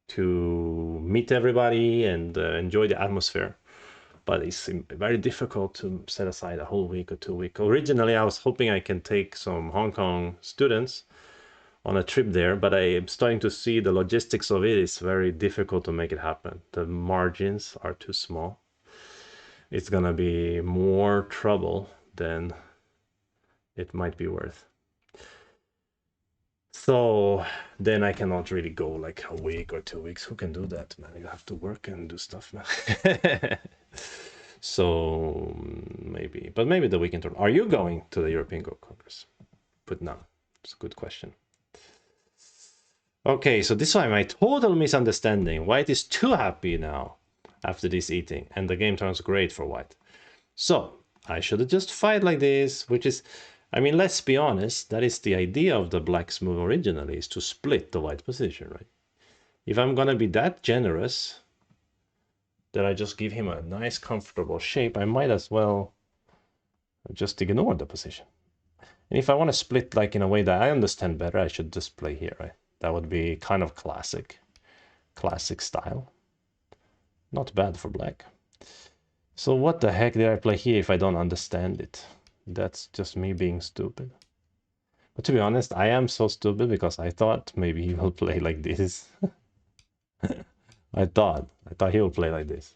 to meet everybody and enjoy the atmosphere. But it's very difficult to set aside a whole week or 2 weeks. Originally, I was hoping I can take some Hong Kong students on a trip there, but I am starting to see the logistics of it is very difficult to make it happen. The margins are too small. it's gonna be more trouble than it might be worth. So then I cannot really go like a week or 2 weeks. Who can do that, man? You have to work and do stuff, man. So maybe, but maybe the weekend tournament. Are you going to the European Go Congress? But no, it's a good question. Okay, so this one, my total misunderstanding. White is too happy now after this eating, and the game turns great for white. So I should have just fight like this, which is, I mean, let's be honest, that is the idea of the black's move originally, is to split the white position, right? If I'm gonna be that generous that I just give him a nice comfortable shape, I might as well just ignore the position. And if I want to split like in a way that I understand better, I should just play here, right? That would be kind of classic style. Not bad for black. So what the heck did I play here if I don't understand it? That's just me being stupid. But to be honest, I am so stupid because I thought maybe he will play like this. I thought he will play like this.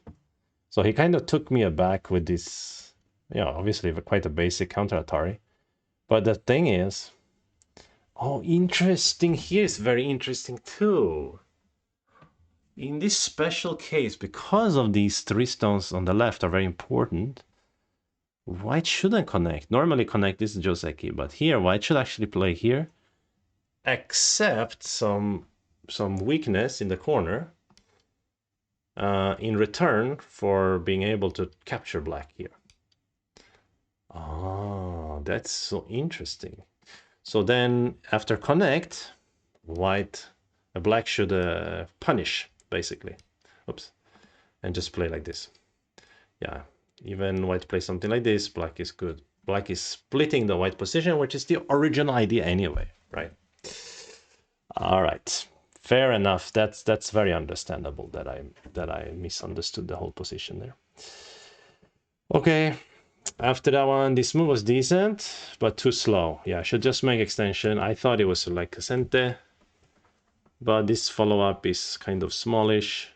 So he kind of took me aback with this, you know, obviously quite a basic counter Atari. But the thing is, oh, interesting. Here is very interesting too. In this special case, because of these 3 stones on the left are very important, white shouldn't connect. Normally connect this Joseki, but here white should actually play here, accept some weakness in the corner in return for being able to capture black here. Oh, that's so interesting. So then after connect, black should punish, basically. Oops. And just play like this. Yeah, even white plays something like this, black is good. Black is splitting the white position, which is the original idea anyway, right? All right, fair enough. That's very understandable that I misunderstood the whole position there. Okay, after that one, this move was decent, but too slow. Yeah, I should just make extension. I thought it was like a Sente, but this follow-up is kind of smallish.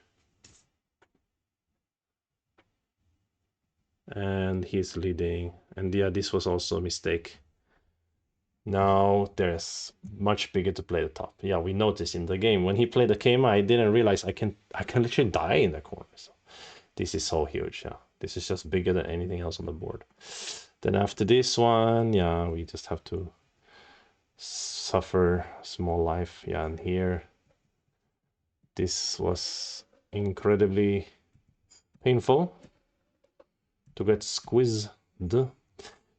And he's leading. And yeah, this was also a mistake. Now there's much bigger to play the top. Yeah, we noticed in the game when he played the Kema, I didn't realize I can literally die in the corner. So this is so huge. Yeah, this is just bigger than anything else on the board. Then after this one, yeah, we just have to suffer small life. Yeah, and here this was incredibly painful to get squeezed.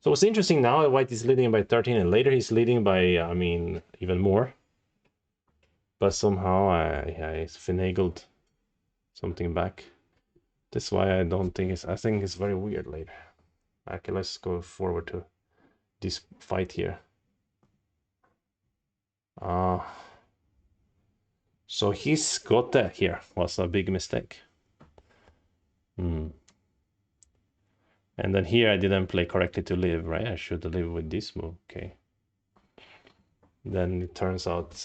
So what's interesting now, white is leading by 13, and later he's leading by, I mean, even more. But somehow I finagled something back. That's why I don't think I think it's very weird later. Okay, let's go forward to this fight here. So he's got that here. Was a big mistake. And then here I didn't play correctly to live, right? I should live with this move. Okay. Then it turns out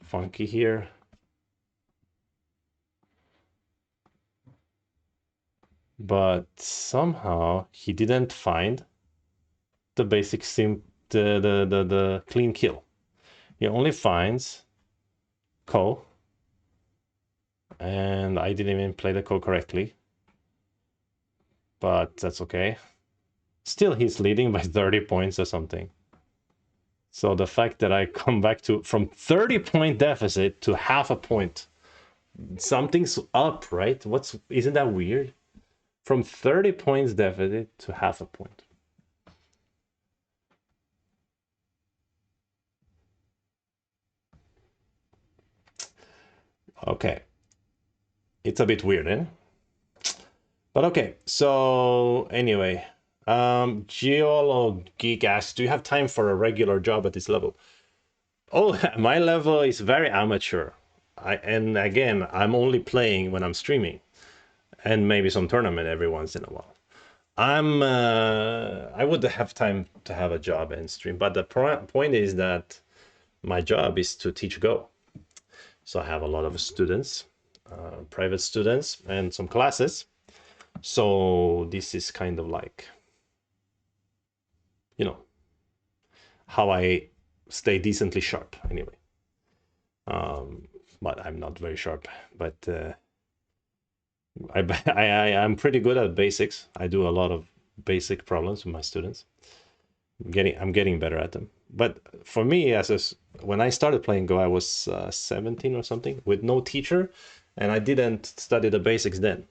funky here. But somehow he didn't find the basic the clean kill. He only finds Ko, and I didn't even play the Ko correctly, but that's okay. Still, he's leading by 30 points or something. So the fact that I come back to from 30-point deficit to half a point, something's up, right? Isn't that weird? From 30 points deficit to half a point. Okay. It's a bit weird, eh? But okay, so anyway, Geolo Geek asks, do you have time for a regular job at this level? Oh, my level is very amateur. And again, I'm only playing when I'm streaming, and maybe some tournament every once in a while. I would have time to have a job and stream, but the point is that my job is to teach Go. So I have a lot of students, private students, and some classes. So this is kind of like, you know, how I stay decently sharp anyway. But I'm not very sharp, but I'm pretty good at basics. I do a lot of basic problems with my students. I'm getting better at them. But for me, when I started playing Go, I was 17 or something with no teacher, and I didn't study the basics then.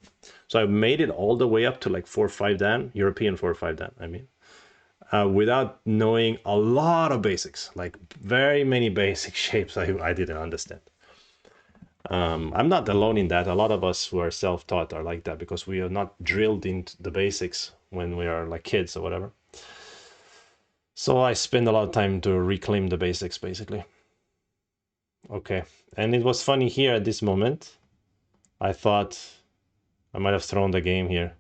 So I made it all the way up to like 4 or 5 dan, European 4 or 5 dan, I mean, without knowing a lot of basics, like very many basic shapes I didn't understand. I'm not alone in that. A lot of us who are self-taught are like that because we are not drilled into the basics when we are like kids or whatever. So I spend a lot of time to reclaim the basics, basically. Okay, and it was funny here at this moment. I thought I might have thrown the game here.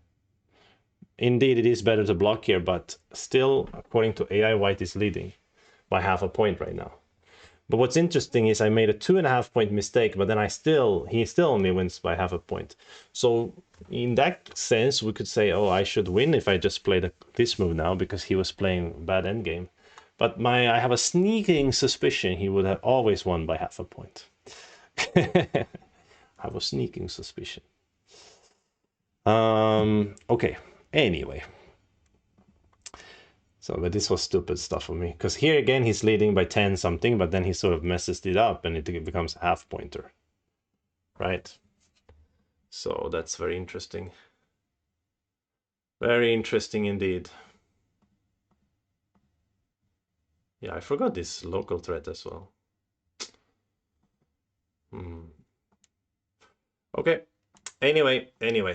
Indeed, it is better to block here, but still, according to AI, white is leading by half a point right now. But what's interesting is I made a 2.5 point mistake, but then he still only wins by half a point. So in that sense, we could say, oh, I should win if I just play this move now because he was playing bad endgame. But I have a sneaking suspicion he would have always won by half a point. I have a sneaking suspicion. Okay, anyway. So, but this was stupid stuff for me. Because here again, he's leading by 10 something, but then he sort of messes it up and it becomes a half pointer. Right? So that's very interesting. Very interesting indeed. Yeah, I forgot this local threat as well. Okay. Anyway,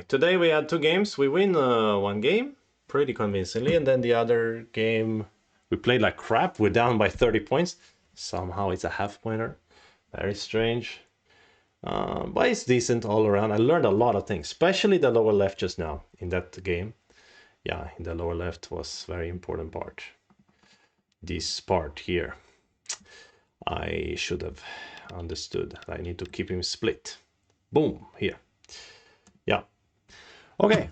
today we had 2 games. We win 1 game pretty convincingly, and then the other game we played like crap. We're down by 30 points. Somehow it's a half pointer. Very strange. But it's decent all around. I learned a lot of things, especially the lower left just now in that game. Yeah, in the lower left was very important part. This part here. I should have understood. I need to keep him split. Boom, here. Yeah. Okay,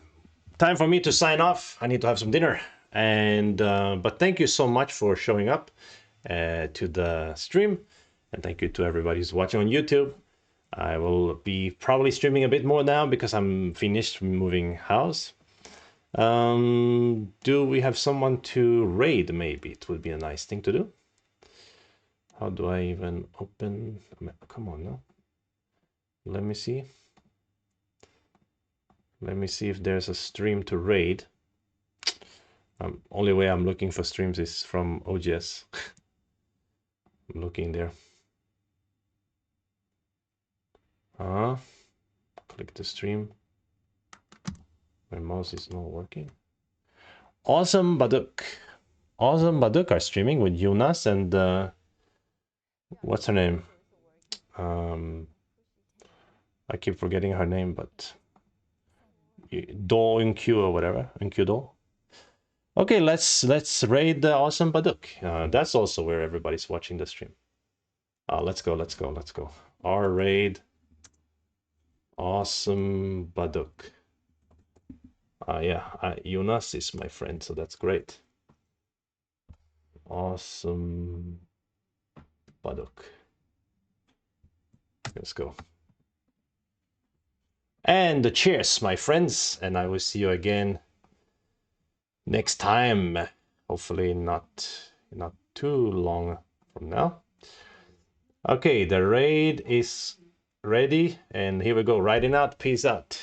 time for me to sign off. I need to have some dinner. And but thank you so much for showing up to the stream. And thank you to everybody who's watching on YouTube. I will be probably streaming a bit more now because I'm finished moving house. Do we have someone to raid? Maybe it would be a nice thing to do. How do I even open? Come on now. Let me see. Let me see if there's a stream to raid. Only way I'm looking for streams is from OGS. I'm looking there. Click the stream. My mouse is not working. Awesome Baduk. Awesome Baduk are streaming with Jonas and what's her name? I keep forgetting her name, but Do Q or whatever. Do. Okay, let's raid the Awesome Baduk. That's also where everybody's watching the stream. Let's go. Our raid Awesome Baduk. Yeah, Jonas is my friend, so that's great. Awesome Baduk. Let's go. And cheers, my friends, and I will see you again next time. Hopefully not too long from now. Okay, the raid is ready, and here we go. Riding out. Peace out.